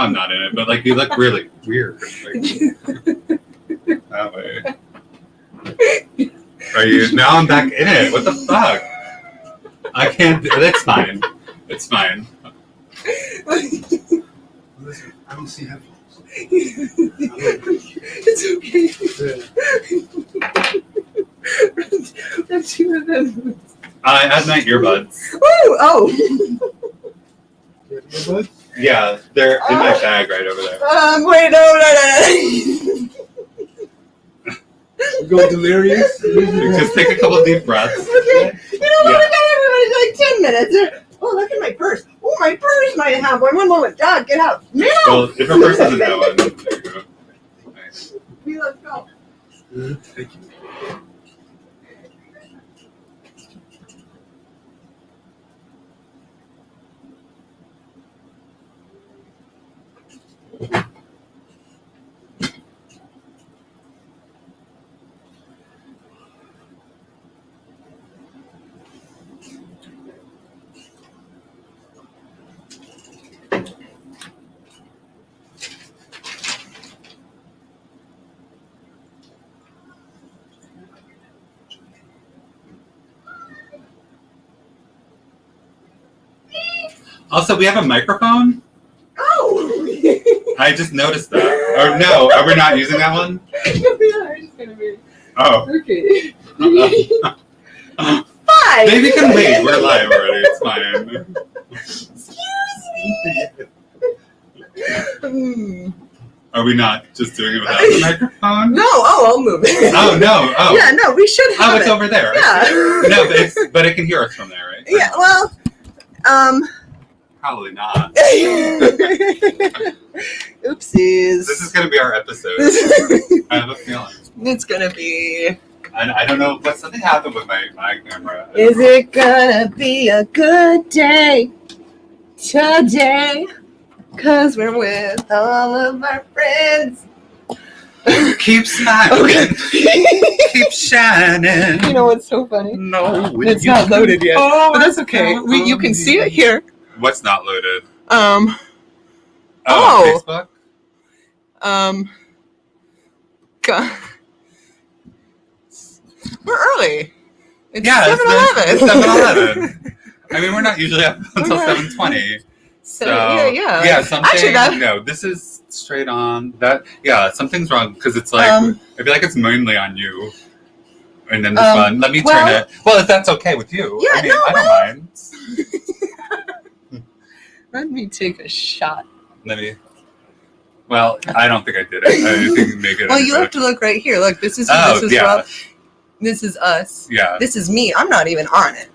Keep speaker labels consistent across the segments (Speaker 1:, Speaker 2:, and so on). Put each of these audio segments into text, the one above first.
Speaker 1: I'm not in it, but like you look really weird. Like, that way. Are you? Now I'm back in it. What the fuck? I can't. It's fine. It's fine.
Speaker 2: Listen, I don't see headphones.
Speaker 3: It's okay. That's you with them.
Speaker 1: I had my earbuds.
Speaker 3: Oh.
Speaker 2: Earbuds?
Speaker 1: Yeah, they're in my bag right over there.
Speaker 3: Wait, no.
Speaker 2: You go delirious?
Speaker 1: Just take a couple of deep breaths.
Speaker 3: Okay. You know what? We got like 10 minutes. Oh, look at my purse. Oh, my purse might have one. One moment. God, get out. No.
Speaker 1: Well, if her purse doesn't have one, there you go. Nice.
Speaker 3: Let's go.
Speaker 2: Thank you.
Speaker 1: Also, we have a microphone.
Speaker 3: Oh.
Speaker 1: I just noticed that. Or no, are we not using that one?
Speaker 3: We are just gonna be.
Speaker 1: Oh.
Speaker 3: Okay. 5.
Speaker 1: Maybe you can wait. We're live already. It's fine.
Speaker 3: Excuse me.
Speaker 1: Are we not just doing it without the microphone?
Speaker 3: No. Oh, I'll move it.
Speaker 1: Oh no. Oh.
Speaker 3: Yeah. No, we should have
Speaker 1: Oh, it's over there.
Speaker 3: Yeah.
Speaker 1: No, but it can hear us from there, right?
Speaker 3: Yeah. Well.
Speaker 1: Probably not.
Speaker 3: Oopsies.
Speaker 1: This is going to be our episode. I have a feeling.
Speaker 3: It's gonna be.
Speaker 1: And I don't know, but something happened with my camera.
Speaker 3: Is it gonna be a good day today? 'Cause we're with all of our friends.
Speaker 1: Keep smiling.
Speaker 3: Okay.
Speaker 1: Keep shining.
Speaker 3: You know what's so funny?
Speaker 1: No,
Speaker 3: It's not loaded yet, but that's okay. You can see it here.
Speaker 1: What's not loaded?
Speaker 3: Oh.
Speaker 1: Facebook?
Speaker 3: God. We're early. It's
Speaker 1: Yeah,
Speaker 3: 7:11.
Speaker 1: it's 7:11. I mean, we're not usually up until 7:20. So yeah, something.
Speaker 3: Actually,
Speaker 1: no, this is straight on. That something's wrong because it's like I feel like it's mainly on you. And then this one, let me turn it. Well, if that's okay with you,
Speaker 3: Yeah,
Speaker 1: I mean, I don't mind.
Speaker 3: Let me take a shot.
Speaker 1: Well, I don't think I did it. I think make it.
Speaker 3: Well, you have to look right here. Look, this is
Speaker 1: Oh,
Speaker 3: this is
Speaker 1: yeah.
Speaker 3: Rob. This is us.
Speaker 1: Yeah.
Speaker 3: This is me. I'm not even on it.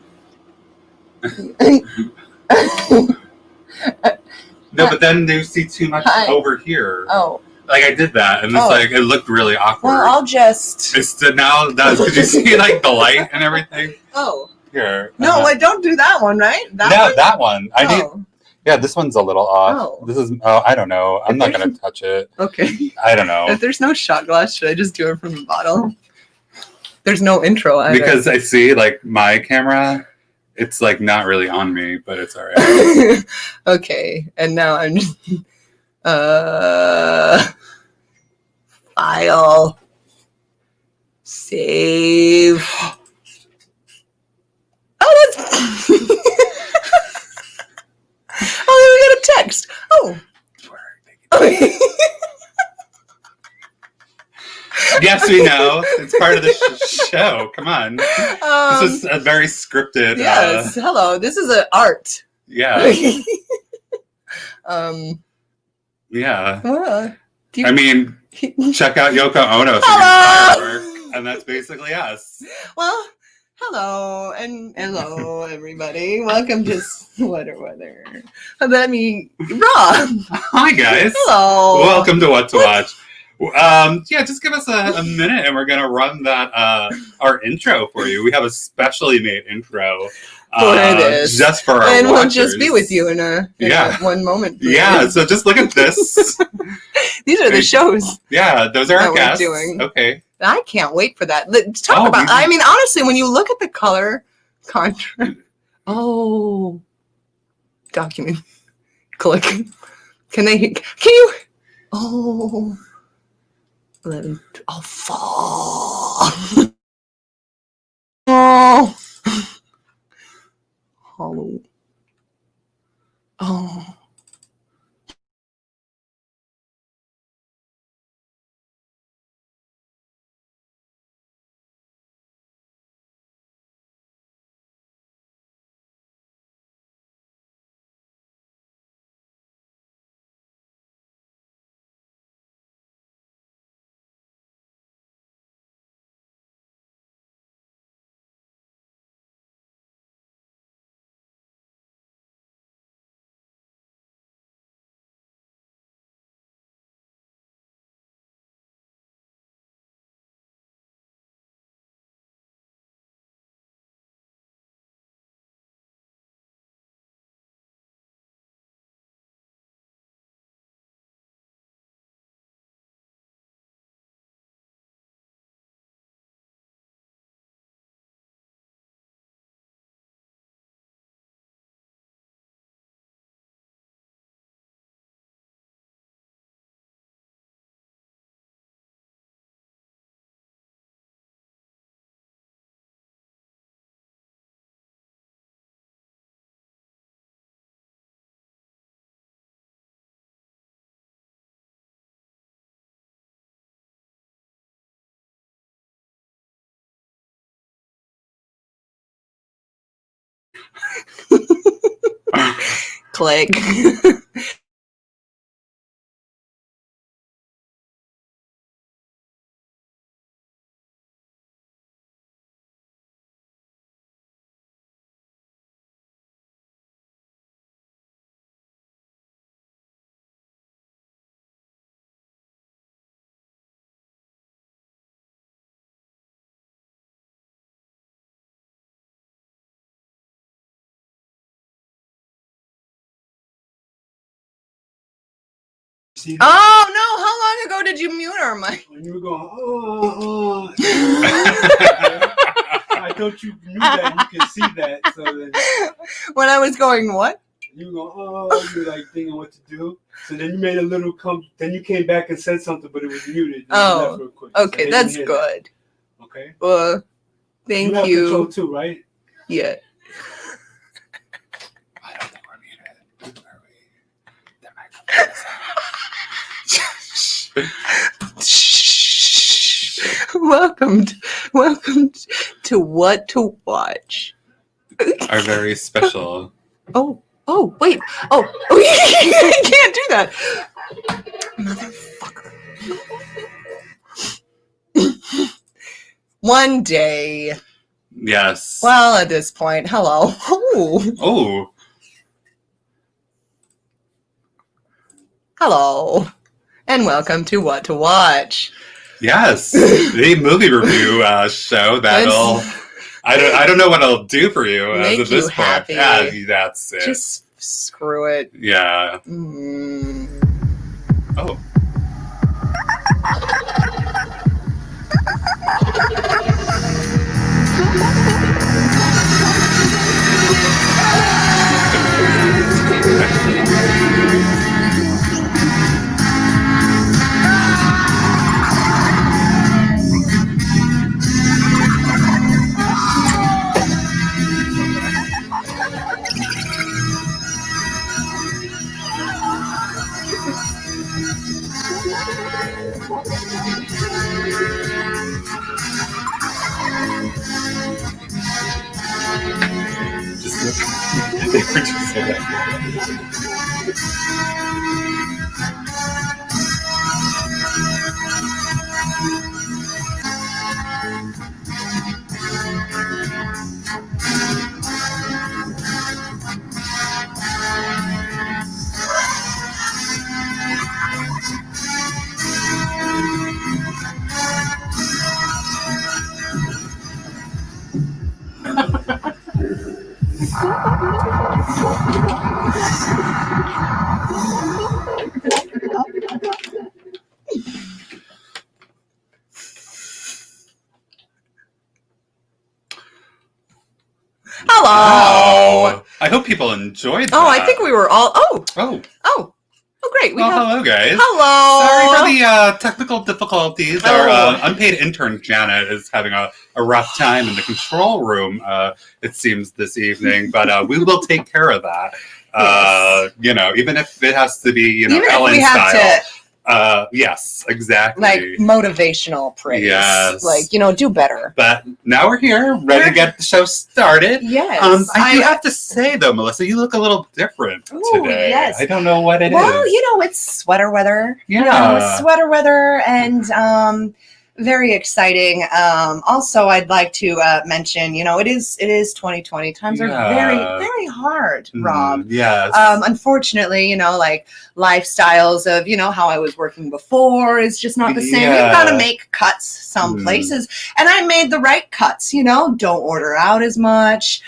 Speaker 1: No, but then you see too much over here.
Speaker 3: Oh.
Speaker 1: Like I did that, and it's like it looked really awkward.
Speaker 3: Well, I'll just.
Speaker 1: It's now that's because you see like the light and everything.
Speaker 3: Oh.
Speaker 1: Here.
Speaker 3: No, I don't do that one, right?
Speaker 1: That one. I need.
Speaker 3: Oh.
Speaker 1: Yeah, this one's a little off.
Speaker 3: Oh.
Speaker 1: This is. Oh, I don't know. I'm not gonna touch it.
Speaker 3: Okay.
Speaker 1: I don't know.
Speaker 3: If there's no shot glass, should I just do it from the bottle? There's no intro either.
Speaker 1: Because I see like my camera, it's like not really on me, but it's alright.
Speaker 3: Okay, and now I'm just file save. Oh, that's oh, we got a text. Oh.
Speaker 1: Yes, we know. It's part of the show. Come on. This is a very scripted.
Speaker 3: Yes. Hello. This is an art.
Speaker 1: Yeah. Yeah.
Speaker 3: Well,
Speaker 1: I mean, check out Yoko Ono's
Speaker 3: Hello!
Speaker 1: firework, and that's basically us.
Speaker 3: Well, hello and hello everybody. Welcome to Sweater Weather. Let me Rob.
Speaker 1: Hi guys.
Speaker 3: Hello.
Speaker 1: Welcome to What to Watch. Yeah, just give us a minute and we're gonna run that our intro for you. We have a specially made intro
Speaker 3: for this,
Speaker 1: just for our
Speaker 3: and
Speaker 1: watchers.
Speaker 3: We'll just be with you in a one moment.
Speaker 1: Yeah, so just look at this.
Speaker 3: These are the shows.
Speaker 1: Yeah, those are our guests.
Speaker 3: Doing.
Speaker 1: Okay.
Speaker 3: I can't wait for that. Let's talk about. I mean, honestly, when you look at the color contrast. Oh, document. Click. Can they? Can you? Oh, 11. Oh, fall. Oh, Halloween. Oh. Click.
Speaker 2: See that?
Speaker 3: Oh no! How long ago did you mute our mic?
Speaker 2: When you were going, I thought you knew that. You could see that. So then
Speaker 3: When I was going, what?
Speaker 2: you were going, you were like thinking what to do. So then you made a little then you came back and said something, but it was muted.
Speaker 3: Oh,
Speaker 2: real quick.
Speaker 3: okay,
Speaker 2: So
Speaker 3: that's good.
Speaker 2: That. Okay.
Speaker 3: Thank
Speaker 2: you. Have
Speaker 3: you.
Speaker 2: control too, right?
Speaker 3: Yeah.
Speaker 1: I don't think we're muted. Are we? That might
Speaker 3: Welcome to What to Watch.
Speaker 1: Our very special.
Speaker 3: Oh, wait. Oh, you can't do that. Motherfucker. One day.
Speaker 1: Yes.
Speaker 3: Well, at this point, hello.
Speaker 1: Oh.
Speaker 3: Hello. And welcome to What to Watch.
Speaker 1: Yes. The movie review show that'll... I don't know what I'll do for you
Speaker 3: Make
Speaker 1: as of this
Speaker 3: you
Speaker 1: point.
Speaker 3: happy.
Speaker 1: Yeah, that's it.
Speaker 3: Just screw it.
Speaker 1: Yeah. Oh. They were just so
Speaker 3: Hello.
Speaker 1: Wow. I hope people enjoyed that.
Speaker 3: Oh, I think we were all. Oh. Oh, great.
Speaker 1: Hello, guys.
Speaker 3: Hello.
Speaker 1: Sorry for the technical difficulties. Our unpaid intern, Janet, is having a rough time in the control room, it seems, this evening. But we will take care of that.
Speaker 3: Yes.
Speaker 1: Even if it has to be,
Speaker 3: Even
Speaker 1: Ellen
Speaker 3: if we have
Speaker 1: style.
Speaker 3: to,
Speaker 1: yes, exactly.
Speaker 3: like, motivational praise.
Speaker 1: Yes.
Speaker 3: Like, do better.
Speaker 1: But now we're here, ready to get the show started.
Speaker 3: Yes.
Speaker 1: I do have to say, though, Melissa, you look a little different today.
Speaker 3: Yes.
Speaker 1: I don't know what it is.
Speaker 3: Well, it's sweater weather.
Speaker 1: Yeah.
Speaker 3: Sweater weather and very exciting. Also, I'd like to mention, it is 2020. Times are very, very hard, Rob.
Speaker 1: Yes.
Speaker 3: Unfortunately, like lifestyles of, how I was working before is just not the same.
Speaker 1: Yeah.
Speaker 3: You've got to make cuts some places. And I made the right cuts, don't order out as much,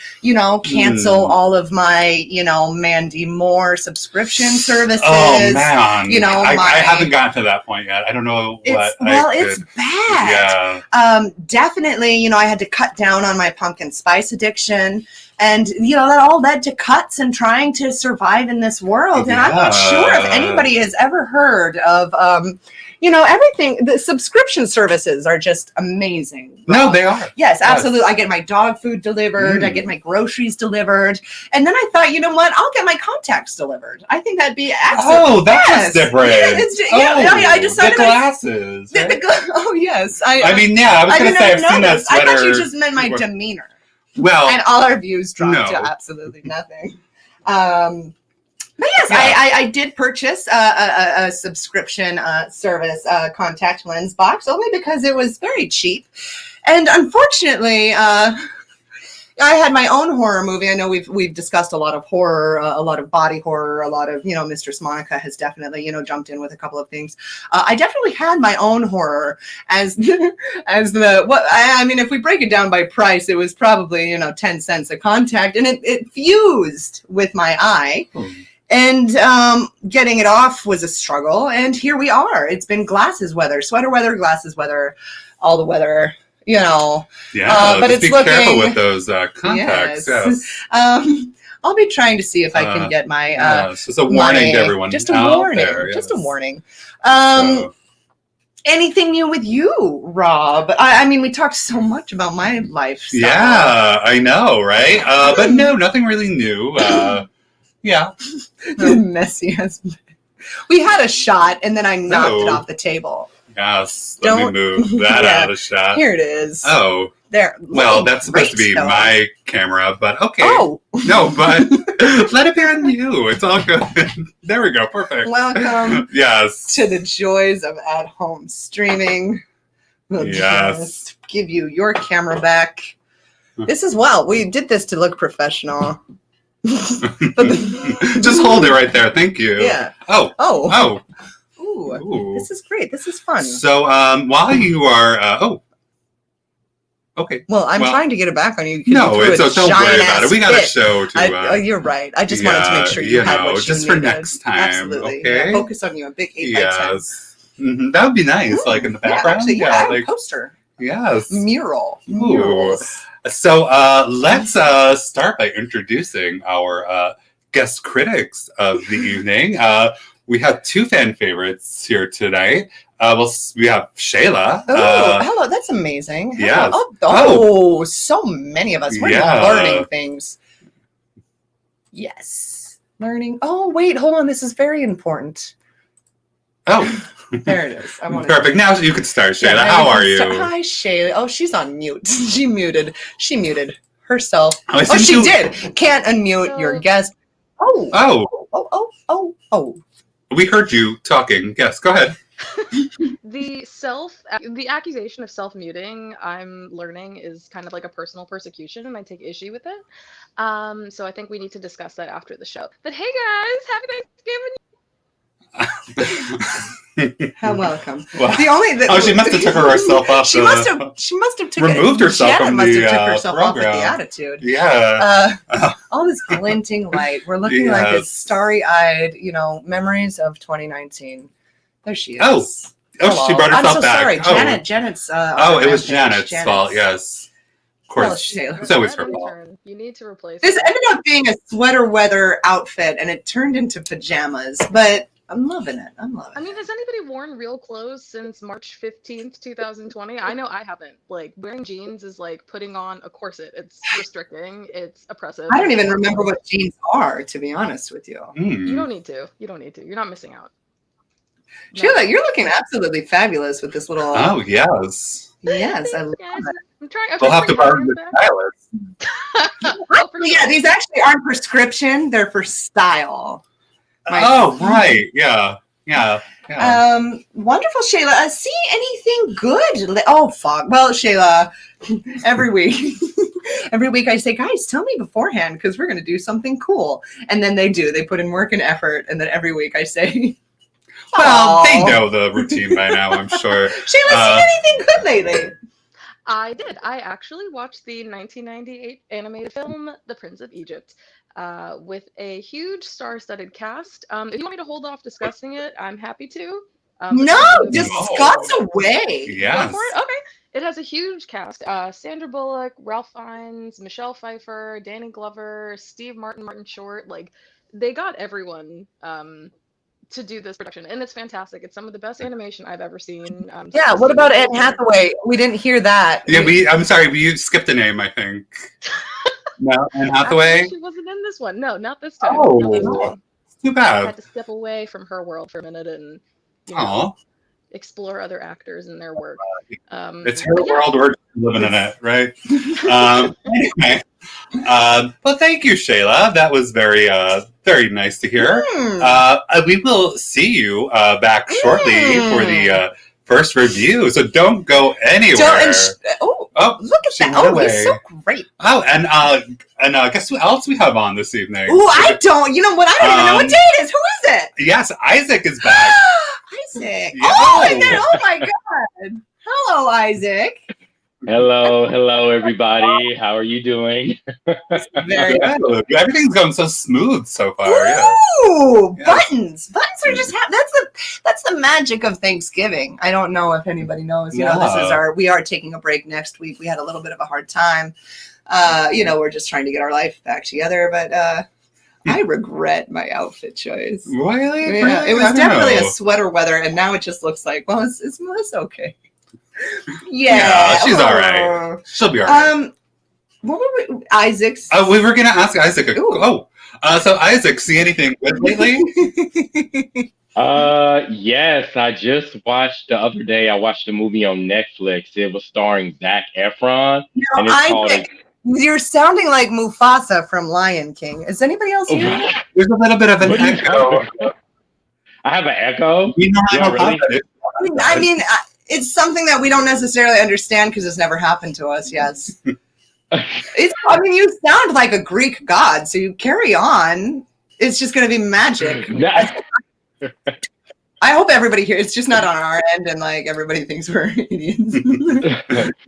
Speaker 3: cancel all of my, Mandy Moore subscription services.
Speaker 1: Oh, man. I haven't
Speaker 3: my,
Speaker 1: gotten to that point yet. I don't know what
Speaker 3: it's bad.
Speaker 1: Yeah.
Speaker 3: Definitely, I had to cut down on my pumpkin spice addiction. And, that all led to cuts and trying to survive in this world. And I'm not sure if anybody has ever heard of, everything. The subscription services are just amazing.
Speaker 1: No, they are.
Speaker 3: Yes, absolutely. I get my dog food delivered. I get my groceries delivered. And then I thought, you know what? I'll get my contacts delivered. I think that'd be excellent.
Speaker 1: Oh, that's different.
Speaker 3: I decided.
Speaker 1: The glasses. Right?
Speaker 3: Oh, yes.
Speaker 1: I was going to say, I've seen that sweater.
Speaker 3: I thought you just meant my demeanor.
Speaker 1: Well,
Speaker 3: and all our views dropped to absolutely nothing. But yes, I did purchase a subscription service contact lens box only because it was very cheap. And unfortunately, I had my own horror movie. I know we've discussed a lot of horror, a lot of body horror, a lot of, Mistress Monica has definitely, jumped in with a couple of things. I definitely had my own horror as if we break it down by price, it was probably, 10 cents a contact, and it fused with my eye. And getting it off was a struggle. And here we are. It's been glasses weather, sweater weather, glasses weather, all the weather.
Speaker 1: Yeah,
Speaker 3: but it's
Speaker 1: be careful with those contacts. Yes.
Speaker 3: I'll be trying to see if I can get my.
Speaker 1: Just a warning to everyone.
Speaker 3: Just a warning.
Speaker 1: There, yes.
Speaker 3: Just a warning. Anything new with you, Rob? We talked so much about my lifestyle.
Speaker 1: Yeah, I know, right? But no, nothing really new. Yeah.
Speaker 3: The messiest. We had a shot, and then I knocked it off the table.
Speaker 1: Yes, let me move that out of shot.
Speaker 3: Here it is.
Speaker 1: Oh.
Speaker 3: There.
Speaker 1: Well, that's supposed to be my camera, but okay.
Speaker 3: Oh.
Speaker 1: No, but let it be on you. It's all good. There we go. Perfect.
Speaker 3: Welcome.
Speaker 1: Yes.
Speaker 3: To the joys of at-home streaming. We'll just give you your camera back. We did this to look professional.
Speaker 1: Just hold it right there. Thank you.
Speaker 3: Yeah.
Speaker 1: Oh.
Speaker 3: Ooh. This is great. This is fun.
Speaker 1: So, while you are, okay.
Speaker 3: Well, I'm trying to get it back on you.
Speaker 1: No, don't worry about it. We got a show to.
Speaker 3: You're right. I just wanted to make sure you had what you
Speaker 1: just
Speaker 3: needed.
Speaker 1: For next time.
Speaker 3: Absolutely.
Speaker 1: Okay.
Speaker 3: Yeah, focus on you. A big 8x10.
Speaker 1: Yes. Mm-hmm. That would be nice, like in the background.
Speaker 3: Like poster.
Speaker 1: Yes.
Speaker 3: Mural.
Speaker 1: So let's start by introducing our guest critics of the evening. We have two fan favorites here tonight. We have Shayla.
Speaker 3: Hello. That's amazing.
Speaker 1: Yes.
Speaker 3: So many of us. We're learning things. Yes. Learning. Oh, wait. Hold on. This is very important.
Speaker 1: Oh.
Speaker 3: There it is.
Speaker 1: Perfect. Now you can start, Shayla. How are you?
Speaker 3: Hi, Shayla. Oh, she's on mute. She muted herself.
Speaker 1: Oh,
Speaker 3: she did. Can't unmute your guest. Oh.
Speaker 1: We heard you talking. Yes, go ahead.
Speaker 4: The accusation of self-muting, I'm learning, is kind of like a personal persecution, and I take issue with it. So I think we need to discuss that after the show. But hey guys, happy Thanksgiving!
Speaker 3: How welcome.
Speaker 1: Well, she must have took herself off.
Speaker 3: She must have
Speaker 1: removed herself
Speaker 3: Janet
Speaker 1: from
Speaker 3: must
Speaker 1: the
Speaker 3: have took herself
Speaker 1: program.
Speaker 3: off with the attitude.
Speaker 1: Yeah.
Speaker 3: All this glinting light. We're looking like it's starry-eyed, memories of 2019. There she is.
Speaker 1: Oh, she brought herself back.
Speaker 3: I'm so sorry, Janet's.
Speaker 1: It was Janet's fault. Yes. Of course. It's always her fault.
Speaker 4: You need to replace
Speaker 3: this ended up being a sweater weather outfit, and it turned into pajamas, but I'm loving it. I'm loving
Speaker 4: I mean,
Speaker 3: it.
Speaker 4: has anybody worn real clothes since March 15th, 2020? I know I haven't. Like, wearing jeans is like putting on a corset. It's restricting. It's oppressive.
Speaker 3: I don't even remember what jeans are, to be honest with you.
Speaker 4: You don't need to. You don't need to. You're not missing out.
Speaker 3: Sheila, you're looking absolutely fabulous with this little.
Speaker 1: Oh, yes.
Speaker 3: Yes, I love
Speaker 4: Guys,
Speaker 3: it.
Speaker 4: I'm trying.
Speaker 1: We'll have to borrow the stylist.
Speaker 3: Yeah, these actually aren't prescription; they're for style.
Speaker 1: Oh, right. Yeah.
Speaker 3: Wonderful, Shayla. See anything good? Oh, fuck. Well, Shayla, every week I say, guys, tell me beforehand because we're going to do something cool. And then they do. They put in work and effort. And then every week I say,
Speaker 1: well, they know the routine by now, I'm sure.
Speaker 3: Shayla, seen anything good lately?
Speaker 4: I did. I actually watched the 1998 animated film, The Prince of Egypt, with a huge star-studded cast. If you want me to hold off discussing it, I'm happy to.
Speaker 3: No, discuss away.
Speaker 1: Yes.
Speaker 4: Go for it? Okay. It has a huge cast. Sandra Bullock, Ralph Fiennes, Michelle Pfeiffer, Danny Glover, Steve Martin, Martin Short. Like, they got everyone to do this production, and it's fantastic. It's some of the best animation I've ever seen.
Speaker 3: Yeah, what about Anne Hathaway? We didn't hear that.
Speaker 1: Yeah, I'm sorry, we skipped a name, I think. No, Anne Hathaway?
Speaker 4: Actually, she wasn't in this one. No, not this time.
Speaker 1: Oh,
Speaker 4: not this time.
Speaker 1: Too
Speaker 4: I
Speaker 1: bad.
Speaker 4: had to step away from her world for a minute and explore other actors and their work.
Speaker 1: It's her world, we're living in it, right? Anyway. Well, thank you, Shayla. That was very nice to hear. We will see you back shortly for the first review, so don't go anywhere.
Speaker 3: Look at that! Oh, he's so great.
Speaker 1: Oh, and guess who else we have on this evening?
Speaker 3: Oh, I don't. You know what? I don't even know what day it is. Who is it?
Speaker 1: Yes, Isaac is back.
Speaker 3: Isaac.
Speaker 1: Yeah.
Speaker 3: Oh, and then my God! Hello, Isaac.
Speaker 5: Hello, everybody. How are you doing?
Speaker 3: Very
Speaker 1: good. Everything's going so smooth so far.
Speaker 3: Ooh, yeah. Buttons are just that's the magic of Thanksgiving. I don't know if anybody knows. You know, we are taking a break next week. We had a little bit of a hard time. We're just trying to get our life back together, but I regret my outfit choice.
Speaker 1: Really?
Speaker 3: Yeah, it was definitely a sweater weather, and now it just looks like, well, it's okay. Yeah,
Speaker 1: she's all right. She'll be all right.
Speaker 3: What were Isaac's?
Speaker 1: We were gonna ask Isaac. So Isaac, see anything good lately?
Speaker 5: Yes, I just watched the other day. I watched a movie on Netflix. It was starring Zac Efron, and it's called.
Speaker 3: You're sounding like Mufasa from Lion King. Is anybody else here?
Speaker 1: There's a little bit of an echo.
Speaker 5: I have an echo.
Speaker 3: I mean, it's something that we don't necessarily understand because it's never happened to us. Yes. You sound like a Greek god, so you carry on. It's just going to be magic. I hope everybody here. It's just not on our end, and like everybody thinks we're idiots.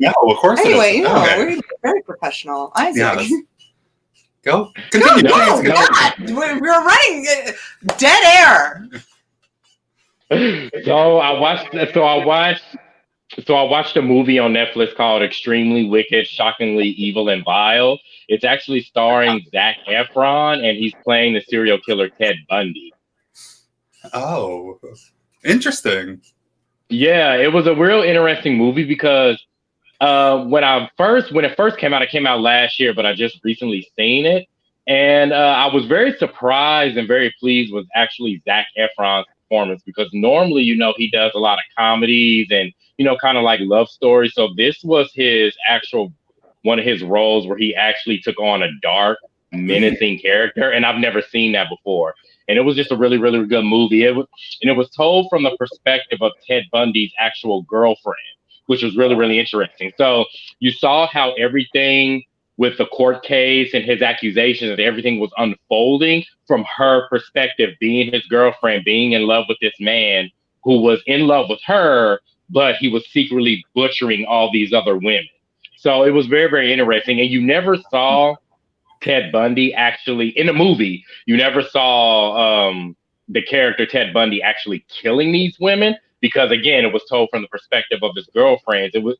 Speaker 1: No, of course.
Speaker 3: Anyway, we're very professional. Isaac,
Speaker 1: yes. Go. Continue.
Speaker 3: Go. God, we're running dead air.
Speaker 5: So I watched a movie on Netflix called Extremely Wicked, Shockingly Evil and Vile. It's actually starring Zac Efron, and he's playing the serial killer Ted Bundy.
Speaker 1: Oh, interesting.
Speaker 5: Yeah, it was a real interesting movie because when it first came out, it came out last year, but I just recently seen it. And I was very surprised and very pleased with actually Zac Efron's performance because normally, he does a lot of comedies and, kind of like love stories. So this was one of his roles where he actually took on a dark, menacing character. And I've never seen that before. And it was just a really, really good movie. It was told from the perspective of Ted Bundy's actual girlfriend, which was really, really interesting. So you saw how everything with the court case and his accusations, everything was unfolding from her perspective, being his girlfriend, being in love with this man who was in love with her, but he was secretly butchering all these other women. So it was very, very interesting. And you never saw Ted Bundy actually in the movie. You never saw the character Ted Bundy actually killing these women. because again, it was told from the perspective of his girlfriend. It was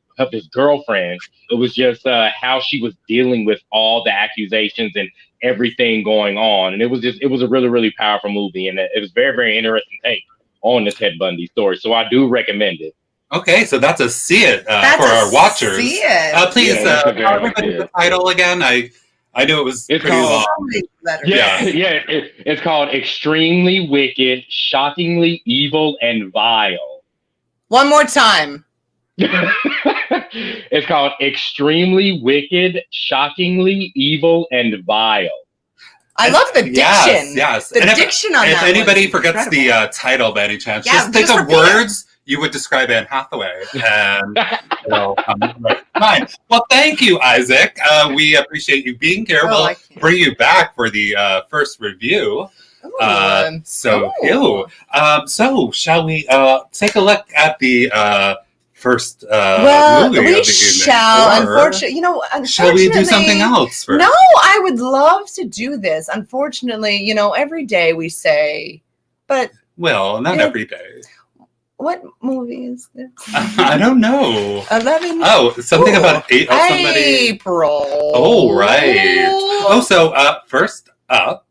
Speaker 5: just how she was dealing with all the accusations and everything going on, and it was a really, really powerful movie, and it was very, very interesting take on the Ted Bundy story. So I do recommend it.
Speaker 1: Okay, so that's a see it for our watchers.
Speaker 3: See it.
Speaker 1: Please, the title again. I knew it was pretty long.
Speaker 5: It's called Extremely Wicked, Shockingly Evil, and Vile.
Speaker 3: One more time.
Speaker 5: It's called Extremely Wicked, Shockingly Evil, and Vile.
Speaker 3: I love the diction.
Speaker 1: Yes.
Speaker 3: The diction on that.
Speaker 1: If anybody forgets
Speaker 3: incredible.
Speaker 1: the title by any chance, just think of words you would describe Anne Hathaway. And fine. Well, thank you, Isaac. We appreciate you being here. We'll bring you back for the first review. So shall we take a look at the first movie of the evening?
Speaker 3: Unfortunately,
Speaker 1: shall we do something else first?
Speaker 3: No, I would love to do this. Unfortunately, every day we say, but
Speaker 1: not every day.
Speaker 3: What movie is this?
Speaker 1: I don't know.
Speaker 3: 11.
Speaker 1: Oh, something about somebody.
Speaker 3: April.
Speaker 1: Oh, right. So first up,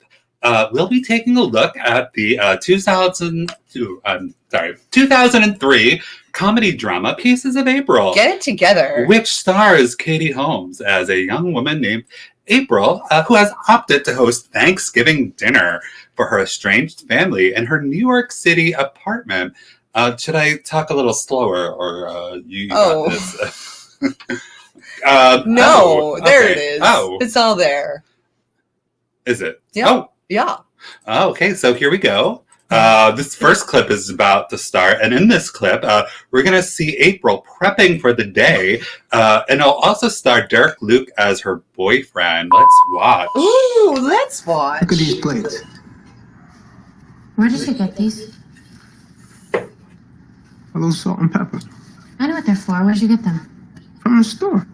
Speaker 1: we'll be taking a look at the 2003 comedy drama Pieces of April.
Speaker 3: Get it together.
Speaker 1: Which stars Katie Holmes as a young woman named April, who has opted to host Thanksgiving dinner for her estranged family in her New York City apartment. Should I talk a little slower, or you got this?
Speaker 3: No, there it is.
Speaker 1: Oh,
Speaker 3: it's all there.
Speaker 1: Is it?
Speaker 3: Yeah.
Speaker 1: Oh,
Speaker 3: yeah.
Speaker 1: Oh, okay, so here we go. This first clip is about to start, and in this clip, we're going to see April prepping for the day, and it'll also star Derek Luke as her boyfriend. Let's watch.
Speaker 3: Ooh, let's watch.
Speaker 6: Look at these plates.
Speaker 7: Where did you get these?
Speaker 6: A little salt and pepper.
Speaker 7: I know what they're for. Where'd you get them?
Speaker 6: From the store.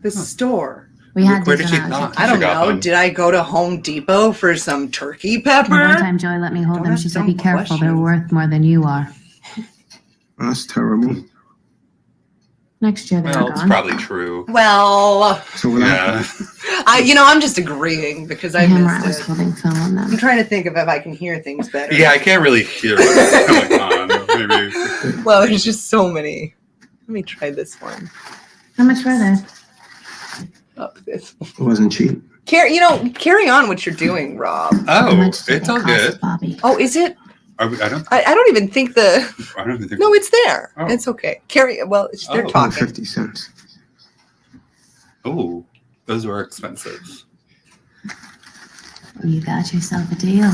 Speaker 3: The store.
Speaker 7: We had
Speaker 1: Where
Speaker 7: these
Speaker 1: did
Speaker 7: when
Speaker 1: she
Speaker 7: I was
Speaker 1: not?
Speaker 7: a kid.
Speaker 3: I don't know. Did I go to Home Depot for some turkey pepper?
Speaker 7: One time Joey let me hold them. She said, be careful. They're worth more than you are.
Speaker 6: That's terrible.
Speaker 7: Next year they're
Speaker 1: Well,
Speaker 7: gone.
Speaker 1: it's probably true.
Speaker 3: Well,
Speaker 6: So
Speaker 1: Yeah.
Speaker 3: I'm just agreeing because I
Speaker 7: Hammer was
Speaker 3: missed it.
Speaker 7: holding film on them.
Speaker 3: I'm trying to think of if I can hear things better.
Speaker 1: Yeah, I can't really hear what's going on. Maybe.
Speaker 3: Well, there's just so many. Let me try this one.
Speaker 7: How much were they?
Speaker 3: Oh, this.
Speaker 6: it wasn't cheap.
Speaker 3: Carry on what you're doing, Rob.
Speaker 7: How
Speaker 1: Oh,
Speaker 7: much did
Speaker 1: it's
Speaker 7: they
Speaker 1: all
Speaker 7: cost,
Speaker 1: good.
Speaker 7: Bobby?
Speaker 3: Oh, is it?
Speaker 1: I don't
Speaker 3: even think
Speaker 1: I don't even think.
Speaker 3: No, it's there.
Speaker 1: Oh.
Speaker 3: It's okay. They're
Speaker 1: Oh.
Speaker 3: talking.
Speaker 6: 50 cents.
Speaker 1: Oh, those were expensive.
Speaker 7: You got yourself a deal.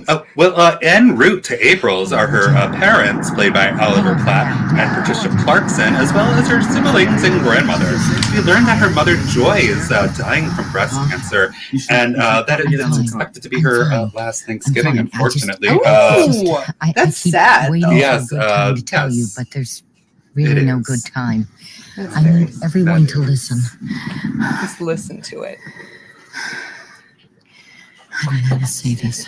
Speaker 1: Oh, well, en route to April's are her parents, played by Oliver Platt and Patricia Clarkson, as well as her siblings and grandmother. We learned that her mother, Joy, is dying from breast cancer, and that it's expected to be her last Thanksgiving, unfortunately.
Speaker 3: Oh, that's sad, though.
Speaker 1: Yes,
Speaker 8: to tell you,
Speaker 1: yes.
Speaker 8: but there's really no
Speaker 1: is.
Speaker 8: good time.
Speaker 3: That's
Speaker 8: I
Speaker 3: very
Speaker 8: need everyone
Speaker 1: sad.
Speaker 8: to listen.
Speaker 3: Just listen to it.
Speaker 8: I don't know how to say this.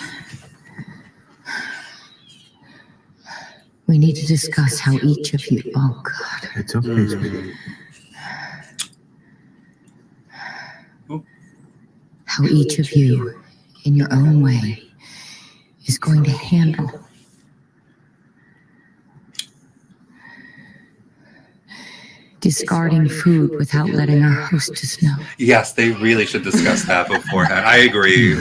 Speaker 8: We need to discuss how each of you. Oh God.
Speaker 6: It's okay, sweetie.
Speaker 8: How each of you, in your own way, is going to handle discarding food without letting our hostess know.
Speaker 1: Yes, they really should discuss that beforehand. I agree.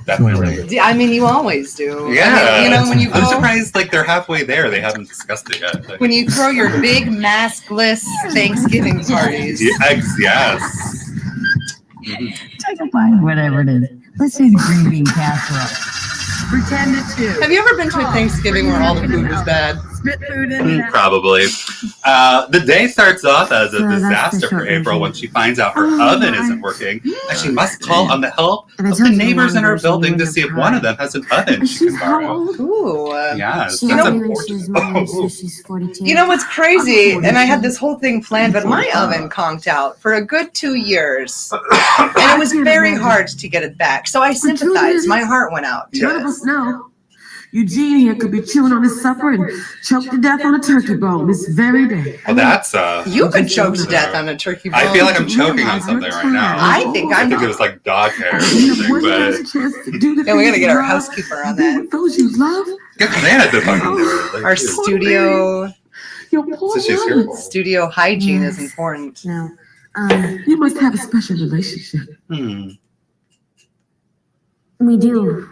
Speaker 1: Definitely.
Speaker 3: Yeah, I mean, you always do.
Speaker 1: Yeah.
Speaker 3: I mean, when you
Speaker 1: I'm
Speaker 3: go,
Speaker 1: surprised they're halfway there. They haven't discussed it yet. Like,
Speaker 3: when you throw your big maskless Thanksgiving parties.
Speaker 1: yes.
Speaker 8: Take a bite, whatever it is. Let's say the green bean casserole. Pretend it's you.
Speaker 3: Have you ever been to a Thanksgiving where all the food was bad?
Speaker 8: Spit food in.
Speaker 1: Probably. The day starts off as a
Speaker 7: So that's the
Speaker 1: disaster for
Speaker 7: short
Speaker 1: April
Speaker 7: version.
Speaker 1: when she finds out her
Speaker 7: Oh,
Speaker 1: oven
Speaker 7: I-
Speaker 1: isn't working, and she must call on the help
Speaker 7: If I
Speaker 1: of the
Speaker 7: told you the
Speaker 1: neighbors in
Speaker 7: long
Speaker 1: her
Speaker 7: version,
Speaker 1: building
Speaker 7: you
Speaker 1: to
Speaker 7: wouldn't
Speaker 1: see if
Speaker 7: have
Speaker 1: one of
Speaker 7: cried.
Speaker 1: them has an oven
Speaker 6: And
Speaker 1: she
Speaker 6: she's
Speaker 1: can
Speaker 6: how
Speaker 1: borrow.
Speaker 6: old?
Speaker 3: Ooh.
Speaker 1: Yes,
Speaker 7: She
Speaker 1: that's
Speaker 7: only when
Speaker 1: unfortunate.
Speaker 7: she's married, so
Speaker 1: Oh,
Speaker 7: she's 42.
Speaker 3: You know what's crazy?
Speaker 6: I'm
Speaker 3: And I had
Speaker 6: 42.
Speaker 3: this whole thing planned, but my
Speaker 6: 45.
Speaker 3: oven conked out for a good 2 years. And it was very hard to get it back. So I sympathized. My heart went out to
Speaker 6: None of
Speaker 3: it.
Speaker 6: us know. Eugene here could be chewing on his supper and choke to death on a turkey bone this very day.
Speaker 1: well, that's
Speaker 3: You could choke to death on a turkey bone.
Speaker 1: I feel like I'm choking on something right now.
Speaker 3: I think
Speaker 1: I
Speaker 3: I'm
Speaker 1: think it was like dog hair or
Speaker 6: You
Speaker 1: something,
Speaker 6: know, one
Speaker 1: but
Speaker 6: last chance to do the
Speaker 3: Yeah, we gotta
Speaker 6: things
Speaker 3: get
Speaker 6: you
Speaker 3: our
Speaker 6: love,
Speaker 3: housekeeper on
Speaker 6: be
Speaker 3: that.
Speaker 6: with those you love.
Speaker 1: get Savannah to fucking do it. Like,
Speaker 3: Our
Speaker 1: dude,
Speaker 3: studio
Speaker 6: Your poor
Speaker 1: So she's here
Speaker 6: life.
Speaker 1: for.
Speaker 3: studio hygiene is
Speaker 7: Yes.
Speaker 3: important.
Speaker 7: No.
Speaker 6: You must have a special relationship.
Speaker 7: We do.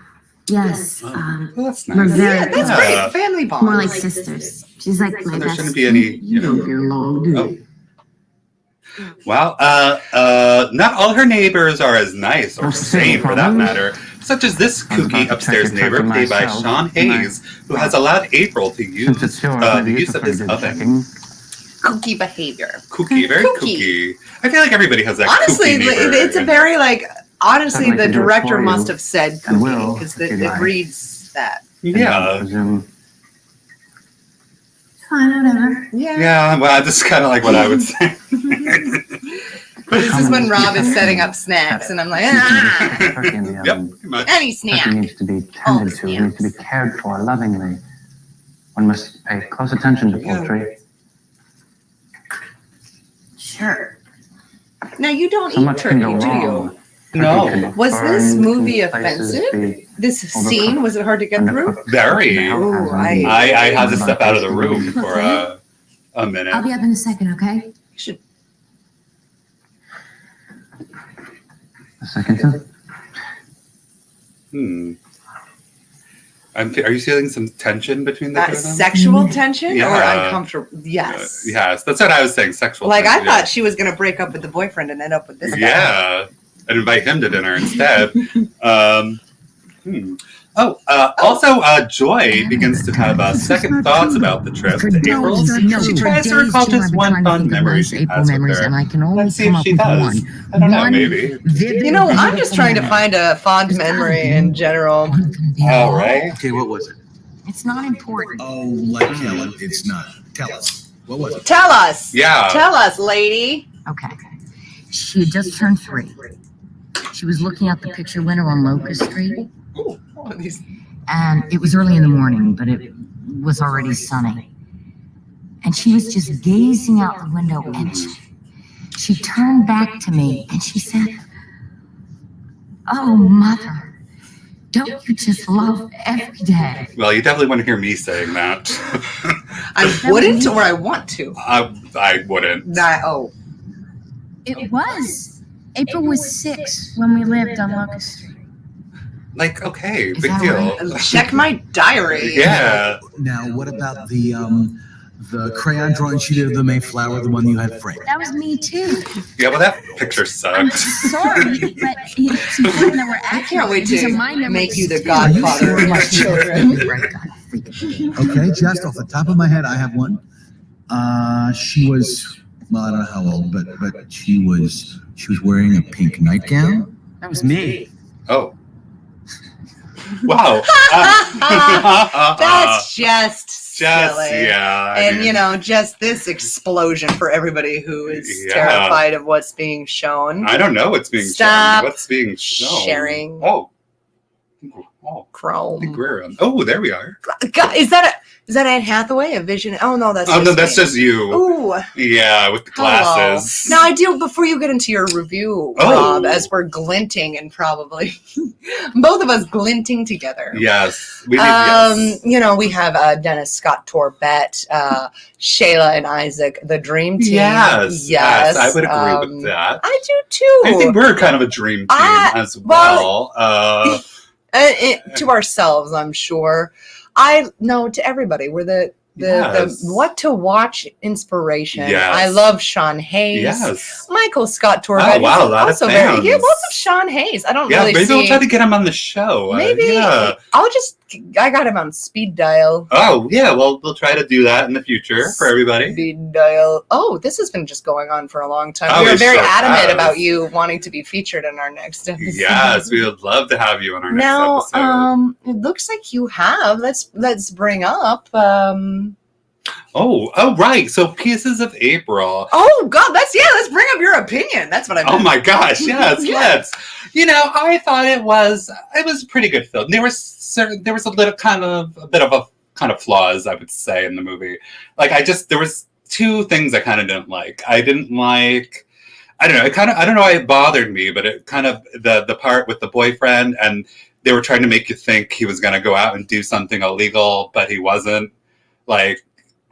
Speaker 7: Yes.
Speaker 1: Well, that's
Speaker 7: we're
Speaker 1: nice.
Speaker 7: very
Speaker 3: Yeah, that's
Speaker 1: Yeah.
Speaker 3: great. Family bonds.
Speaker 7: more like sisters. She's like my
Speaker 1: There
Speaker 7: best.
Speaker 1: shouldn't be any.
Speaker 6: You don't get along, do you?
Speaker 1: Oh. Well, not all her neighbors are as nice or sane, for that matter, such as this kooky upstairs neighbor played by Sean Hayes, who has allowed April to use the use of his oven.
Speaker 3: Kooky behavior.
Speaker 1: Kooky, very kooky. I feel like everybody has that
Speaker 3: Honestly,
Speaker 1: kooky neighbor.
Speaker 3: it's a very honestly,
Speaker 9: I'd like
Speaker 3: the
Speaker 9: to do it
Speaker 3: director
Speaker 9: for
Speaker 3: must
Speaker 9: you,
Speaker 3: have said
Speaker 9: and
Speaker 3: kooky
Speaker 9: will,
Speaker 3: because
Speaker 9: if you'd
Speaker 3: it
Speaker 9: like.
Speaker 3: reads that.
Speaker 1: Yeah.
Speaker 9: Presume
Speaker 7: Fine, whatever.
Speaker 1: Yeah, well, that's kind of like what I would say.
Speaker 3: This is when Rob is setting up snacks, and I'm like,
Speaker 9: turkey in the
Speaker 1: Yep,
Speaker 9: oven.
Speaker 1: pretty much.
Speaker 3: any
Speaker 9: Turkey
Speaker 3: snack.
Speaker 9: needs to be tended to, needs to be cared for lovingly. One must pay close attention to poultry.
Speaker 3: Sure. Now you don't
Speaker 9: So
Speaker 3: eat
Speaker 9: much can
Speaker 3: turkey,
Speaker 9: go
Speaker 3: do you?
Speaker 9: wrong.
Speaker 1: No.
Speaker 9: Turkey can
Speaker 3: Was this
Speaker 9: burn,
Speaker 3: movie
Speaker 9: in places
Speaker 3: offensive?
Speaker 9: be
Speaker 3: This scene, was it hard to get through?
Speaker 9: undercooked.
Speaker 1: Very.
Speaker 3: Ooh,
Speaker 1: I had to step out of the room for a minute.
Speaker 7: I'll be up in a second, okay?
Speaker 9: A second, sir.
Speaker 1: Are you feeling some tension between the two of them?
Speaker 3: Sexual tension or
Speaker 1: Yeah.
Speaker 3: uncomfortable? Yes.
Speaker 1: Yes, that's what I was saying. Sexual.
Speaker 3: Like I
Speaker 1: tension,
Speaker 3: thought she was gonna break up with the boyfriend and end up with this guy.
Speaker 1: Yeah, and invite him to dinner instead. Also, Joy begins to have second thoughts about the trip to April. She tries to recall just one fun memory she has with her.
Speaker 7: and I can only
Speaker 1: Let's see
Speaker 7: come
Speaker 1: if
Speaker 7: up
Speaker 1: she
Speaker 7: with
Speaker 1: does.
Speaker 7: one.
Speaker 1: I don't know,
Speaker 7: One
Speaker 1: maybe.
Speaker 7: vivid,
Speaker 3: You know, I'm just
Speaker 7: beautiful
Speaker 3: trying to
Speaker 7: memory.
Speaker 3: find a fond memory in general.
Speaker 7: One can be
Speaker 1: All right.
Speaker 10: Okay, what was it?
Speaker 7: It's not important.
Speaker 10: Oh, like hell, it's not. Tell us. What was it?
Speaker 3: Tell us.
Speaker 1: Yeah.
Speaker 3: Tell us, lady.
Speaker 7: Okay. She had just turned 3. She was looking out the picture window on Locust Street,
Speaker 3: Oh, these-
Speaker 7: and it was early in the morning, but it was already sunny. And she was just gazing out the window, and she turned back to me, and she said, "Oh, Mother, don't you just love every day?"
Speaker 1: Well, you definitely want to hear me saying that.
Speaker 3: I wouldn't or I want to.
Speaker 1: I wouldn't.
Speaker 3: Oh.
Speaker 7: It was. April was 6 when we lived on Locust Street.
Speaker 1: Like, okay,
Speaker 7: Is
Speaker 1: big
Speaker 7: that
Speaker 1: deal.
Speaker 7: right?
Speaker 3: Check my diary.
Speaker 1: Yeah.
Speaker 10: Now, what about the crayon drawing she did of the Mayflower, the one you had framed?
Speaker 7: That was me too.
Speaker 1: Yeah, well, that picture
Speaker 7: I'm
Speaker 1: sucks.
Speaker 7: sorry, but it's important that we're
Speaker 3: I
Speaker 7: accurate.
Speaker 3: can't wait
Speaker 7: These
Speaker 3: to
Speaker 7: are my memories
Speaker 3: make you the
Speaker 7: too.
Speaker 3: godfather of my children.
Speaker 7: Right, God, freaking
Speaker 10: Okay, just off the top of my head, I have one. She was, well, I don't know how old, but she was wearing a pink nightgown.
Speaker 9: That was me.
Speaker 1: Oh. Wow.
Speaker 3: That's just
Speaker 1: just,
Speaker 3: silly.
Speaker 1: yeah. I
Speaker 3: And
Speaker 1: mean,
Speaker 3: you know, just this explosion for everybody who is
Speaker 1: Yeah.
Speaker 3: terrified of what's being shown.
Speaker 1: I don't know what's being
Speaker 3: Stop
Speaker 1: shown. What's being shown?
Speaker 3: sharing.
Speaker 1: Oh,
Speaker 3: Chrome.
Speaker 1: Oh, there we are.
Speaker 3: God, is that Anne Hathaway? A vision? Oh no, that's
Speaker 1: Oh, no, that's
Speaker 3: me.
Speaker 1: just you.
Speaker 3: Ooh.
Speaker 1: Yeah, with the
Speaker 3: Hello.
Speaker 1: glasses.
Speaker 3: Now I do. Before you get into your review,
Speaker 1: Oh.
Speaker 3: Rob, as we're glinting and probably both of us glinting together.
Speaker 1: Yes. We need, yes.
Speaker 3: You know, we have Dennis Scott Torbett, Shayla and Isaac, the dream team.
Speaker 1: Yes, I would agree with that.
Speaker 3: I do too.
Speaker 1: I think we're kind of a dream team as well.
Speaker 3: To ourselves, I'm sure. To everybody. We're the what to watch inspiration.
Speaker 1: Yes.
Speaker 3: I love Sean Hayes.
Speaker 1: Yes.
Speaker 3: Michael Scott Torbett.
Speaker 1: Oh, wow, a lot of
Speaker 3: Yeah,
Speaker 1: fans.
Speaker 3: lots of Sean Hayes. I don't
Speaker 1: Yeah,
Speaker 3: really
Speaker 1: maybe
Speaker 3: see.
Speaker 1: we'll try to get him on the show.
Speaker 3: Maybe
Speaker 1: Yeah.
Speaker 3: I'll just I got him on speed dial.
Speaker 1: Oh, yeah. Well, we'll try to do that in the future for everybody.
Speaker 3: Speed dial. Oh, this has been just going on for a long time.
Speaker 1: Oh,
Speaker 3: We were
Speaker 1: it
Speaker 3: very
Speaker 1: sure
Speaker 3: adamant
Speaker 1: has.
Speaker 3: about you wanting to be featured in our next episode.
Speaker 1: Yes, we would love to have you on our next
Speaker 3: Now,
Speaker 1: episode.
Speaker 3: it looks like you have. Let's bring up.
Speaker 1: Oh, right. So Pieces of April.
Speaker 3: Oh God, let's bring up your opinion. That's what I meant.
Speaker 1: Oh my gosh, yes,
Speaker 3: Yeah.
Speaker 1: let's. I thought it was a pretty good film. There was a bit of flaws, I would say, in the movie. There was two things I kind of didn't like. I didn't like. I don't know. I don't know why it bothered me, but it kind of the part with the boyfriend, and they were trying to make you think he was going to go out and do something illegal, but he wasn't.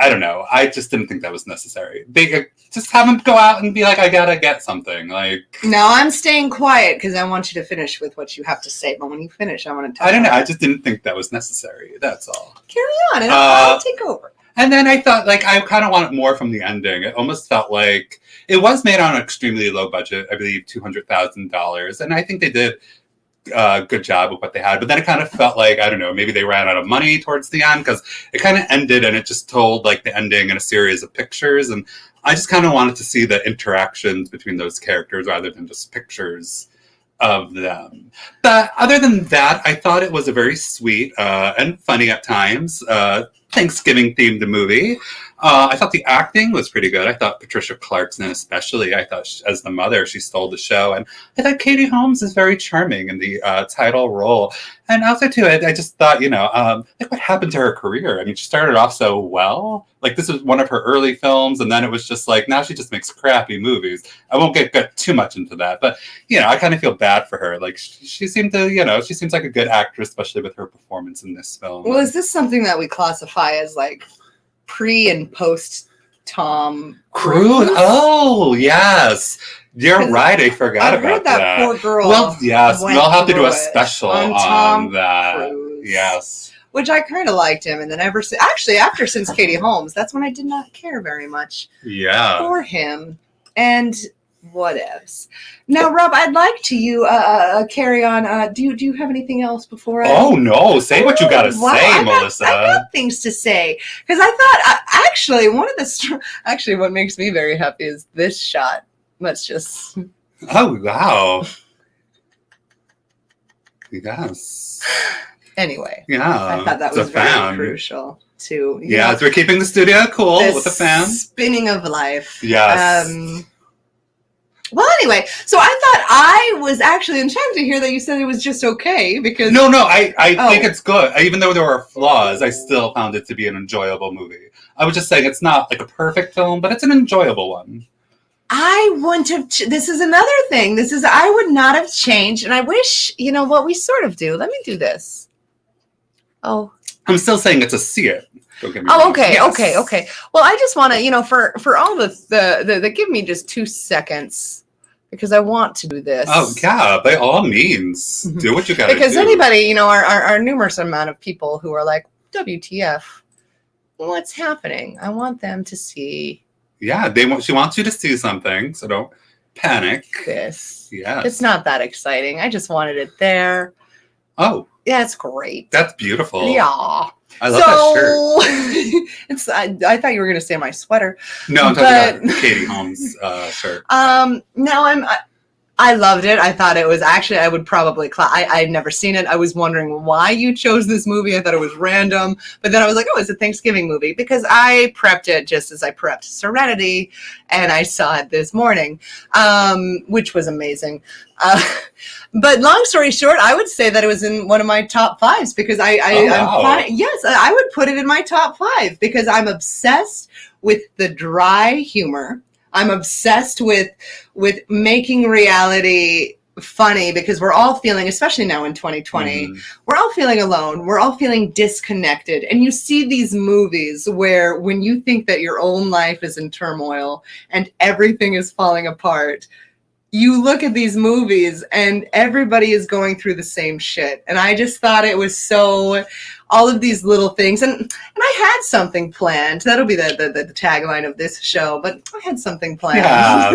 Speaker 1: I don't know. I just didn't think that was necessary. They just have him go out and be like, I gotta get something.
Speaker 3: No, I'm staying quiet because I want you to finish with what you have to say. But when you finish, I want to.
Speaker 1: I don't know. I just didn't think that was necessary. That's all.
Speaker 3: Carry on, and I'll take over.
Speaker 1: And then I thought, I kind of wanted more from the ending. It almost felt like it was made on an extremely low budget. I believe $200,000, and I think they did a good job with what they had. But then it kind of felt like, I don't know, maybe they ran out of money towards the end, because it kind of ended and it just told the ending in a series of pictures, and I just kind of wanted to see the interactions between those characters rather than just pictures of them. But other than that, I thought it was a very sweet and funny at times Thanksgiving themed movie. I thought the acting was pretty good. I thought Patricia Clarkson, especially, I thought as the mother, she stole the show. And I thought Katie Holmes is very charming in the title role. And also, too, I just thought, what happened to her career? I mean, she started off so well. This was one of her early films, and then it was just now she just makes crappy movies. I won't get too much into that, but, I kind of feel bad for her. She seemed to, she seems like a good actress, especially with her performance in this film.
Speaker 3: Well, is this something that we classify as pre and post Tom
Speaker 1: Cruise? Oh, yes. You're right. I forgot about
Speaker 3: heard that poor girl.
Speaker 1: Well, yes.
Speaker 3: went
Speaker 1: We'll have to do a
Speaker 3: through it
Speaker 1: special
Speaker 3: on
Speaker 1: on
Speaker 3: Tom
Speaker 1: that.
Speaker 3: Cruise.
Speaker 1: Yes.
Speaker 3: Which I kind of liked him, and then since Katie Holmes, that's when I did not care very much for him. And whatevs. Now, Rob, I'd like to carry on. Do you have anything else before I?
Speaker 1: Oh no! Say what you gotta say, Melissa.
Speaker 3: I got things to say because I thought actually what makes me very happy is this shot. Let's just.
Speaker 1: Oh wow! Yes.
Speaker 3: Anyway.
Speaker 1: Yeah.
Speaker 3: I thought that was very crucial to.
Speaker 1: Yeah, so we're keeping the studio cool with the fan.
Speaker 3: Spinning of life.
Speaker 1: Yes.
Speaker 3: Well, anyway, so I thought I was actually enchanted to hear that you said it was just okay because...
Speaker 1: No, I think it's good. Even though there were flaws, I still found it to be an enjoyable movie. I was just saying it's not a perfect film, but it's an enjoyable one.
Speaker 3: I wouldn't have... This is another thing. I would not have changed, and I wish, what we sort of do. Let me do this. Oh.
Speaker 1: I'm still saying it's a see it.
Speaker 3: Oh, okay, yes. okay. Well, I just want to, for all the give me just 2 seconds because I want to do this.
Speaker 1: Oh yeah, by all means, do what you got to do.
Speaker 3: Because anybody, our numerous amount of people who are like, WTF, what's happening? I want them to see.
Speaker 1: Yeah, she wants you to see something, so don't panic.
Speaker 3: This.
Speaker 1: Yeah.
Speaker 3: It's not that exciting. I just wanted it there.
Speaker 1: Oh.
Speaker 3: Yeah, it's great.
Speaker 1: That's beautiful.
Speaker 3: Yeah.
Speaker 1: I love that
Speaker 3: shirt. I thought you were going to say my sweater.
Speaker 1: No, I'm talking about Katie Holmes' shirt.
Speaker 3: No, I loved it. I thought it was actually, I would probably, I'd never seen it. I was wondering why you chose this movie. I thought it was random. But then I was like, oh, it's a Thanksgiving movie because I prepped it just as I prepped Serenity. And I saw it this morning, which was amazing. But long story short, I would say that it was in one of my top 5s because yes, I would put it in my top 5 because I'm obsessed with the dry humor. I'm obsessed with making reality funny because we're all feeling, especially now in 2020, we're all feeling alone. We're all feeling disconnected. And you see these movies where when you think that your own life is in turmoil and everything is falling apart, you look at these movies and everybody is going through the same shit. And I just thought it was so all of these little things. And I had something planned. That'll be the tagline of this show, but I had something planned.
Speaker 1: Yeah.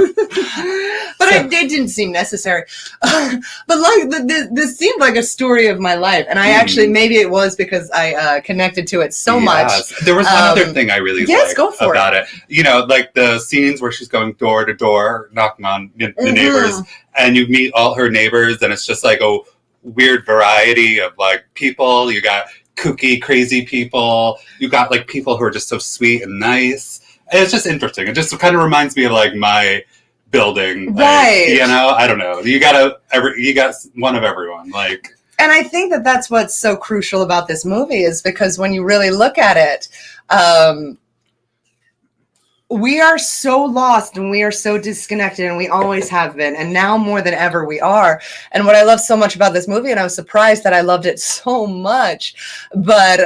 Speaker 3: But it didn't seem necessary. But like this seemed like a story of my life. And I actually, maybe it was because I connected to it so much.
Speaker 1: There was one other thing I really liked about it. You know, like the scenes where she's going door to door, knocking on the neighbors, and you meet all her neighbors, and it's just like a weird variety of like people. You got kooky, crazy people. You got like people who are just so sweet and nice. And it's just interesting. It just kind of reminds me of like my building,
Speaker 3: right?
Speaker 1: You know, I don't know. You got one of everyone, like.
Speaker 3: And I think that that's what's so crucial about this movie is because when you really look at it, we are so lost and we are so disconnected, and we always have been, and now more than ever we are. And what I love so much about this movie, and I was surprised that I loved it so much, but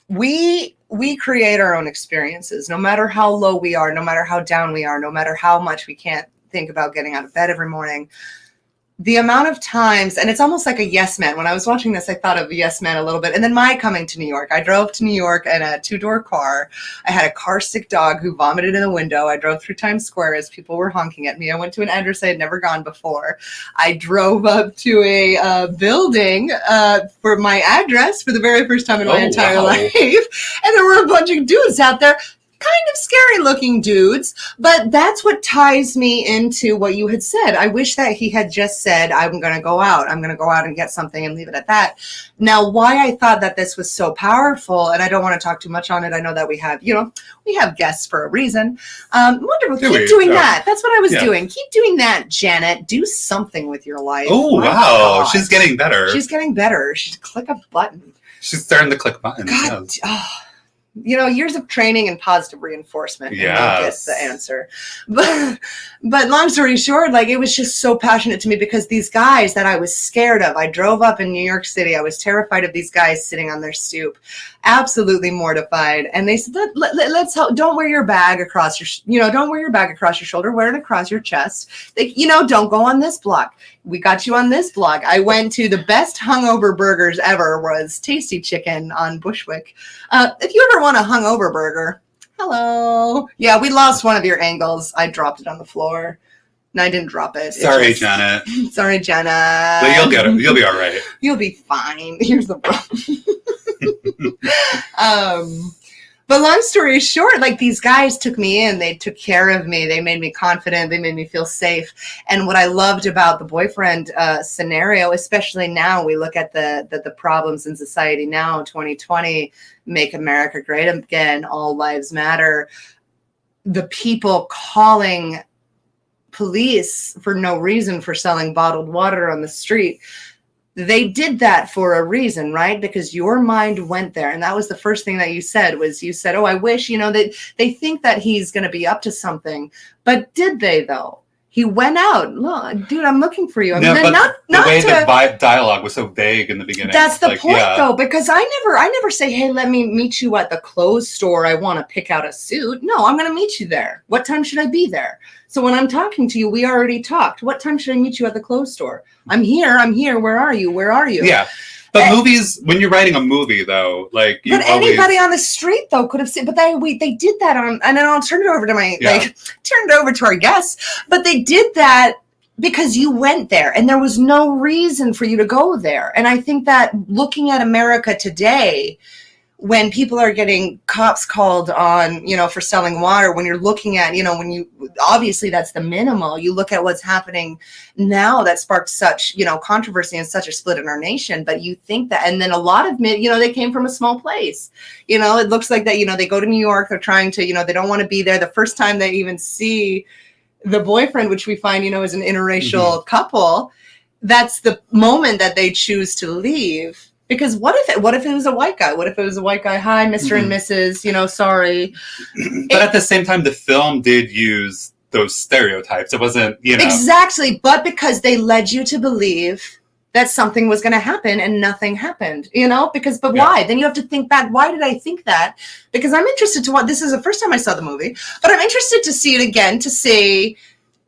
Speaker 3: we create our own experiences, no matter how low we are, no matter how down we are, no matter how much we can't think about getting out of bed every morning. The amount of times, and it's almost like a Yes Man. When I was watching this, I thought of Yes Man a little bit. And then my coming to New York. I drove to New York in a 2-door car. I had a car sick dog who vomited in the window. I drove through Times Square as people were honking at me. I went to an address I had never gone before. I drove up to a building for my address for the very first time in my entire life. And there were a bunch of dudes out there. Kind of scary looking dudes, but that's what ties me into what you had said. I wish that he had just said, I'm going to go out and get something and leave it at that. Now, why I thought that this was so powerful, and I don't want to talk too much on it. I know that we have guests for a reason. Wonderful. Keep doing that. That's what I was doing. Keep doing that, Janet. Do something with your life.
Speaker 1: Oh, wow. God. She's getting better.
Speaker 3: She's getting better. She's click a button.
Speaker 1: She's starting to click buttons.
Speaker 3: God. Oh. Years of training and positive reinforcement. Yes. Get the answer. But long story short, like it was just so passionate to me because these guys that I was scared of, I drove up in New York City. I was terrified of these guys sitting on their stoop, absolutely mortified. And they said, let's help. Don't wear your bag across your, don't wear your bag across your shoulder, wear it across your chest. Don't go on this block. We got you on this block. I went to the best hungover burgers ever was Tasty Chicken on Bushwick. If you ever want a hungover burger, hello. Yeah, we lost one of your angles. I dropped it on the floor. No, I didn't drop it.
Speaker 1: Sorry, Janet.
Speaker 3: Sorry, Jenna.
Speaker 1: But you'll get it. You'll be all right.
Speaker 3: You'll be fine. Here's the problem. But long story short, like these guys took me in, they took care of me, they made me confident, they made me feel safe. And what I loved about the boyfriend scenario, especially now, we look at the problems in society now, 2020, Make America Great Again, All Lives Matter. The people calling police for no reason for selling bottled water on the street. They did that for a reason, right? Because your mind went there. And that was the first thing that you said, oh, I wish, that they think that he's going to be up to something. But did they, though? He went out. Look, dude, I'm looking for you. I mean,
Speaker 1: the way the dialogue was so vague in the beginning.
Speaker 3: That's the point, though, because I never say, hey, let me meet you at the clothes store. I want to pick out a suit. No, I'm going to meet you there. What time should I be there? So when I'm talking to you, we already talked. What time should I meet you at the clothes store? I'm here. Where are you? Yeah.
Speaker 1: But movies, when you're writing a movie, though, like you
Speaker 3: anybody on the street though could have seen. But they did that on, and then I'll turn it over to turn it over to our guests. But they did that because you went there, and there was no reason for you to go there. And I think that looking at America today, when people are getting cops called on, for selling water, when you're looking at, obviously that's the minimal. You look at what's happening now that sparked such, controversy and such a split in our nation. But you think that, and then a lot of, they came from a small place. It looks like that, they go to New York, they're trying to, they don't want to be there. The first time they even see the boyfriend, which we find, is an interracial couple, that's the moment that they choose to leave. Because what if it was a white guy? What if it was a white guy? Hi, Mr. and Mrs., sorry.
Speaker 1: But at the same time, the film did use those stereotypes. It wasn't,
Speaker 3: Exactly. But because they led you to believe that something was going to happen and nothing happened, why? Then you have to think back. Why did I think that? Because I'm interested to this is the first time I saw the movie, but I'm interested to see it again, to see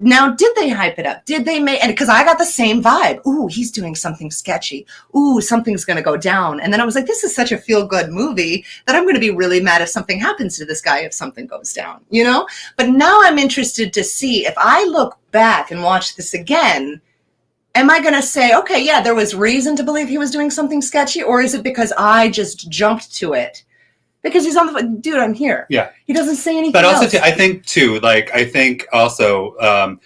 Speaker 3: Now, did they hype it up? Did they make, and because I got the same vibe. Ooh, he's doing something sketchy. Ooh, something's going to go down. And then I was like, this is such a feel-good movie that I'm going to be really mad if something happens to this guy if something goes down, you know? But now I'm interested to see if I look back and watch this again, am I going to say, okay, yeah, there was reason to believe he was doing something sketchy, or is it because I just jumped to it? Because he's on the dude, I'm here.
Speaker 1: Yeah.
Speaker 3: He doesn't say anything
Speaker 1: But also,
Speaker 3: else.
Speaker 1: I think also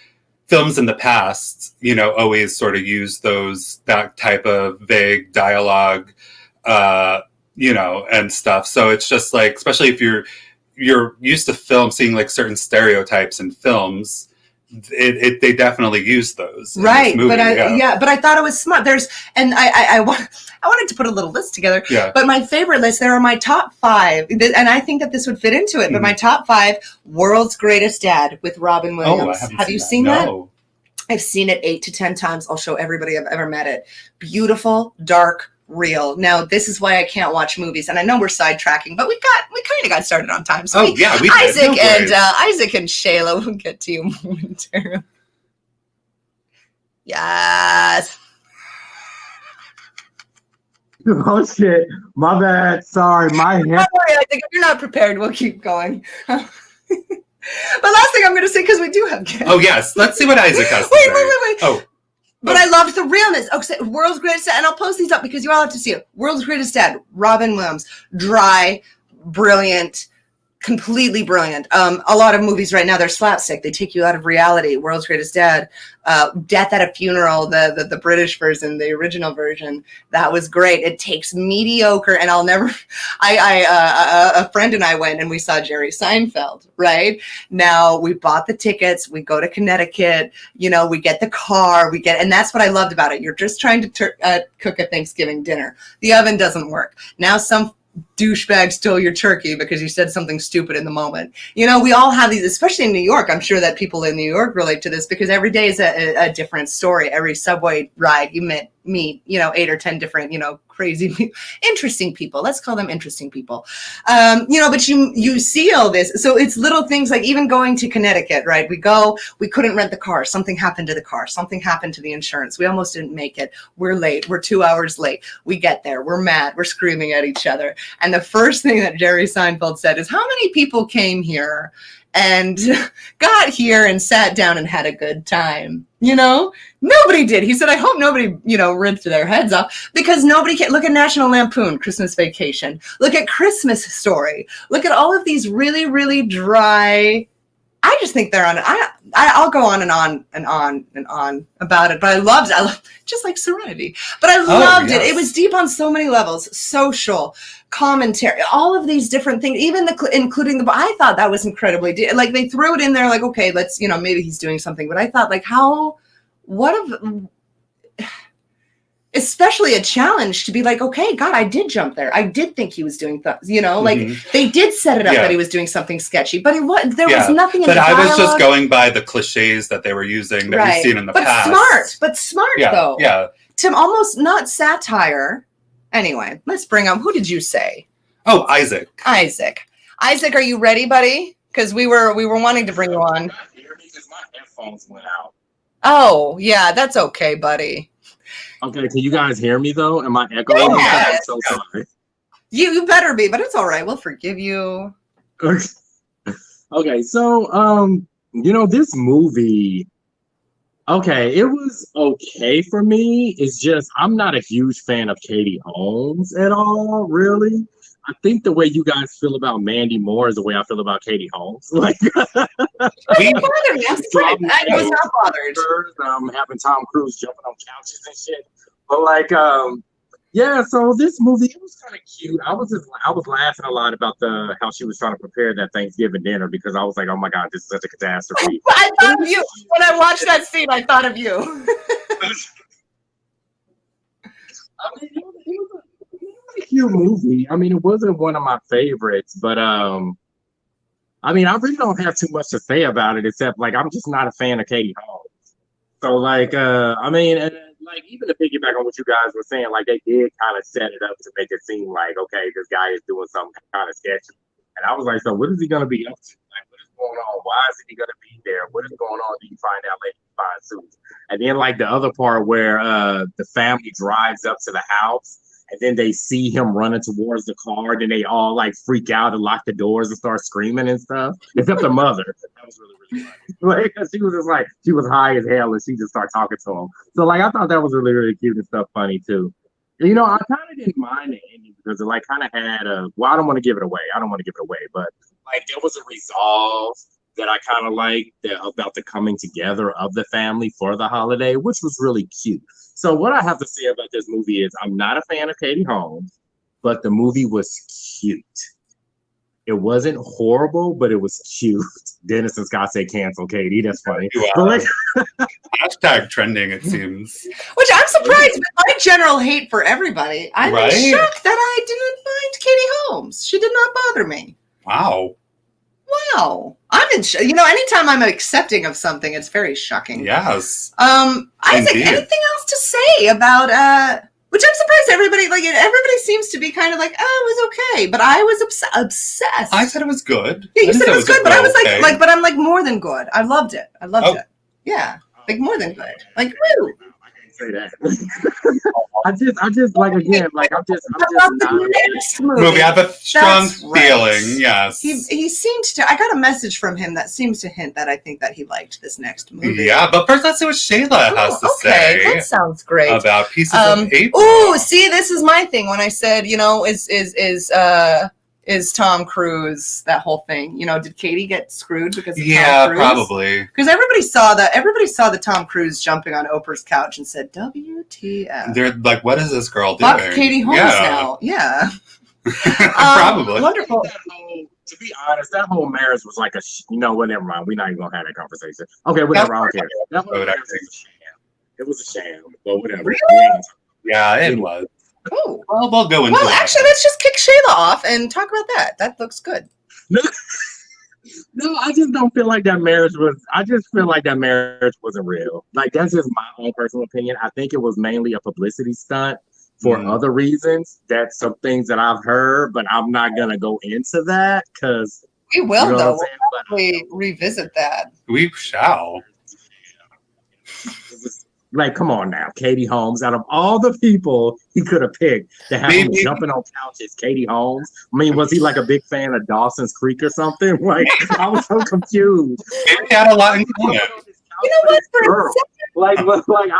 Speaker 1: films in the past, you know, always sort of use that type of vague dialogue, you know, and stuff. So it's just like, especially if you're used to seeing like certain stereotypes in films, they definitely use those.
Speaker 3: Right, movie, but I thought it was smart. I wanted to put a little list together.
Speaker 1: Yeah.
Speaker 3: But my favorite list, there are my top 5, and I think that this would fit into it. But my top 5: World's Greatest Dad with Robin Williams.
Speaker 1: Have you
Speaker 3: seen that?
Speaker 1: No.
Speaker 3: I've seen it 8 to 10 times. I'll show everybody I've ever met it. Beautiful, dark, real. Now, this is why I can't watch movies, and I know we're sidetracking, but we kind of got started on time. So
Speaker 1: we did.
Speaker 3: Isaac and Shayla will get to you momentarily. Yes.
Speaker 11: Oh shit! My bad. Sorry, my head.
Speaker 3: Don't worry, Isaac. If you're not prepared, we'll keep going. But last thing I'm going to say, because we do have guests.
Speaker 1: Oh yes, let's see what Isaac has to
Speaker 3: Wait.
Speaker 1: say. Oh.
Speaker 3: But I loved the realness. Okay, World's Greatest Dad, and I'll post these up because you all have to see it. World's Greatest Dad, Robin Williams, dry, brilliant, completely brilliant. A lot of movies right now, they're slapstick. They take you out of reality. World's Greatest Dad, Death at a Funeral, the British version, the original version, that was great. It takes mediocre, and I'll never. A friend and I went and we saw Jerry Seinfeld. Right now, we bought the tickets. We go to Connecticut. You know, we get the car. And that's what I loved about it. You're just trying to cook a Thanksgiving dinner. The oven doesn't work. Now some douchebag stole your turkey because you said something stupid in the moment. You know, we all have these, especially in New York. I'm sure that people in New York relate to this because every day is a different story. Every subway ride you meet, you know, 8 or 10 different, you know, crazy, interesting people. Let's call them interesting people. You know, but you see all this. So it's little things like even going to Connecticut, right? We couldn't rent the car. Something happened to the car. Something happened to the insurance. We almost didn't make it. We're late. We're 2 hours late. We get there. We're mad. We're screaming at each other. And the first thing that Jerry Seinfeld said is, how many people came here and got here and sat down and had a good time? You know, nobody did. He said, I hope nobody, you know, ripped their heads off, because nobody can. Look at National Lampoon, Christmas Vacation. Look at Christmas Story. Look at all of these really, really dry. I just think they're on. I'll go on and on and on and on about it, but I loved just like Serenity. But I loved it. It was deep on so many levels, social commentary, all of these different things, even including I thought that was incredibly deep. Like they threw it in there, like, okay, let's, you know, maybe he's doing something, but I thought like especially a challenge to be like, okay, God, I did jump there. I did think he was doing things, you know, like they did set it up that he was doing something sketchy, but there was nothing in the dialogue.
Speaker 1: But I was just going by the cliches that they were using that we've seen in the past.
Speaker 3: But smart though.
Speaker 1: Yeah.
Speaker 3: To almost not satire. Anyway, let's bring up, who did you say?
Speaker 1: Oh, Isaac,
Speaker 3: are you ready, buddy? Because we were wanting to bring you on.
Speaker 11: Because my headphones went out.
Speaker 3: Oh, yeah, that's okay, buddy.
Speaker 11: Okay, can you guys hear me though? Am I echoing?
Speaker 3: Yes.
Speaker 11: I'm so sorry.
Speaker 3: You better be, but it's all right. We'll forgive you.
Speaker 11: Okay, so you know, this movie, okay, it was okay for me. It's just I'm not a huge fan of Katie Holmes at all, really. I think the way you guys feel about Mandy Moore is the way I feel about Katie Holmes. Like,
Speaker 3: I was not bothered.
Speaker 11: Having Tom Cruise jumping on couches and shit. But like, yeah. So this movie, it was kind of cute. I was laughing a lot about how she was trying to prepare that Thanksgiving dinner, because I was like, oh my God, this is such a catastrophe.
Speaker 3: I thought of you when I watched that scene. I thought of you.
Speaker 11: I mean, it was a cute movie. I mean, it wasn't one of my favorites, but I mean, I really don't have too much to say about it, except like I'm just not a fan of Katie Holmes. So like, I mean, and, like even to piggyback on what you guys were saying, like they did kind of set it up to make it seem like, okay, this guy is doing something kind of sketchy, and I was like, so what is he gonna be up to? Like, what is going on? Why isn't he gonna be there? What is going on? Do you find out later? You find Susan. And then like the other part where the family drives up to the house and then they see him running towards the car, then they all like freak out and lock the doors and start screaming and stuff. Except the mother. That was really funny. Like she was just like she was high as hell and she just started talking to him. So like I thought that was really cute and stuff funny too. You know, I kind of didn't mind the ending because it like kind of had a. Well, I don't want to give it away. But like there was a resolve that I kind of liked about the coming together of the family for the holiday, which was really cute. So what I have to say about this movie is I'm not a fan of Katie Holmes, but the movie was cute. It wasn't horrible, but it was cute. Dennis and Scott say cancel Katie. That's funny. But like,
Speaker 1: hashtag trending, it seems.
Speaker 3: Which I'm surprised with my general hate for everybody. I'm
Speaker 1: Right?
Speaker 3: shocked that I didn't mind Katie Holmes. She did not bother me.
Speaker 1: Wow.
Speaker 3: I'm in. You know, anytime I'm accepting of something, it's very shocking.
Speaker 1: Yes.
Speaker 3: Isaac,
Speaker 1: Indeed.
Speaker 3: anything else to say about which I'm surprised everybody seems to be kind of like, oh, it was okay, but I was obsessed.
Speaker 1: I said it was good.
Speaker 3: Yeah, you said it was good, but I was
Speaker 1: okay.
Speaker 3: but I'm like more than good. I loved it.
Speaker 1: Oh.
Speaker 3: It. Yeah, like more than good. Like woo.
Speaker 11: say that. I just like again, like I'm just not.
Speaker 3: Next
Speaker 1: movie. I have a strong
Speaker 3: That's right.
Speaker 1: feeling. Yes.
Speaker 3: He seemed to. I got a message from him that seems to hint that I think that he liked this next movie.
Speaker 1: Yeah, but first let's see what Shayla has to say.
Speaker 3: Okay, that sounds great.
Speaker 1: About Pieces of April.
Speaker 3: Ooh, see, this is my thing when I said, you know, is Tom Cruise that whole thing? You know, did Katie get screwed because of Tom Cruise?
Speaker 1: Probably.
Speaker 3: Because everybody saw the Tom Cruise jumping on Oprah's couch and said, WTF.
Speaker 1: They're like, what is this girl doing?
Speaker 3: Fuck Katie Holmes now. Yeah.
Speaker 1: Probably.
Speaker 3: Wonderful.
Speaker 11: To be honest, that whole marriage was like you know what, never mind. We're not even gonna have that conversation. Okay, whatever, I don't care. That whole marriage was a sham. It was a sham, but whatever.
Speaker 3: Really?
Speaker 1: Yeah, it was.
Speaker 3: Oh.
Speaker 1: Well, we'll go into
Speaker 3: Well,
Speaker 1: that.
Speaker 3: actually, let's just kick Shayla off and talk about that. That looks good.
Speaker 11: No, I just don't feel like that marriage was. I just feel like that marriage wasn't real. Like that's just my own personal opinion. I think it was mainly a publicity stunt for other reasons. That's some things that I've heard, but I'm not gonna go into that because
Speaker 3: we will,
Speaker 11: you know
Speaker 3: though. We'll probably revisit that.
Speaker 1: We shall.
Speaker 11: Like, come on now, Katie Holmes. Out of all the people he could have picked to have him jumping on couches, Katie Holmes. I mean, was he like a big fan of Dawson's Creek or something? Like, I was so confused.
Speaker 1: He had a lot in common.
Speaker 3: You know what?
Speaker 11: Like, I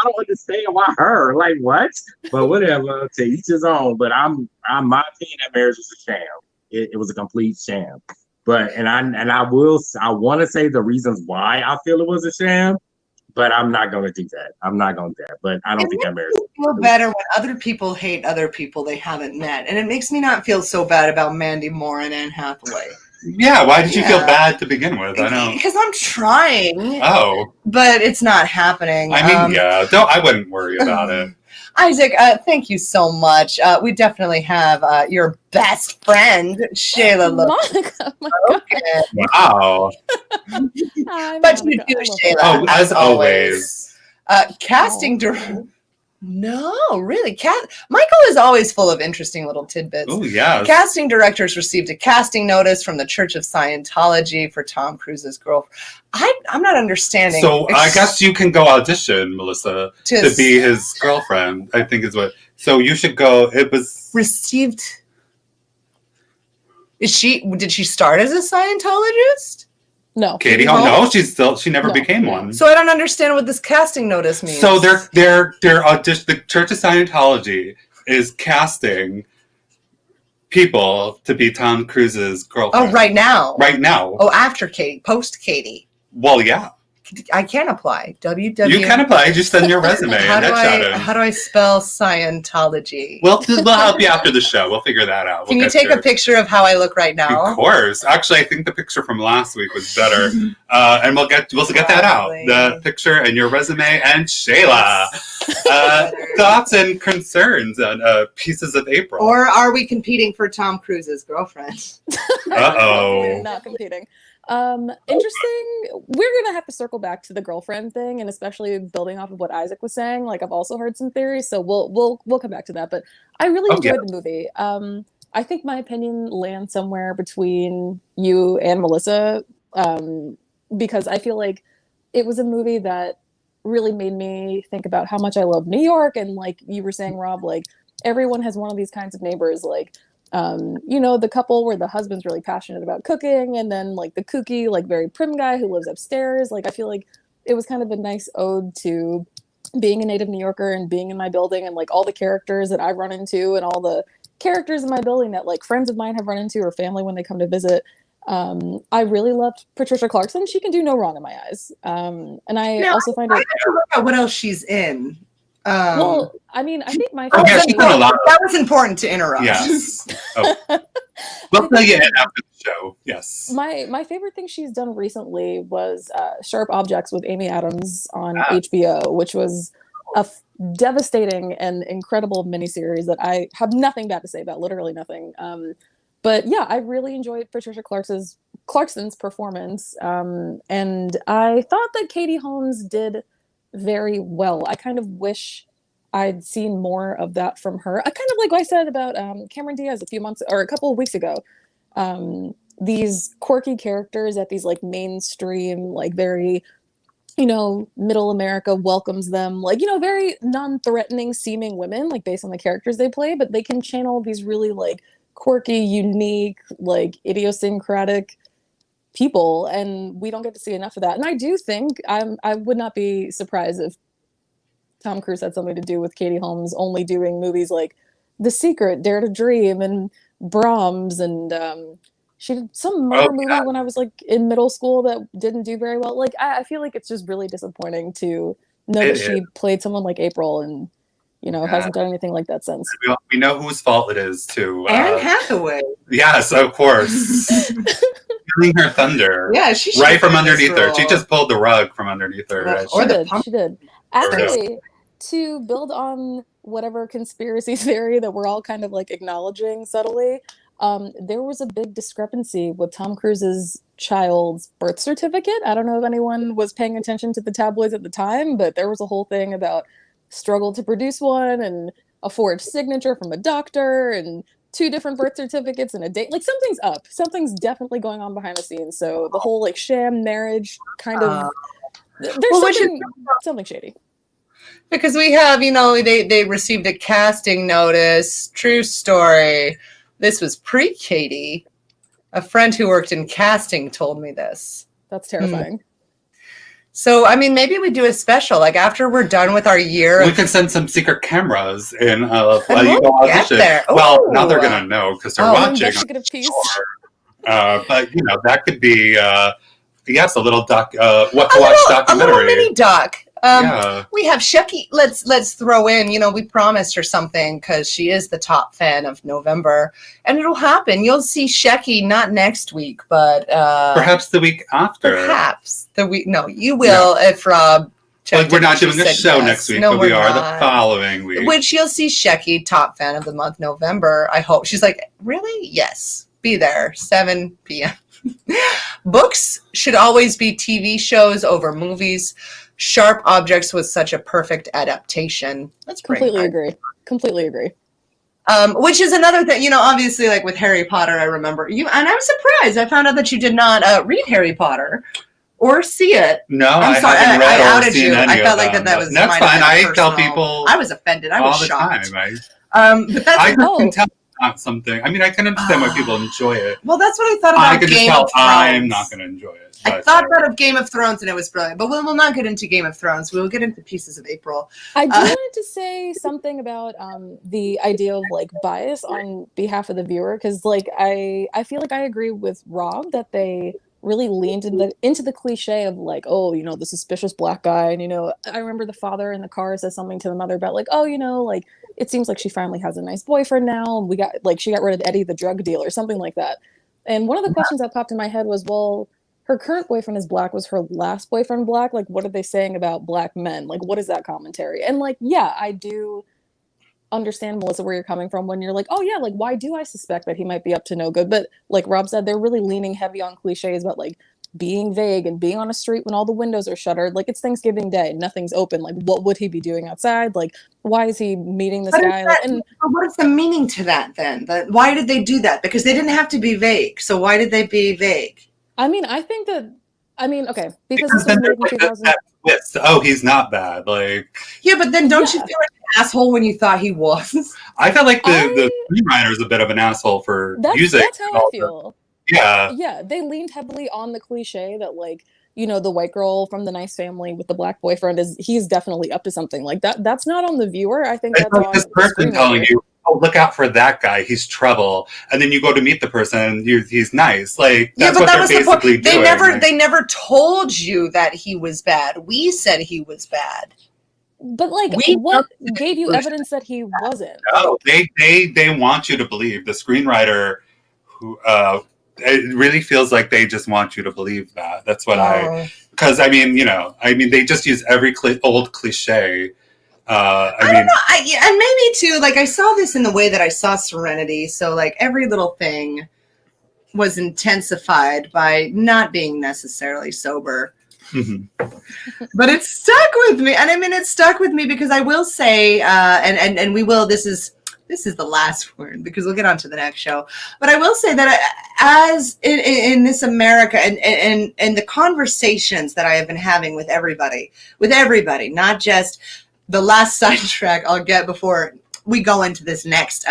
Speaker 11: don't understand why her. Like, what? But whatever. To each his own. But my opinion, that marriage was a sham. It was a complete sham. But I want to say the reasons why I feel it was a sham. But I'm not going to do that. I'm not going to do that. But I don't think that marriage.
Speaker 3: It feel better when other people hate other people they haven't met, and it makes me not feel so bad about Mandy Moore and Anne Hathaway.
Speaker 1: Yeah, why did you feel bad to begin with? I know.
Speaker 3: Because I'm trying.
Speaker 1: Oh.
Speaker 3: But it's not happening.
Speaker 1: I mean, I wouldn't worry about it.
Speaker 3: Isaac, thank you so much. We definitely have your best friend, Shayla.
Speaker 12: Monica, my
Speaker 3: God.
Speaker 1: Wow.
Speaker 3: But you do, Shayla.
Speaker 1: Oh, as always.
Speaker 3: Casting director. No, really. Michael is always full of interesting little tidbits.
Speaker 1: Oh, yeah.
Speaker 3: Casting directors received a casting notice from the Church of Scientology for Tom Cruise's girl. I'm not understanding.
Speaker 1: So I guess you can go audition, Melissa, to be his girlfriend, I think is what. So you should go. It was
Speaker 3: received. Did she start as a Scientologist?
Speaker 12: No.
Speaker 1: Katie Holmes? No, she never became one.
Speaker 3: So I don't understand what this casting notice means.
Speaker 1: So they're audition. The Church of Scientology is casting people to be Tom Cruise's girlfriend.
Speaker 3: Oh, right now.
Speaker 1: Right now.
Speaker 3: Oh, after Katie, post Katie.
Speaker 1: Well, yeah.
Speaker 3: I can apply. WTW.
Speaker 1: You can apply. Just send your resume.
Speaker 3: How do I spell Scientology?
Speaker 1: We'll help you after the show. We'll figure that out.
Speaker 3: Can you take a picture of how I look right now?
Speaker 1: Of course. Actually, I think the picture from last week was better. And we'll get that out. The picture and your resume and Shayla. Thoughts and concerns on Pieces of April.
Speaker 3: Or are we competing for Tom Cruise's girlfriend?
Speaker 1: Uh-oh.
Speaker 12: We're not competing. Interesting. We're gonna have to circle back to the girlfriend thing, and especially building off of what Isaac was saying. Like, I've also heard some theories, so we'll come back to that. But I really enjoyed the movie. I think my opinion lands somewhere between you and Melissa because I feel like it was a movie that really made me think about how much I love New York. And like you were saying, Rob, like everyone has one of these kinds of neighbors, like, you know, the couple where the husband's really passionate about cooking, and then like the kooky, like very prim guy who lives upstairs. Like I feel like it was kind of a nice ode to being a native New Yorker and being in my building, and like all the characters that I've run into and all the characters in my building that like friends of mine have run into or family when they come to visit. I really loved Patricia Clarkson. She can do no wrong in my eyes. And I also find
Speaker 3: I have to look at what else she's in.
Speaker 12: Well, I mean, I think my
Speaker 1: yeah, she's done a lot.
Speaker 3: That was important to interrupt.
Speaker 1: Yes. Oh. We'll tell you after the show. Yes.
Speaker 12: My favorite thing she's done recently was Sharp Objects with Amy Adams on HBO, which was a devastating and incredible miniseries that I have nothing bad to say about, literally nothing. But yeah, I really enjoyed Patricia Clarkson's performance, and I thought that Katie Holmes did very well. I kind of wish I'd seen more of that from her. I kind of like what I said about Cameron Diaz a couple of weeks ago. These quirky characters at these like mainstream, like very, you know, middle America welcomes them, like, you know, very non-threatening seeming women, like based on the characters they play, but they can channel these really like quirky, unique, like idiosyncratic people, and we don't get to see enough of that. And I do think I would not be surprised if Tom Cruise had something to do with Katie Holmes only doing movies like The Secret, Dare to Dream, and Brahms, and she did some murder movie when I was like in middle school that didn't do very well. Like I feel like it's just really disappointing to know that she played someone like April and, you know, hasn't done anything like that since.
Speaker 1: We know whose fault it is too.
Speaker 3: Anne Hathaway.
Speaker 1: Yes, of course. Stealing her thunder.
Speaker 3: Yeah, she
Speaker 1: right from underneath her. She just pulled the rug from underneath her.
Speaker 12: She did. Actually, to build on whatever conspiracy theory that we're all kind of like acknowledging subtly, there was a big discrepancy with Tom Cruise's child's birth certificate. I don't know if anyone was paying attention to the tabloids at the time, but there was a whole thing about struggle to produce one and a forged signature from a doctor and 2 different birth certificates and a date. Like something's up. Something's definitely going on behind the scenes. So the whole like sham marriage kind of there's something shady.
Speaker 3: Because we have, you know, they received a casting notice. True story. This was pre-Katie. A friend who worked in casting told me this.
Speaker 12: That's terrifying.
Speaker 3: So, I mean, maybe we do a special, like after we're done with our year.
Speaker 1: We can send some secret cameras and you go
Speaker 3: audition.
Speaker 1: Well, now they're going to know because they're watching. But, you know, that could be, yes, a little what to watch documentary.
Speaker 3: A little mini doc. We have Shecky. Let's throw in, you know, we promised her something because she is the top fan of November, and it'll happen. You'll see Shecky not next week, but
Speaker 1: perhaps the week after.
Speaker 3: Perhaps the week. No, you will if Rob.
Speaker 1: Like we're not doing a show next week, but we are the following week.
Speaker 3: Which you'll see Shecky, top fan of the month, November. I hope she's like, really? Yes, be there 7 p.m. Books should always be TV shows over movies. Sharp Objects was such a perfect adaptation. Let's
Speaker 12: completely agree.
Speaker 3: Which is another thing, you know, obviously like with Harry Potter, I remember you, and I was surprised. I found out that you did not read Harry Potter or see it.
Speaker 1: No,
Speaker 3: I'm sorry, I outed you. I felt like that was
Speaker 1: that's fine. I tell people
Speaker 3: I was offended. I was shocked.
Speaker 1: But that's I can tell not something. I mean, I can understand why people enjoy it.
Speaker 3: Well, that's what I thought about Game of Thrones.
Speaker 1: I'm not going to enjoy it.
Speaker 3: I thought that of Game of Thrones, and it was brilliant. But we'll not get into Game of Thrones. We'll get into Pieces of April.
Speaker 12: I do wanted to say something about the idea of like bias on behalf of the viewer, because like I feel like I agree with Rob that they really leaned into the cliche of like, oh, you know, the suspicious black guy. And, you know, I remember the father in the car says something to the mother about like, oh, you know, like it seems like she finally has a nice boyfriend now. And she got rid of Eddie the drug dealer, something like that. And one of the questions that popped in my head was, well, her current boyfriend is black. Was her last boyfriend black? Like, what are they saying about black men? Like, what is that commentary? And like, yeah, I do understand, Melissa, where you're coming from when you're like, oh yeah, like why do I suspect that he might be up to no good? But like Rob said, they're really leaning heavy on cliches about like being vague and being on a street when all the windows are shuttered. Like it's Thanksgiving Day, nothing's open. Like what would he be doing outside? Like why is he meeting this guy?
Speaker 3: What is the meaning to that then? Why did they do that? Because they didn't have to be vague. So why did they be vague?
Speaker 12: I mean, I think that. I mean, okay, because
Speaker 1: Because
Speaker 12: this was
Speaker 1: then
Speaker 12: made
Speaker 1: there's
Speaker 12: in
Speaker 1: like
Speaker 12: 2000.
Speaker 1: that twist. Oh, he's not bad. Like,
Speaker 3: Yeah, but then don't you
Speaker 12: Yeah.
Speaker 3: feel like an asshole when you thought he was?
Speaker 1: I felt like the
Speaker 12: I
Speaker 1: screenwriter is a bit of an asshole for using
Speaker 12: that's how I
Speaker 1: all the,
Speaker 12: feel.
Speaker 1: yeah.
Speaker 12: Yeah, they leaned heavily on the cliche that like, you know, the white girl from the nice family with the black boyfriend he's definitely up to something. Like that's not on the viewer. I think
Speaker 1: It's
Speaker 12: that's
Speaker 1: like
Speaker 12: on
Speaker 1: this
Speaker 12: the
Speaker 1: person telling
Speaker 12: screenwriter.
Speaker 1: you, "Oh, look out for that guy. He's trouble." And then you go to meet the person, and he's nice. Like
Speaker 3: Yeah,
Speaker 1: that's
Speaker 3: but
Speaker 1: what
Speaker 3: that
Speaker 1: they're
Speaker 3: was the
Speaker 1: basically
Speaker 3: point. They
Speaker 1: doing.
Speaker 3: never
Speaker 1: Like,
Speaker 3: they never told you that he was bad. We said he was bad.
Speaker 12: But like,
Speaker 3: We
Speaker 12: what
Speaker 3: jumped to the
Speaker 12: gave you
Speaker 3: conclusion.
Speaker 12: evidence that he wasn't?
Speaker 1: no,
Speaker 12: Like,
Speaker 1: they want you to believe. The screenwriter, who it really feels like they just want you to believe that. That's what because I mean, they just use every old cliche. I
Speaker 3: don't
Speaker 1: mean,
Speaker 3: know. And maybe too, like I saw this in the way that I saw Serenity. So like every little thing was intensified by not being necessarily sober. But it stuck with me. And I mean, it stuck with me because I will say, and we will, this is the last word because we'll get on to the next show. But I will say that as in this America and the conversations that I have been having with everybody, not just the last sidetrack I'll get before we go into this next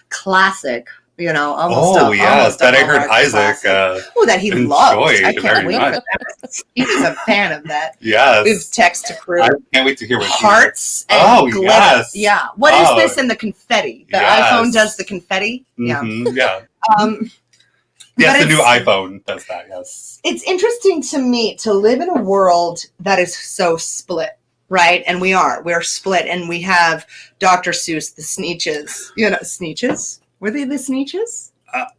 Speaker 3: classic. Almost
Speaker 1: that I heard Isaac
Speaker 3: that he loved. I can't
Speaker 1: very
Speaker 3: wait
Speaker 1: much.
Speaker 3: for that. He's a fan of that.
Speaker 1: Yes.
Speaker 3: With text to crew.
Speaker 1: I can't wait to hear what
Speaker 3: Hearts and glitter.
Speaker 1: Yes.
Speaker 3: Yeah. What is this in the confetti? The iPhone does the confetti?
Speaker 1: Mm-hmm. Yeah.
Speaker 3: Yes,
Speaker 1: the new iPhone does that, yes.
Speaker 3: It's interesting to me to live in a world that is so split. Right, and we're split, and we have Dr. Seuss, the Sneetches. Sneetches? Were they the Sneetches?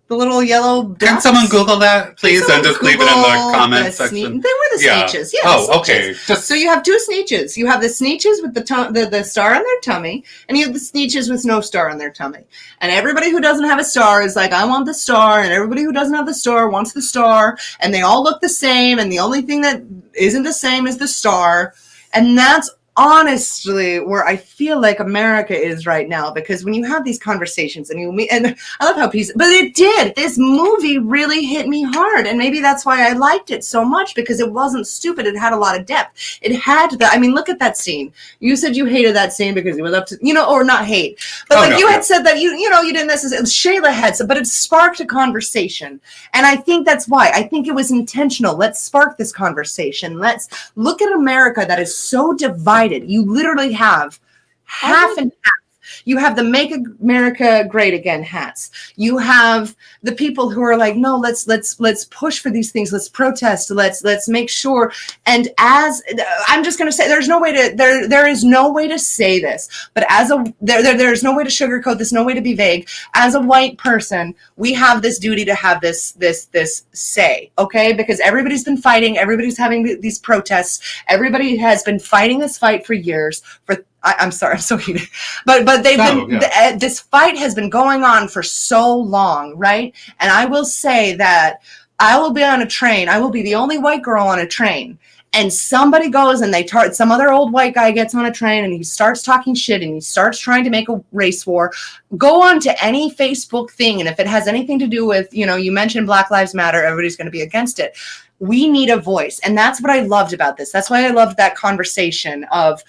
Speaker 3: The little yellow ducks?
Speaker 1: Can someone Google that, please, and just leave it in the comment section?
Speaker 3: They were the Sneetches. Yeah.
Speaker 1: Oh, okay.
Speaker 3: So you have two Sneetches. You have the Sneetches with the star on their tummy, and you have the Sneetches with no star on their tummy. And everybody who doesn't have a star is like, I want the star, and everybody who doesn't have the star wants the star, and they all look the same, and the only thing that isn't the same is the star. And that's honestly where I feel like America is right now, because when you have these conversations and I love how this movie really hit me hard, and maybe that's why I liked it so much, because it wasn't stupid. It had a lot of depth. It had look at that scene. You said you hated that scene because it was up to, or not hate, but had said that you didn't necessarily, Shayla had said, but it sparked a conversation. And I think that's why. I think it was intentional. Let's spark this conversation. Let's look at America that is so divided. You literally have half and half. You have the Make America Great Again hats. You have the people who are like, no, let's push for these things. Let's protest. Let's make sure. And as I'm just going to say, there is no way to say this, but there's no way to sugarcoat this, no way to be vague. As a white person, we have this duty to have this say, okay? Because everybody's been fighting. Everybody's having these protests. Everybody has been fighting this fight for years. I'm sorry, I'm so heated. But this fight has been going on for so long, right? And I will say that I will be on a train. I will be the only white girl on a train. And somebody goes and some other old white guy gets on a train and he starts talking shit and he starts trying to make a race war. Go on to any Facebook thing, and if it has anything to do with, you mentioned Black Lives Matter, everybody's going to be against it. We need a voice. And that's what I loved about this. That's why I loved that conversation of,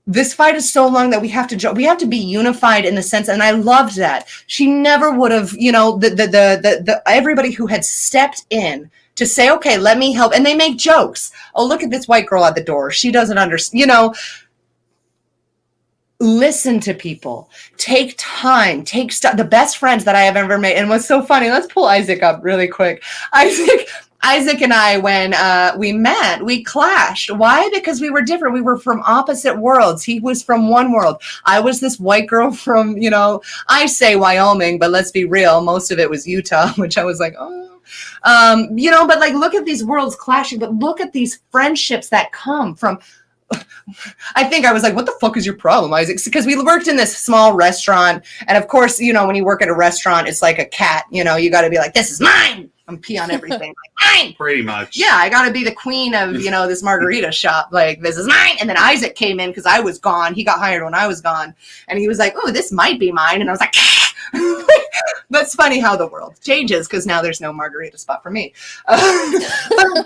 Speaker 3: this fight is so long that we have to be unified in the sense, and I loved that. She never would have, the everybody who had stepped in to say, okay, let me help. And they make jokes. Oh, look at this white girl at the door. She doesn't understand, listen to people, take time, the best friends that I have ever made. And what's so funny, let's pull Isaac up really quick. Isaac and I, when we met, we clashed. Why? Because we were different. We were from opposite worlds. He was from one world. I was this white girl from, I say Wyoming, but let's be real. Most of it was Utah, which I was like, oh. But like, look at these worlds clashing, but look at these friendships that come from, I think I was like, what the fuck is your problem, Isaac? Because we worked in this small restaurant. And of course, when you work at a restaurant, it's like a cat, you got to be like, this is mine. I'm pee on everything. Like, mine.
Speaker 1: Pretty much.
Speaker 3: Yeah, I got to be the queen of, this margarita shop. Like, this is mine. And then Isaac came in because I was gone. He got hired when I was gone. And he was like, oh, this might be mine. And I was like, But it's funny how the world changes because now there's no margarita spot for me. But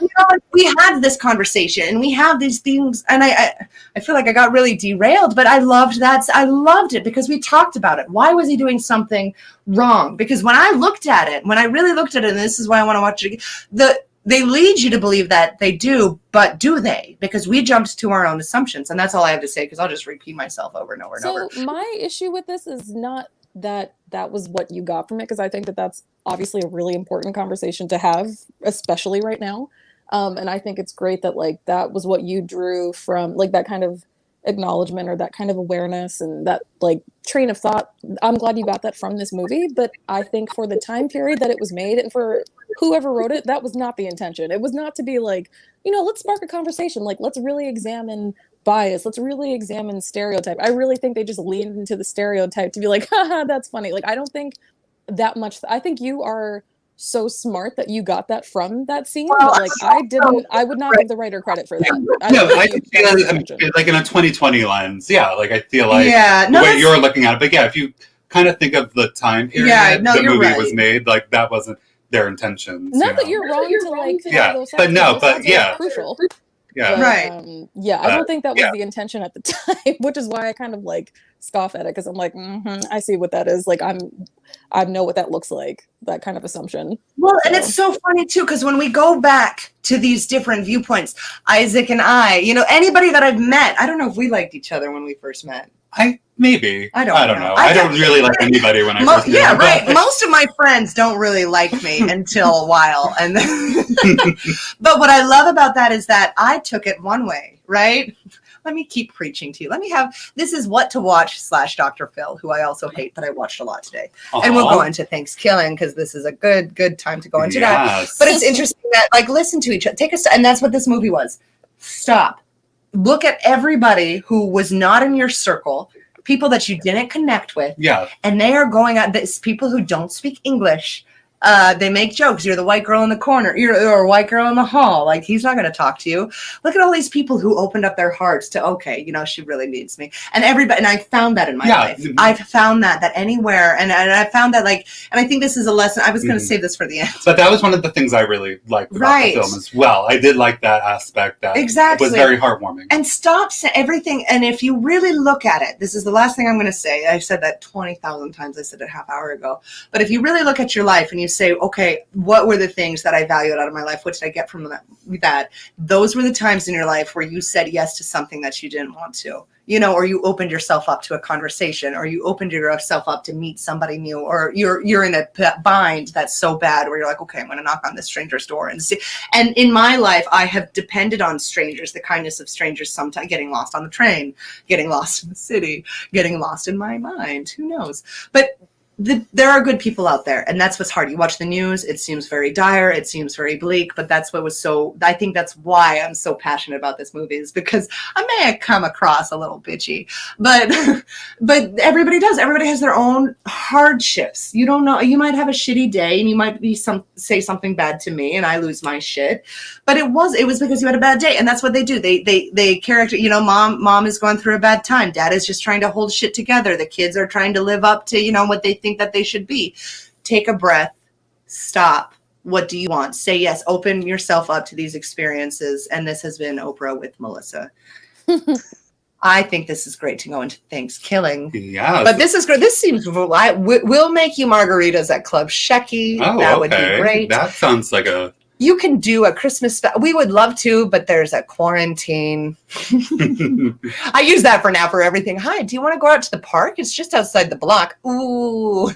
Speaker 3: you know, we have this conversation and we have these things, and I feel like I got really derailed, but I loved that. I loved it because we talked about it. Why was he doing something wrong? Because when I really looked at it, and this is why I want to watch it again, they lead you to believe that they do, but do they? Because we jumped to our own assumptions, and that's all I have to say, because I'll just repeat myself over and over and over.
Speaker 12: So my issue with this is not that was what you got from it, because I think that that's obviously a really important conversation to have, especially right now. And I think it's great that like that was what you drew from, like that kind of acknowledgement or that kind of awareness and that like train of thought. I'm glad you got that from this movie, but I think for the time period that it was made and for whoever wrote it, that was not the intention. It was not to be like, let's spark a conversation. Like, let's really examine bias. Let's really examine stereotype. I really think they just leaned into the stereotype to be like, haha, that's funny. Like, I don't think that much. I think you are so smart that you got that from that scene. Well, but like I would not give the writer credit for that.
Speaker 1: I feel like in a 2020 lens, like I feel like the way you're looking at it. But if you kind of think of the time period the movie was made, like that wasn't their intentions.
Speaker 12: Not that you're wrong to like those crucial.
Speaker 1: Yeah.
Speaker 12: But,
Speaker 3: right.
Speaker 12: I don't think that was the intention at the time, which is why I kind of like scoff at it, because I'm like, I see what that is. Like I know what that looks like, that kind of assumption.
Speaker 3: Well, and it's so funny too, because when we go back to these different viewpoints, Isaac and I, anybody that I've met, I don't know if we liked each other when we first met.
Speaker 1: Maybe.
Speaker 3: I don't know.
Speaker 1: I don't really like anybody when I first met.
Speaker 3: Yeah, right. Most of my friends don't really like me until a while. And then but what I love about that is that I took it one way, right? Let me keep preaching to you. This is What to Watch / Dr. Phil, who I also hate, but I watched a lot today. And we'll go into Thanksgiving because this is a good time to go into that. But it's interesting that, like, listen to each other. And that's what this movie was. Stop. Look at everybody who was not in your circle, people that you didn't connect with.
Speaker 1: Yeah.
Speaker 3: And they are going out, this people who don't speak English. They make jokes. You're the white girl in the corner. You're a white girl in the hall. Like, he's not going to talk to you. Look at all these people who opened up their hearts to, okay, she really needs me. And everybody, and I found that in my life. I've found that anywhere. And I found that, like, and I think this is a lesson. I was going to save this for the end.
Speaker 1: But that was one of the things I really liked about the film as well. I did like that aspect. That was very heartwarming.
Speaker 3: And stop everything. And if you really look at it, this is the last thing I'm going to say. I've said that 20,000 times. I said it a half hour ago. But if you really look at your life and you say, okay, what were the things that I valued out of my life? What did I get from that? Those were the times in your life where you said yes to something that you didn't want to, or you opened yourself up to a conversation, or you opened yourself up to meet somebody new, or you're in a bind that's so bad where you're like, okay, I'm going to knock on this stranger's door and see. And in my life, I have depended on strangers, the kindness of strangers, sometimes getting lost on the train, getting lost in the city, getting lost in my mind. Who knows? But there are good people out there, and that's what's hard. You watch the news, it seems very dire, it seems very bleak, but that's what was I think that's why I'm so passionate about this movie, is because I may have come across a little bitchy, but everybody does. Everybody has their own hardships. You don't know, you might have a shitty day and you might say something bad to me and I lose my shit, but it was because you had a bad day. And that's what they do. They character, mom is going through a bad time. Dad is just trying to hold shit together. The kids are trying to live up to, what they think that they should be. Take a breath, stop. What do you want? Say yes, open yourself up to these experiences. And this has been Oprah with Melissa. I think this is great to go into Thanksgiving.
Speaker 1: Yeah.
Speaker 3: But this is great. This seems, we'll make you margaritas at Club Shecky. That would be great.
Speaker 1: That sounds like
Speaker 3: you can do a Christmas. We would love to, but there's a quarantine. I use that for now for everything. Hi, do you want to go out to the park? It's just outside the block. Ooh.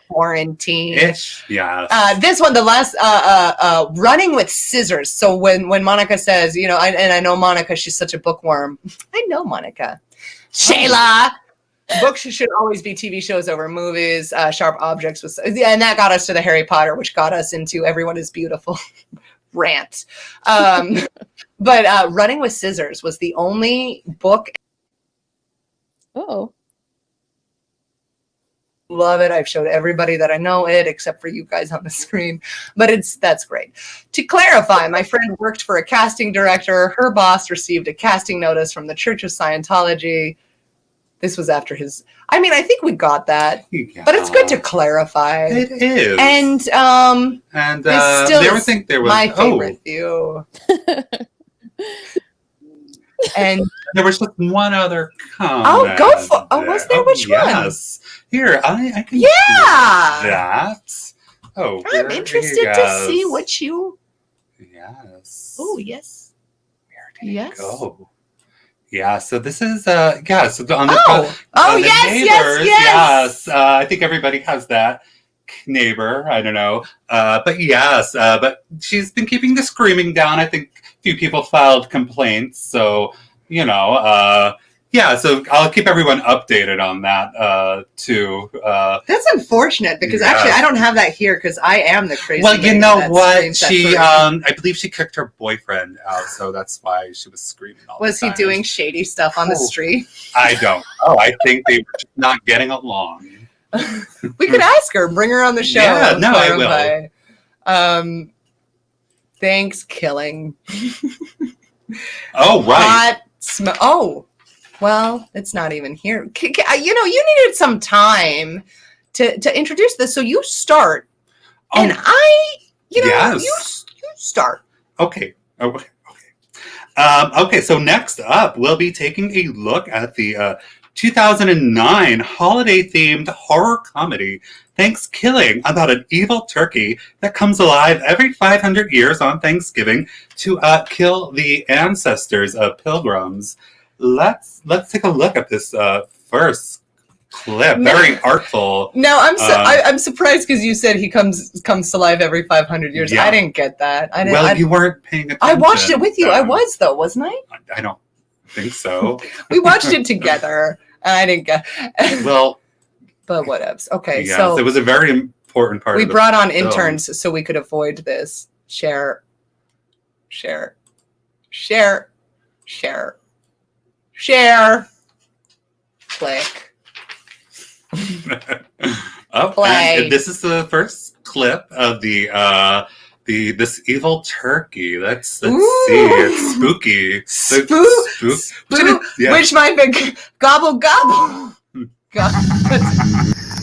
Speaker 3: Quarantine.
Speaker 1: Yeah.
Speaker 3: This one, the last running with scissors. So when Monica says, and I know Monica, she's such a bookworm. I know Monica. Shayla. Books should always be TV shows over movies. Sharp Objects was, and that got us to the Harry Potter, which got us into Everyone is Beautiful rant. But Running with Scissors was the only book.
Speaker 12: Oh.
Speaker 3: Love it. I've showed everybody that I know it, except for you guys on the screen. But that's great. To clarify, my friend worked for a casting director. Her boss received a casting notice from the Church of Scientology. this was after his. I mean, I think we got that,
Speaker 1: Yeah.
Speaker 3: but it's good to clarify.
Speaker 1: It is.
Speaker 3: And this still
Speaker 1: never
Speaker 3: is
Speaker 1: think there was
Speaker 3: my favorite view. And
Speaker 1: there was just one other comment.
Speaker 3: go for. Oh, was there? Which one?
Speaker 1: Yes. Here, I can.
Speaker 3: Yeah.
Speaker 1: do that. Oh,
Speaker 3: I'm interested to see what you.
Speaker 1: Yes.
Speaker 3: Oh yes. Yes.
Speaker 1: Go. Yeah, so this is so on the the
Speaker 3: yes.
Speaker 1: yes. I think everybody has that neighbor. I don't know, but yes, but she's been keeping the screaming down. I think a few people filed complaints, so so I'll keep everyone updated on that too.
Speaker 3: That's unfortunate because actually I don't have that here because I am the crazy.
Speaker 1: Well, you
Speaker 3: lady
Speaker 1: know
Speaker 3: that
Speaker 1: what?
Speaker 3: screams at
Speaker 1: She,
Speaker 3: first.
Speaker 1: I believe she kicked her boyfriend out, so that's why she was screaming all
Speaker 3: Was
Speaker 1: the
Speaker 3: he
Speaker 1: time.
Speaker 3: doing shady stuff on the street?
Speaker 1: I don't know. I think they were just not getting along.
Speaker 3: We could ask her, bring her on the show.
Speaker 1: Yeah, no, I
Speaker 3: will. Thanks, killing.
Speaker 1: Oh, right.
Speaker 3: Oh, well, it's not even here. You needed some time to introduce this, so you start, and you start.
Speaker 1: Okay. Okay. So next up, we'll be taking a look at the 2009 holiday-themed horror comedy Thanksgiving, about an evil turkey that comes alive every 500 years on Thanksgiving to kill the ancestors of pilgrims. Let's take a look at this first clip. Very artful.
Speaker 3: No, I'm surprised because you said he comes to life every 500 years.
Speaker 1: Yeah.
Speaker 3: I didn't get that.
Speaker 1: You weren't paying attention.
Speaker 3: I watched it with you. I was though, wasn't I?
Speaker 1: I don't think so.
Speaker 3: We watched it together, and I didn't get.
Speaker 1: Well,
Speaker 3: but whatevs. Okay,
Speaker 1: yes,
Speaker 3: so
Speaker 1: it was a very important part.
Speaker 3: We
Speaker 1: of the
Speaker 3: brought on
Speaker 1: film.
Speaker 3: interns so we could avoid this. Share. Click. Play.
Speaker 1: And this is the first clip of this evil turkey. Let's see. It's spooky.
Speaker 3: Spook.
Speaker 1: Yeah.
Speaker 3: Which might be gobble gobble.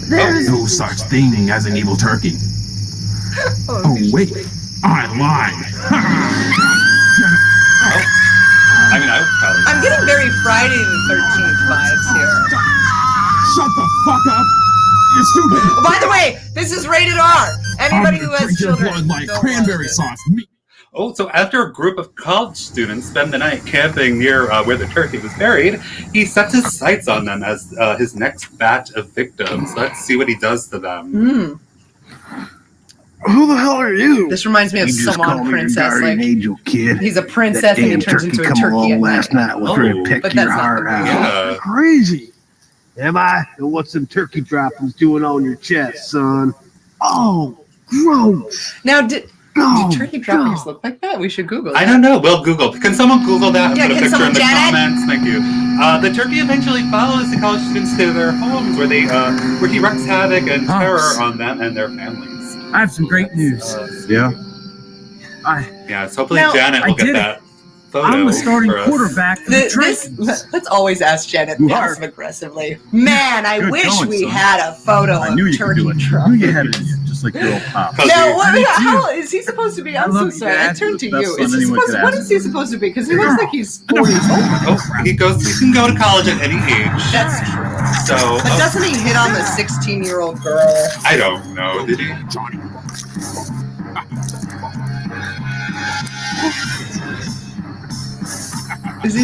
Speaker 13: There's no such thing as an evil turkey. Oh wait, I lied.
Speaker 3: I'm getting very Friday the 13th vibes here.
Speaker 13: Shut the fuck up, you stupid.
Speaker 3: Oh, by the way, this is rated R. Anybody who has children,
Speaker 13: blood like
Speaker 3: don't
Speaker 13: cranberry
Speaker 3: watch it.
Speaker 13: sauce.
Speaker 1: Oh, so after a group of college students spend the night camping near where the turkey was buried, he sets his sights on them as his next batch of victims. Let's see what he does to them.
Speaker 10: Who the hell are you?
Speaker 3: This reminds me of
Speaker 10: You just
Speaker 3: Swan
Speaker 10: called me your
Speaker 3: Princess.
Speaker 10: guardian angel, kid.
Speaker 3: He's a
Speaker 10: That
Speaker 3: princess and he
Speaker 10: damn
Speaker 3: turns into a
Speaker 10: come
Speaker 3: turkey
Speaker 10: along
Speaker 3: at
Speaker 10: last
Speaker 3: night.
Speaker 10: night was ready to pick
Speaker 3: But
Speaker 10: your
Speaker 3: that's not
Speaker 10: heart
Speaker 3: the
Speaker 10: out.
Speaker 1: Yeah.
Speaker 10: Crazy. Am I? And what's them turkey droppings doing on your chest, son? Oh, gross.
Speaker 3: Now, do turkey droppings look like that? We should Google that.
Speaker 1: I don't know. We'll Google. Can someone Google that and
Speaker 3: Yeah,
Speaker 1: put a
Speaker 3: can
Speaker 1: picture in the
Speaker 3: someone, Janet?
Speaker 1: comments? Thank you. The turkey eventually follows the college students to their homes where he wreaks havoc and terror on them and their families.
Speaker 14: I have some great news.
Speaker 10: Yeah.
Speaker 1: Yes, hopefully
Speaker 14: Now,
Speaker 1: Janet will
Speaker 14: I
Speaker 1: get
Speaker 14: did
Speaker 1: that
Speaker 14: it.
Speaker 1: photo.
Speaker 14: I'm the starting
Speaker 1: for us.
Speaker 14: quarterback for the Trojans.
Speaker 3: Let's always ask Janet passive aggressively. Man, I
Speaker 10: Good
Speaker 3: wish
Speaker 10: going,
Speaker 3: we
Speaker 10: son.
Speaker 3: had a photo
Speaker 10: I knew
Speaker 3: of
Speaker 10: you could
Speaker 3: turkey
Speaker 10: do it. I
Speaker 3: drop.
Speaker 10: knew you had it in you, just like your old pop.
Speaker 3: Now,
Speaker 14: Me
Speaker 3: how
Speaker 14: too.
Speaker 3: is he supposed to be?
Speaker 14: I
Speaker 3: I'm
Speaker 14: love
Speaker 3: so
Speaker 14: you,
Speaker 3: sorry. I
Speaker 14: Dad.
Speaker 3: turned to
Speaker 10: Best
Speaker 3: you.
Speaker 10: son
Speaker 3: Is he
Speaker 10: anyone
Speaker 3: supposed?
Speaker 10: could
Speaker 3: What
Speaker 10: ask.
Speaker 3: is he supposed to be? Because he looks like he's 4 years old.
Speaker 1: Oh, he can go to college at any age.
Speaker 3: That's true.
Speaker 1: So,
Speaker 3: But doesn't he hit on the 16-year-old girl?
Speaker 1: I don't know. Did he?
Speaker 3: Is he?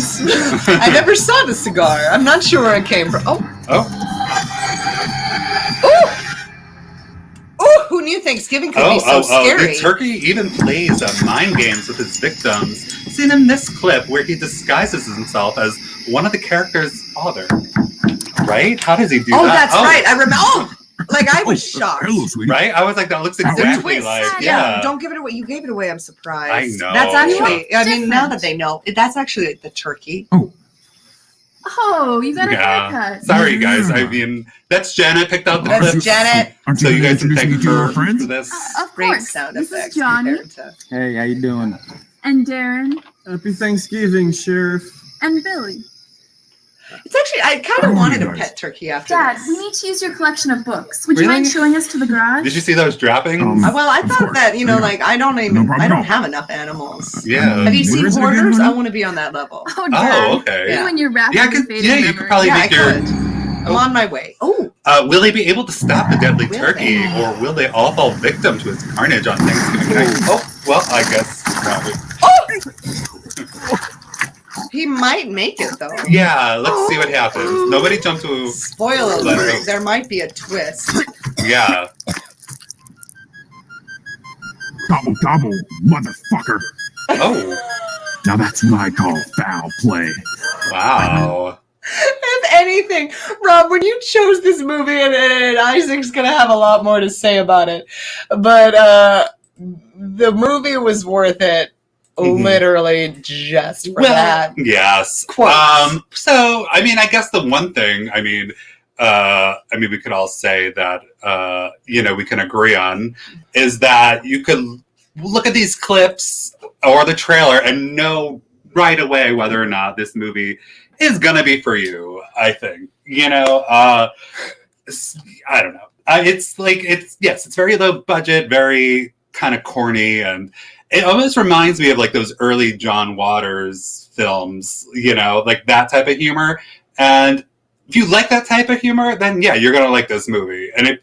Speaker 3: I never saw the cigar. I'm not sure where it came from. Oh, who knew Thanksgiving could be so scary?
Speaker 1: The turkey even plays mind games with his victims. Seen in this clip where he disguises himself as one of the characters' father. Right? How does he do that?
Speaker 3: Oh, that's right. I remember. Oh, like I was shocked.
Speaker 1: Right? I was like, that looks exactly like.
Speaker 3: Yeah, don't give it away. You gave it away. I'm surprised.
Speaker 1: I know.
Speaker 3: That's actually. I mean, now that they know, that's actually the turkey.
Speaker 15: Oh, you got a
Speaker 1: Yeah.
Speaker 15: haircut.
Speaker 1: Sorry, guys. I mean, that's Janet picked out the
Speaker 3: That's
Speaker 1: clips.
Speaker 3: Janet.
Speaker 13: Aren't
Speaker 1: So
Speaker 13: you
Speaker 1: you
Speaker 13: gonna
Speaker 1: guys can
Speaker 13: introduce
Speaker 1: thank
Speaker 13: me to your
Speaker 1: her
Speaker 13: friends?
Speaker 1: for this.
Speaker 15: Of
Speaker 3: Great
Speaker 15: course.
Speaker 3: sound
Speaker 15: This
Speaker 3: effects.
Speaker 15: is Johnny
Speaker 3: compared to-
Speaker 13: Hey, how you doing?
Speaker 15: and Darren
Speaker 14: Happy Thanksgiving, Sheriff.
Speaker 15: and Billy.
Speaker 3: It's actually, I kind of wanted a pet turkey after
Speaker 15: Dad,
Speaker 3: this.
Speaker 15: we need to use your collection of books. Would you
Speaker 1: Really?
Speaker 15: mind showing us to the garage?
Speaker 1: Did you see those droppings?
Speaker 3: Well, I thought that, you know, like I don't have enough animals.
Speaker 1: Yeah.
Speaker 3: Have you seen
Speaker 13: Where is it again,
Speaker 3: Hoarders?
Speaker 13: honey?
Speaker 3: I want to be on that level.
Speaker 15: Oh, Dad.
Speaker 1: Oh, okay.
Speaker 3: Yeah.
Speaker 15: You and your rapidly
Speaker 1: Yeah,
Speaker 15: fading
Speaker 1: you could probably
Speaker 3: Yeah,
Speaker 1: make
Speaker 3: I
Speaker 1: your.
Speaker 3: could. I'm on my way. Oh,
Speaker 1: Will they be able to stop the deadly
Speaker 3: Will
Speaker 1: turkey,
Speaker 3: they?
Speaker 1: or will they all fall victim to its carnage on Thanksgiving night? Oh, well, I guess not.
Speaker 3: he might make it though.
Speaker 1: Yeah, let's see what happens. Nobody jump to.
Speaker 3: Spoiler alert, there might be a twist.
Speaker 1: Yeah.
Speaker 13: Gobble, gobble, motherfucker.
Speaker 1: Oh,
Speaker 13: Now that's what I call foul play.
Speaker 1: wow.
Speaker 3: If anything, Rob, when you chose this movie, and Isaac's gonna have a lot more to say about it, but the movie was worth it, literally just for that.
Speaker 1: Yes.
Speaker 3: Quote.
Speaker 1: So, I mean, I guess the one thing, we could all say that, we can agree on is that you could look at these clips or the trailer and know right away whether or not this movie is going to be for you, I think. I don't know. It's very low budget, very kind of corny, and it almost reminds me of like those early John Waters films, like that type of humor. And if you like that type of humor, then yeah, you're gonna like this movie. And if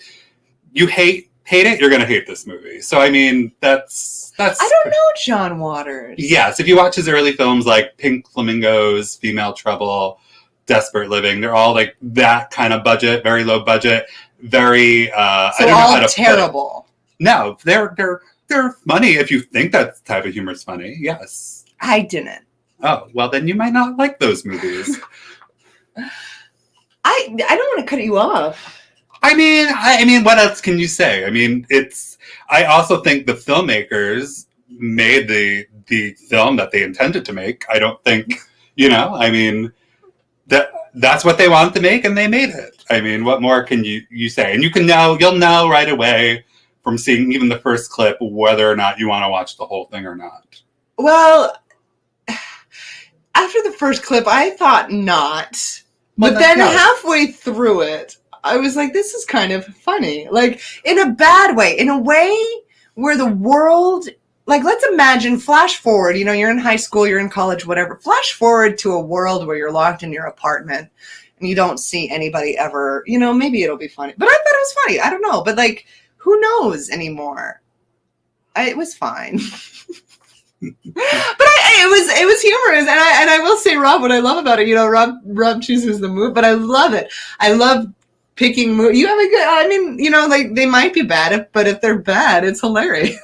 Speaker 1: you hate it, you're gonna hate this movie. So I mean, that's.
Speaker 3: I don't know John Waters.
Speaker 1: Yes, if you watch his early films like Pink Flamingos, Female Trouble, Desperate Living, they're all like that kind of budget, very low budget, very.
Speaker 3: So
Speaker 1: I don't know
Speaker 3: all
Speaker 1: how to
Speaker 3: terrible.
Speaker 1: No, they're funny if you think that type of humor is funny. Yes.
Speaker 3: I didn't.
Speaker 1: Oh, well, then you might not like those movies.
Speaker 3: I don't want to cut you off.
Speaker 1: I mean, what else can you say? I mean, I also think the filmmakers made the film that they intended to make. I don't think, that's what they wanted to make, and they made it. I mean, what more can you say? And you'll know right away from seeing even the first clip whether or not you want to watch the whole thing or not.
Speaker 3: Well, after the first clip, I thought not.
Speaker 1: Well,
Speaker 3: But then
Speaker 1: that's-
Speaker 3: halfway through it, I was like, this is kind of funny. Like, in a bad way. In a way where the world... Like, let's imagine, flash forward, you're in high school, you're in college, whatever. Flash forward to a world where you're locked in your apartment and you don't see anybody ever. Maybe it'll be funny. But I thought it was funny. I don't know. But, like, who knows anymore? It was fine. But it was humorous, and I will say, Rob, what I love about it, Rob chooses the move, but I love it. I love picking movies. You have a good. Like they might be bad, but if they're bad, it's hilarious.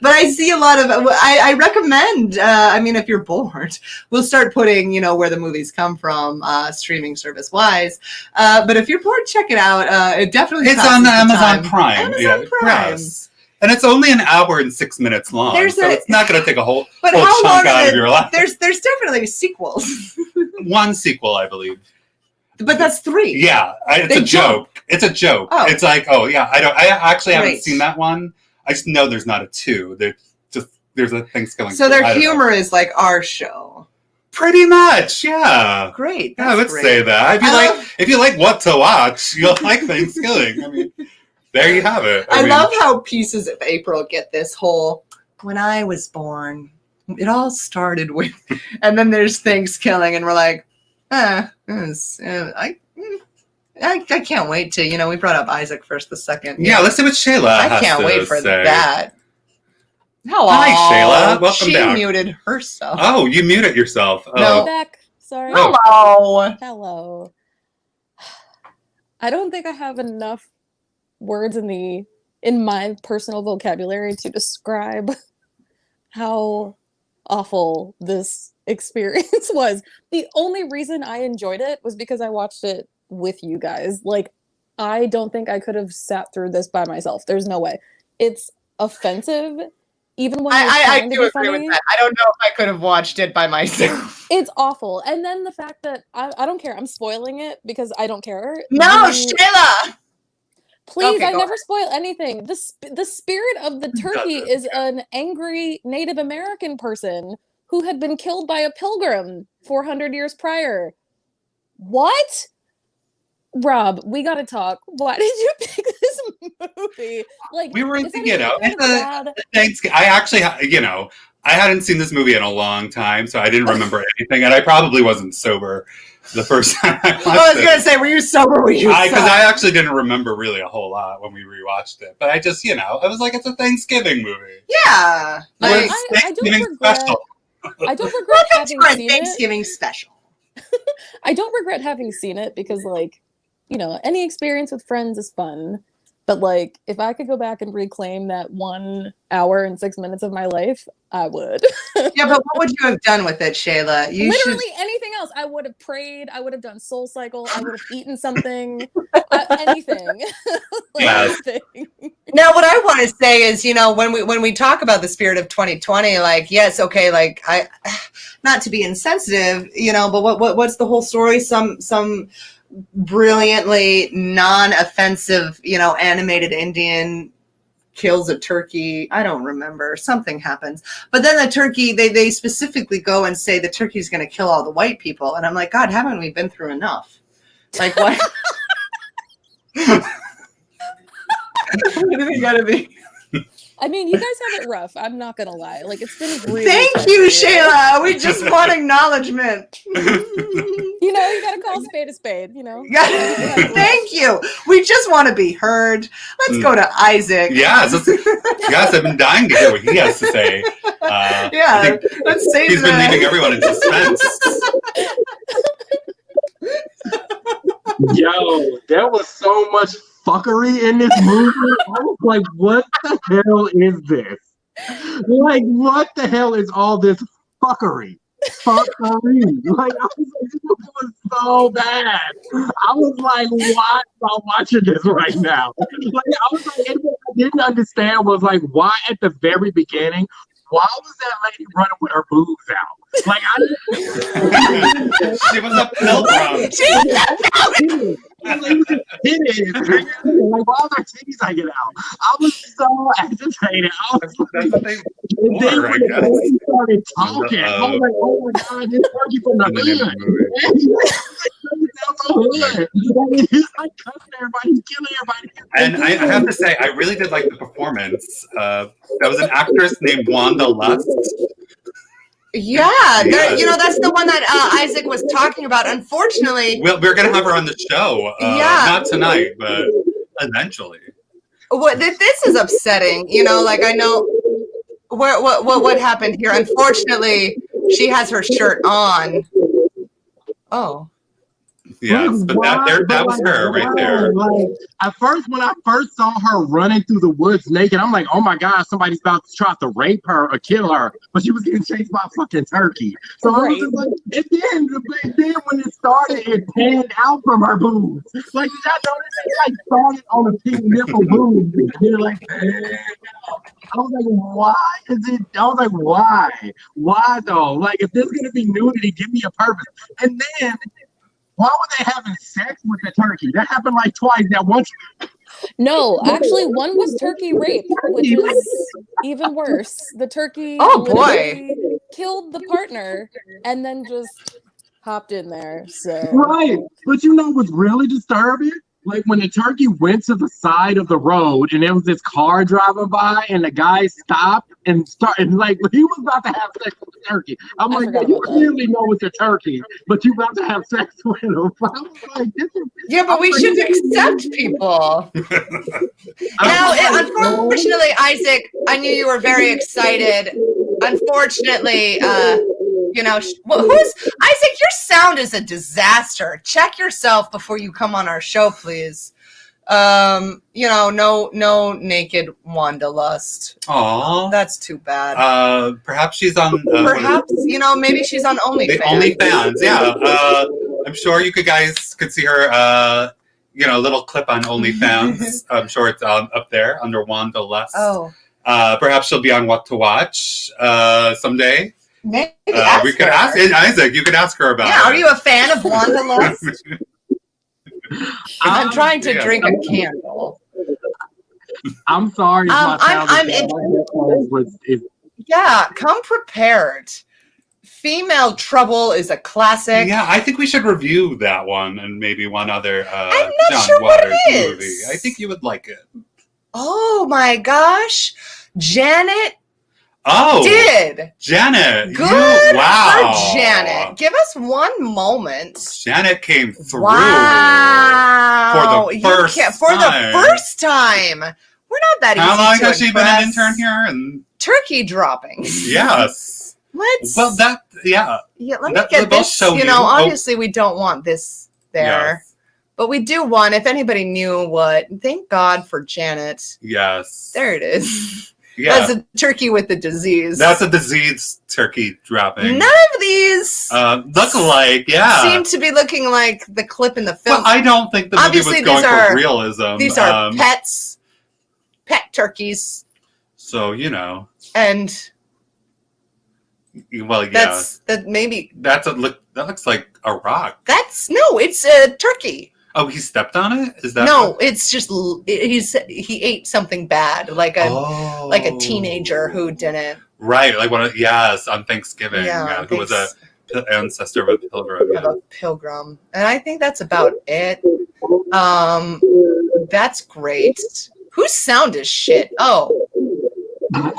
Speaker 3: But I see a lot of. I recommend. If you're bored, we'll start putting where the movies come from, streaming service wise. But if you're bored, check it out. It definitely.
Speaker 1: It's on the Amazon Prime.
Speaker 3: Amazon Prime.
Speaker 1: Yes. And it's only an hour and 6 minutes long, so it's not going to take a whole chunk out of your life.
Speaker 3: There's definitely sequels.
Speaker 1: One sequel, I believe.
Speaker 3: But that's 3.
Speaker 1: Yeah, it's a joke. It's a joke.
Speaker 3: Oh.
Speaker 1: It's like, I actually haven't
Speaker 3: Great.
Speaker 1: seen that one. I just know there's not a 2. There's a Thanksgiving.
Speaker 3: So their humor is like our show.
Speaker 1: Pretty much, yeah.
Speaker 3: Great.
Speaker 1: I would say that. If you like what to watch, you'll like Thanksgiving. There you have it.
Speaker 3: I love how Pieces of April get this whole, when I was born, it all started with, and then there's Thanksgiving, and we're like, I can't wait to, we brought up Isaac first the second.
Speaker 1: Yeah, let's see what Shayla
Speaker 3: I
Speaker 1: has
Speaker 3: can't
Speaker 1: to
Speaker 3: wait for
Speaker 1: say.
Speaker 3: that. Hello.
Speaker 1: Hi, Shayla. Welcome
Speaker 3: she
Speaker 1: back.
Speaker 3: muted herself.
Speaker 1: Oh, you muted yourself.
Speaker 3: No.
Speaker 1: Oh.
Speaker 12: Back. Sorry.
Speaker 3: Hello.
Speaker 12: Hello. I don't think I have enough words in my personal vocabulary to describe how awful this experience was. The only reason I enjoyed it was because I watched it with you guys. Like, I don't think I could have sat through this by myself. There's no way. It's offensive, even when
Speaker 3: I do agree
Speaker 12: funny.
Speaker 3: with that. I don't know if I could have watched it by myself.
Speaker 12: It's awful. And then the fact that I don't care. I'm spoiling it because I don't care.
Speaker 3: No, Shayla!
Speaker 12: Please,
Speaker 3: Okay,
Speaker 12: I
Speaker 3: go
Speaker 12: never
Speaker 3: ahead.
Speaker 12: spoil anything. The spirit of the turkey is an angry Native American person who had been killed by a pilgrim 400 years prior. What? Rob, we gotta talk. Why did you pick this movie? Like,
Speaker 1: we were,
Speaker 12: it's
Speaker 1: Thanksgiving. I actually, I hadn't seen this movie in a long time, so I didn't remember anything, and I probably wasn't sober the first time I watched it.
Speaker 3: I was gonna say, were you sober?
Speaker 1: Because I actually didn't remember really a whole lot when we rewatched it, but I just, I was like, it's a Thanksgiving movie.
Speaker 3: Yeah,
Speaker 12: like, I don't regret. I don't regret having seen
Speaker 3: Thanksgiving
Speaker 12: it.
Speaker 3: special.
Speaker 12: I don't regret having seen it because, like, any experience with friends is fun. But, like, if I could go back and reclaim that 1 hour and 6 minutes of my life, I would.
Speaker 3: Yeah, but what would you have done with it, Shayla?
Speaker 12: Literally anything else. I would have prayed. I would have done Soul Cycle. I would have eaten something. Anything.
Speaker 3: Anything. Now, what I want to say is, when we talk about the spirit of 2020, like, yes, okay, like, I, not to be insensitive, but what's the whole story? Some brilliantly non-offensive, animated Indian kills a turkey. I don't remember. Something happens. But then the turkey, they specifically go and say the turkey's going to kill all the white people. And I'm like, God, haven't we been through enough? Like, what? What do we gotta be?
Speaker 12: I mean, you guys have it rough. I'm not gonna lie. Like, it's been really
Speaker 3: Thank you, Shayla. We just want acknowledgement.
Speaker 12: You gotta call a spade a spade.
Speaker 3: Thank you. We just want to be heard. Let's go to Isaac.
Speaker 1: Yes, I've been dying to hear what he has to say.
Speaker 3: Yeah, let's save
Speaker 1: He's been leaving everyone in suspense.
Speaker 11: Yo, there was so much fuckery in this movie. I was like, what the hell is this? Like, what the hell is all this fuckery? Fuckery. Like, I was like, this movie was so bad. I was like, why am I watching this right now? Like, I was like, anything I didn't understand was like, why at the very beginning, why was that lady running with her boobs out? Like, I didn't.
Speaker 1: She was a pilgrim.
Speaker 3: She was a pilgrim.
Speaker 11: Like, why are their titties hanging out? I was so agitated. I was like, and then when they started talking, I was like, oh my God, this turkey from the hood. He's like cussing everybody, he's killing everybody.
Speaker 1: And I have to say, I really did like the performance. There was an actress named Wanda Lust.
Speaker 3: Yeah, that's the one that Isaac was talking about. Unfortunately,
Speaker 1: we're going to have her on the show. Not tonight, but eventually.
Speaker 3: This is upsetting. Like, I know what happened here. Unfortunately, she has her shirt on. Oh.
Speaker 1: Yes, but that was her right there.
Speaker 11: Like, at first, when I first saw her running through the woods naked, I'm like, oh my God, somebody's about to try to rape her or kill her. But she was getting chased by a fucking turkey. So I was just like, and then when it started, it panned out from her boobs. Like, did y'all notice it like started on a pink nipple boob? They're like, I was like, why is it? I was like, why? Why though? Like, if there's gonna be nudity, give me a purpose. And then, why were they having sex with the turkey? That happened like twice. That once.
Speaker 12: No, actually, one was turkey rape, which is even worse. The turkey killed the partner and then just hopped in there. So
Speaker 11: right, but what's really disturbing? Like, when the turkey went to the side of the road and there was this car driving by and the guy stopped and started, like, he was about to have sex with the turkey. I'm like, yeah, you clearly know it's a turkey, but you about to have sex with him. I was like,
Speaker 3: yeah, but we should accept people. Now, unfortunately, Isaac, I knew you were very excited. Unfortunately, who's Isaac? Your sound is a disaster. Check yourself before you come on our show, please. No naked Wanda Lust.
Speaker 1: Aw,
Speaker 3: that's too bad.
Speaker 1: Perhaps she's on.
Speaker 3: Maybe she's on OnlyFans.
Speaker 1: OnlyFans, yeah. I'm sure you guys could see her. A little clip on OnlyFans. I'm sure it's up there under Wanda Lust.
Speaker 3: Oh.
Speaker 1: Perhaps she'll be on What to Watch someday.
Speaker 3: Maybe
Speaker 1: we could ask Isaac. You could ask her about it.
Speaker 3: Are you a fan of Wanda Lust? I'm trying to drink a candle.
Speaker 11: I'm sorry.
Speaker 3: Yeah, come prepared. Female Trouble is a classic.
Speaker 1: Yeah, I think we should review that one and maybe one other
Speaker 3: I'm not
Speaker 1: John
Speaker 3: sure what
Speaker 1: Waters
Speaker 3: it
Speaker 1: movie.
Speaker 3: is.
Speaker 1: I think you would like it.
Speaker 3: Oh my gosh. Janet
Speaker 1: Oh,
Speaker 3: did.
Speaker 1: Janet.
Speaker 3: Good
Speaker 1: Wow.
Speaker 3: for Janet. Give us one moment.
Speaker 1: Janet came through
Speaker 3: Wow.
Speaker 1: for the first time.
Speaker 3: For the first time. We're not that easy
Speaker 1: How long
Speaker 3: to
Speaker 1: has she been an
Speaker 3: impress.
Speaker 1: intern here? And
Speaker 3: Turkey droppings.
Speaker 1: yes.
Speaker 3: Let's.
Speaker 1: Well, that
Speaker 3: Yeah, let me
Speaker 1: that-
Speaker 3: get
Speaker 1: they'll
Speaker 3: this.
Speaker 1: show
Speaker 3: You
Speaker 1: you.
Speaker 3: know,
Speaker 1: Oh.
Speaker 3: obviously we don't want this there.
Speaker 1: Yes.
Speaker 3: But we do want, if anybody knew what, thank God for Janet.
Speaker 1: Yes.
Speaker 3: There it is.
Speaker 1: Yeah.
Speaker 3: That's a turkey with the disease.
Speaker 1: That's a diseased turkey dropping.
Speaker 3: None of these
Speaker 1: Look like, yeah.
Speaker 3: seem to be looking like the clip in the film.
Speaker 1: Well, I don't think the movie
Speaker 3: Obviously,
Speaker 1: was going
Speaker 3: these are
Speaker 1: for realism.
Speaker 3: These are pet turkeys,
Speaker 1: So, you know.
Speaker 3: and
Speaker 1: Well, yeah.
Speaker 3: that
Speaker 1: looks like a rock.
Speaker 3: It's a turkey.
Speaker 1: Oh, he stepped on it? Is that
Speaker 3: No, it's just he ate something bad, like a teenager who didn't.
Speaker 1: Right, like on Thanksgiving.
Speaker 3: Yeah,
Speaker 1: who was a ancestor of a pilgrim.
Speaker 3: Of a pilgrim, and I think that's about it. That's great. Whose sound is shit? Oh,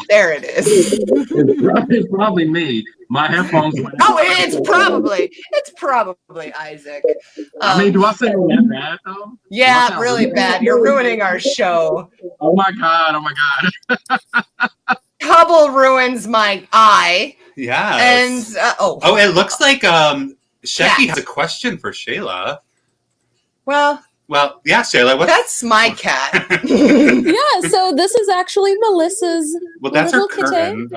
Speaker 3: there it is.
Speaker 11: It's probably me. My headphones went out.
Speaker 3: Oh, it's probably Isaac.
Speaker 11: I mean, do I say that bad though?
Speaker 3: Yeah,
Speaker 11: Watch out.
Speaker 3: really bad. You're ruining our show.
Speaker 11: Oh my god!
Speaker 3: Hubble ruins my eye.
Speaker 1: Yeah.
Speaker 3: And
Speaker 1: it looks like Shecky
Speaker 3: Cat.
Speaker 1: has a question for Shayla.
Speaker 3: Well,
Speaker 1: yeah, Shayla.
Speaker 3: That's my cat.
Speaker 12: Yeah, so this is actually Melissa's
Speaker 1: Well, that's her
Speaker 12: little kitty.
Speaker 1: curtain.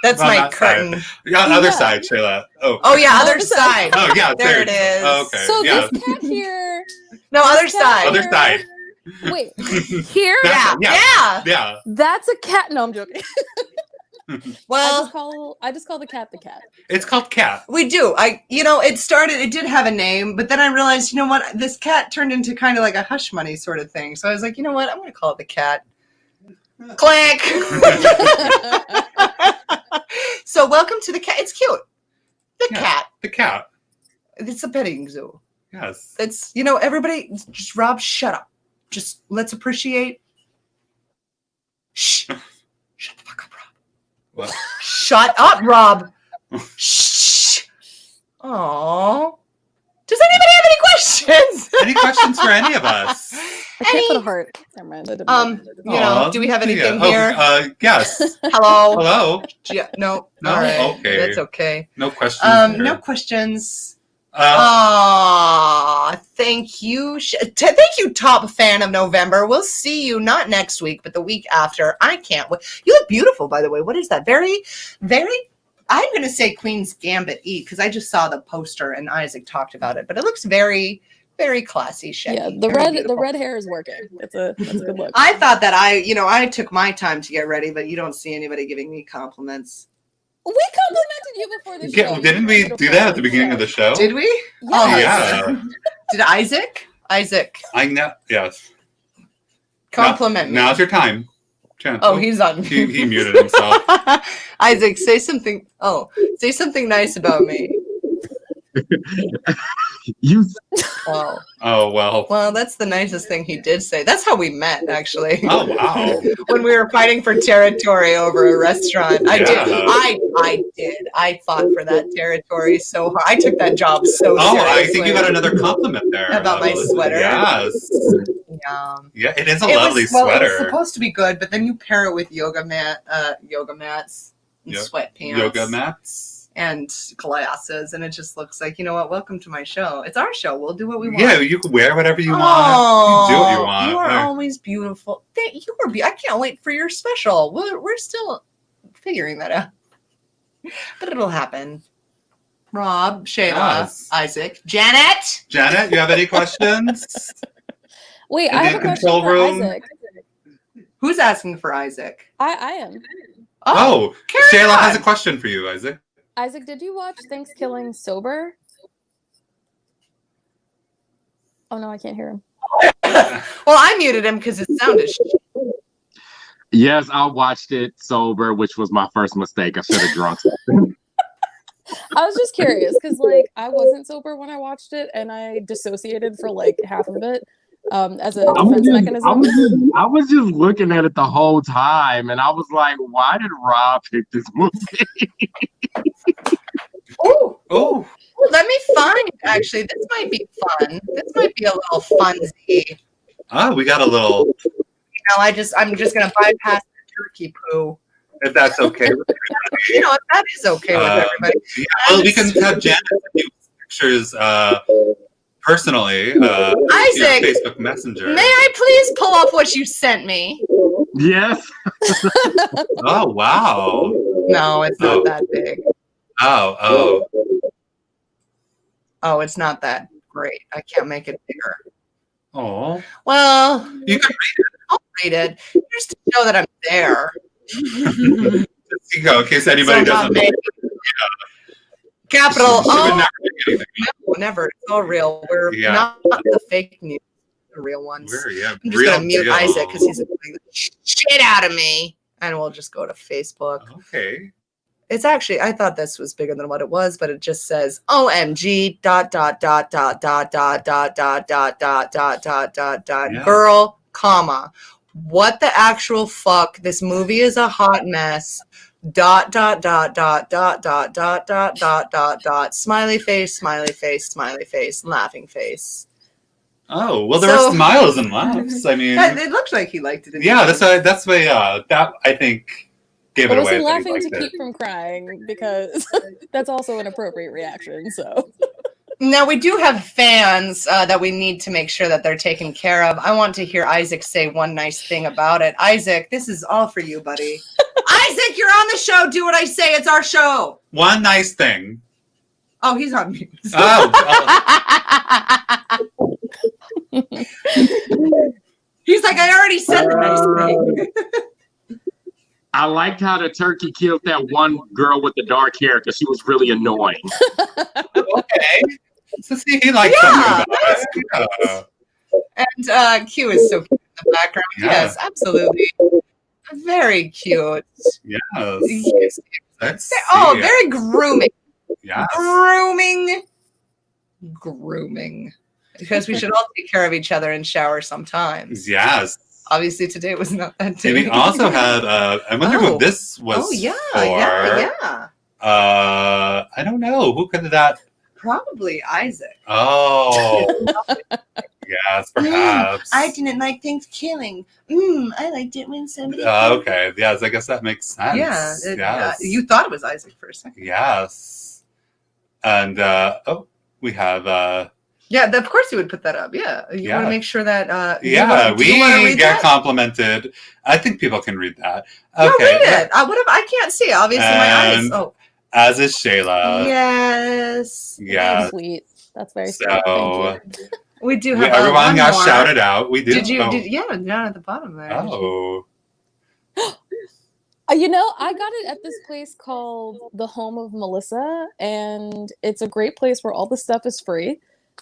Speaker 3: That's
Speaker 1: on
Speaker 3: my
Speaker 1: that
Speaker 3: curtain.
Speaker 1: Side. Yeah, on the other
Speaker 12: Yeah.
Speaker 1: side, Shayla.
Speaker 3: Oh yeah, other side.
Speaker 1: Oh yeah,
Speaker 3: there it is.
Speaker 1: Okay.
Speaker 12: So
Speaker 1: yeah.
Speaker 12: this cat here.
Speaker 3: No,
Speaker 12: this
Speaker 3: other
Speaker 12: cat
Speaker 3: side.
Speaker 1: Other
Speaker 12: here-
Speaker 1: side.
Speaker 12: Wait, here?
Speaker 1: Yeah.
Speaker 12: That's a cat. No, I'm joking.
Speaker 3: Well,
Speaker 12: I just call the cat the cat.
Speaker 1: It's called Cat.
Speaker 3: we do. It did have a name, but then I realized, you know what? This cat turned into kind of like a hush money sort of thing. So I was like, you know what? I'm going to call it the cat. Click. So welcome to the cat. It's cute. The cat.
Speaker 1: The cat.
Speaker 3: It's a petting zoo.
Speaker 1: Yes.
Speaker 3: It's, everybody, just Rob, shut up. Just let's appreciate. Shh. Shut the fuck up, Rob.
Speaker 1: What?
Speaker 3: Shut up, Rob. Shh. Aww. Does anybody have any questions?
Speaker 1: Any questions for any of us?
Speaker 12: I can't put a heart. Never mind.
Speaker 3: Do we have anything
Speaker 1: yeah.
Speaker 3: here?
Speaker 1: Yes.
Speaker 3: Hello.
Speaker 1: Hello.
Speaker 3: Yeah, no.
Speaker 1: No.
Speaker 3: All right.
Speaker 1: Okay.
Speaker 3: That's okay.
Speaker 1: No questions.
Speaker 3: No questions.
Speaker 1: Thank
Speaker 3: you. Thank you, top fan of November. We'll see you not next week, but the week after. I can't wait. You look beautiful, by the way. What is that? Very, very. I'm going to say Queen's Gambit E because I just saw the poster and Isaac talked about it, but it looks very, very classy. Shaggy.
Speaker 12: Yeah, the red hair is working. That's a good look.
Speaker 3: I thought that I took my time to get ready, but you don't see anybody giving me compliments.
Speaker 12: We complimented you before the show.
Speaker 1: Didn't we do that at the beginning of the show?
Speaker 3: Did we?
Speaker 12: Yes.
Speaker 3: Oh
Speaker 1: yeah.
Speaker 3: Did Isaac?
Speaker 1: I know. Yes.
Speaker 3: Compliment me.
Speaker 1: Now's your time. Chance.
Speaker 3: Oh, he's on.
Speaker 1: He muted himself.
Speaker 3: Isaac, say something. Oh, say something nice about me.
Speaker 11: You.
Speaker 3: Oh.
Speaker 1: Oh well.
Speaker 3: Well, that's the nicest thing he did say. That's how we met, actually.
Speaker 1: Oh wow.
Speaker 3: When we were fighting for territory over a restaurant, I
Speaker 1: Yeah.
Speaker 3: did. I fought for that territory so hard. I took that job so seriously.
Speaker 1: I think you got another compliment there.
Speaker 3: About my sweater.
Speaker 1: Yes.
Speaker 3: Yeah.
Speaker 1: Yeah, it is a lovely sweater.
Speaker 3: It was supposed to be good, but then you pair it with yoga mats, and sweatpants,
Speaker 1: Yoga mats.
Speaker 3: and glasses, and it just looks like, you know what? Welcome to my show. It's our show. We'll do what we want.
Speaker 1: Yeah, you can wear whatever you want.
Speaker 3: Oh,
Speaker 1: You do what you want.
Speaker 3: You are
Speaker 1: Right.
Speaker 3: always beautiful. I can't wait for your special. We're still figuring that out, but it'll happen. Rob, Shayla,
Speaker 1: Yes.
Speaker 3: Isaac, Janet.
Speaker 1: Janet, you have any questions?
Speaker 12: Wait,
Speaker 1: In
Speaker 12: I
Speaker 1: the
Speaker 12: have a question
Speaker 1: control
Speaker 12: for
Speaker 1: room?
Speaker 12: Isaac.
Speaker 3: Who's asking for Isaac?
Speaker 12: I am.
Speaker 1: Oh,
Speaker 3: carry
Speaker 1: Shayla
Speaker 3: on.
Speaker 1: has a question for you, Isaac.
Speaker 12: Isaac, did you watch Thanksgiving sober? Oh no, I can't hear him.
Speaker 3: Well, I muted him because it sounded.
Speaker 11: Yes, I watched it sober, which was my first mistake. I should have drunk something.
Speaker 12: I was just curious because, like, I wasn't sober when I watched it, and I dissociated for like half of it as a defense mechanism.
Speaker 11: I was just looking at it the whole time, and I was like, "Why did Rob pick this movie?"
Speaker 3: Oh, let me find. Actually, this might be fun. This might be a little funsy.
Speaker 1: Ah, we got a little.
Speaker 3: I'm just gonna bypass the turkey poo.
Speaker 1: If that's okay with everybody.
Speaker 3: If that is okay with everybody.
Speaker 1: Yeah, well, we can have Janet send you pictures personally.
Speaker 3: Isaac,
Speaker 1: Facebook Messenger.
Speaker 3: May I please pull off what you sent me?
Speaker 11: Yes.
Speaker 1: Oh wow.
Speaker 3: No, it's not that big.
Speaker 1: Oh.
Speaker 3: Oh, it's not that great. I can't make it bigger.
Speaker 1: Oh.
Speaker 3: Well,
Speaker 1: you can read it.
Speaker 3: I'll read it just to show that I'm there.
Speaker 1: Just to go in case anybody doesn't know.
Speaker 3: Capital
Speaker 1: She would
Speaker 3: O.
Speaker 1: never do anything.
Speaker 3: No, never. It's all real. We're not the fake news, the real ones. I'm just
Speaker 1: real
Speaker 3: gonna mute
Speaker 1: deal.
Speaker 3: Isaac because he's annoying the shit out of me, and we'll just go to Facebook.
Speaker 1: Okay.
Speaker 3: It's actually, I thought this was bigger than what it was, but it just says OMG ... girl, comma. What the actual fuck? This movie is a hot mess. ... Smiley face, laughing face.
Speaker 1: Oh, well, there were smiles and laughs. I mean,
Speaker 3: it looked like he liked it.
Speaker 1: Yeah, that's why that I think gave it
Speaker 12: Or was
Speaker 1: away.
Speaker 12: he
Speaker 1: that
Speaker 12: laughing
Speaker 1: liked
Speaker 12: to
Speaker 1: it.
Speaker 12: keep from crying? Because that's also an appropriate reaction. So.
Speaker 3: Now, we do have fans that we need to make sure that they're taken care of. I want to hear Isaac say one nice thing about it. Isaac, this is all for you, buddy. Isaac, you're on the show. Do what I say. It's our show.
Speaker 1: One nice thing.
Speaker 3: Oh, he's on mute.
Speaker 1: Oh.
Speaker 3: He's like, I already said the nice thing.
Speaker 11: I liked how the turkey killed that one girl with the dark hair because she was really annoying.
Speaker 1: Okay. So see, he likes something about it. Yeah.
Speaker 3: And Q is so cute in the background.
Speaker 1: Yeah.
Speaker 3: Yes, absolutely. Very cute.
Speaker 1: Yes.
Speaker 3: Yes.
Speaker 1: Let's
Speaker 3: Oh,
Speaker 1: see.
Speaker 3: very grooming.
Speaker 1: Yes.
Speaker 3: Grooming. Because we should all take care of each other and shower sometimes.
Speaker 1: Yes.
Speaker 3: Obviously, today was not that day.
Speaker 1: And we also had, I wonder who this was for.
Speaker 3: Yeah.
Speaker 1: I don't know. Who could that?
Speaker 3: Probably Isaac.
Speaker 1: Oh. Yes, perhaps.
Speaker 3: I didn't like Thanksgiving. I liked it when somebody.
Speaker 1: Okay. Yes, I guess that makes sense.
Speaker 3: Yeah.
Speaker 1: Yes.
Speaker 3: You thought it was Isaac for a second.
Speaker 1: Yes. And we have
Speaker 3: Yeah, of course you would put that up. Yeah, you want to make sure that.
Speaker 1: we get complimented. I think people can read that. Okay,
Speaker 3: No, read it. I can't see. Obviously, my eyes.
Speaker 1: And
Speaker 3: Oh,
Speaker 1: as is Shayla.
Speaker 3: yes.
Speaker 1: Yeah.
Speaker 12: That's sweet. That's very sweet.
Speaker 1: So
Speaker 12: Thank you.
Speaker 3: We do have
Speaker 1: everyone
Speaker 3: one
Speaker 1: got
Speaker 3: more.
Speaker 1: shouted out. We do.
Speaker 3: Did you?
Speaker 1: Oh.
Speaker 3: Down at the bottom there.
Speaker 1: Oh.
Speaker 12: You know, I got it at this place called the Home of Melissa, and it's a great place where all the stuff is free,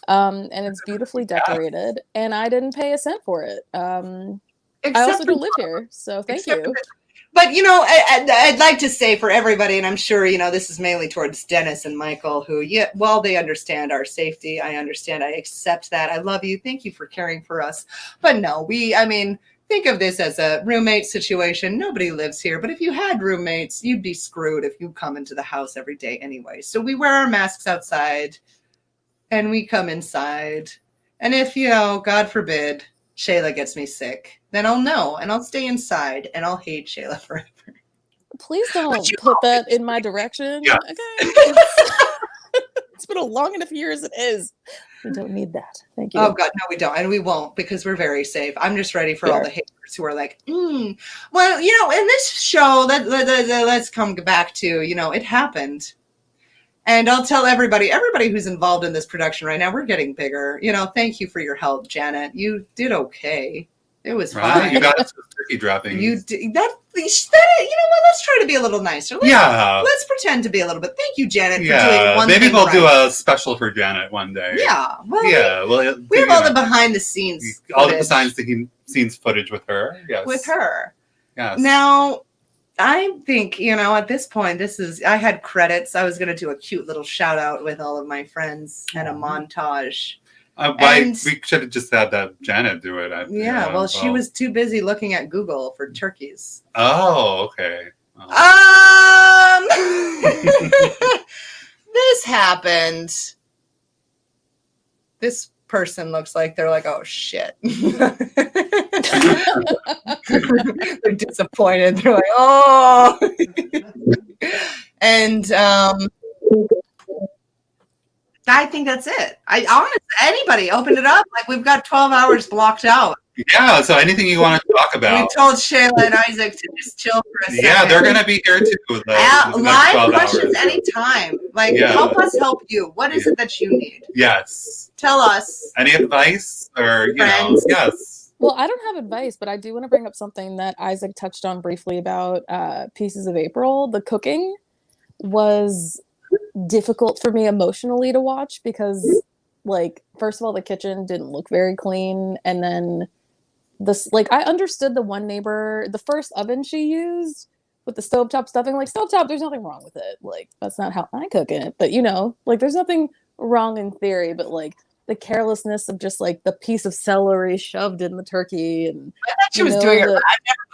Speaker 12: and it's beautifully decorated, and I didn't pay a cent for it. I also don't live here, so thank you.
Speaker 3: But, I'd like to say for everybody, and I'm sure, this is mainly towards Dennis and Michael, who, while they understand our safety, I understand, I accept that. I love you. Thank you for caring for us. But no, think of this as a roommate situation. Nobody lives here. But if you had roommates, you'd be screwed if you come into the house every day anyway. So we wear our masks outside and we come inside. And if, God forbid, Shayla gets me sick, then I'll know and I'll stay inside and I'll hate Shayla forever.
Speaker 12: Please don't put that in my direction.
Speaker 1: Yeah.
Speaker 12: Okay. It's been a long enough year as it is. We don't need that. Thank you.
Speaker 3: Oh God, no, we don't, and we won't because we're very safe. I'm just ready for all the haters who are like, well, in this show, let's come back to, it happened. And I'll tell everybody who's involved in this production right now, we're getting bigger. Thank you for your help, Janet. You did okay. It was fine.
Speaker 1: You got us with turkey droppings.
Speaker 3: You did that. Let's try to be a little nicer. Let's pretend to be a little bit. Thank you, Janet, for doing one thing.
Speaker 1: Maybe we'll
Speaker 3: right.
Speaker 1: do a special for Janet one day.
Speaker 3: Yeah. Well,
Speaker 1: we
Speaker 3: have all the behind the scenes.
Speaker 1: All the behind the scenes footage with her. Yes.
Speaker 3: With her.
Speaker 1: Yes.
Speaker 3: Now, I think, at this point, I had credits. I was going to do a cute little shout out with all of my friends and a montage.
Speaker 1: We should have just had that Janet do it.
Speaker 3: Well, she was too busy looking at Google for turkeys.
Speaker 1: Oh, okay.
Speaker 3: This happened. This person looks like they're like, oh shit. They're disappointed. They're like, oh. And I think that's it. Anybody open it up. Like, we've got 12 hours blocked out.
Speaker 1: Yeah, so anything you want to talk about?
Speaker 3: We told Shayla and Isaac to just chill for a second.
Speaker 1: Yeah, they're going to be here too.
Speaker 3: Live questions anytime. Help us help you. What is it that you need?
Speaker 1: Yes.
Speaker 3: Tell us.
Speaker 1: Any advice or, yes.
Speaker 12: Well, I don't have advice, but I do want to bring up something that Isaac touched on briefly about Pieces of April. The cooking was difficult for me emotionally to watch because, first of all, the kitchen didn't look very clean, and then I understood the one neighbor, the first oven she used with the stovetop stuffing, stovetop, there's nothing wrong with it. That's not how I cook it, but there's nothing wrong in theory, but the carelessness of just the piece of celery shoved in the turkey, and
Speaker 3: I thought she was doing it. I never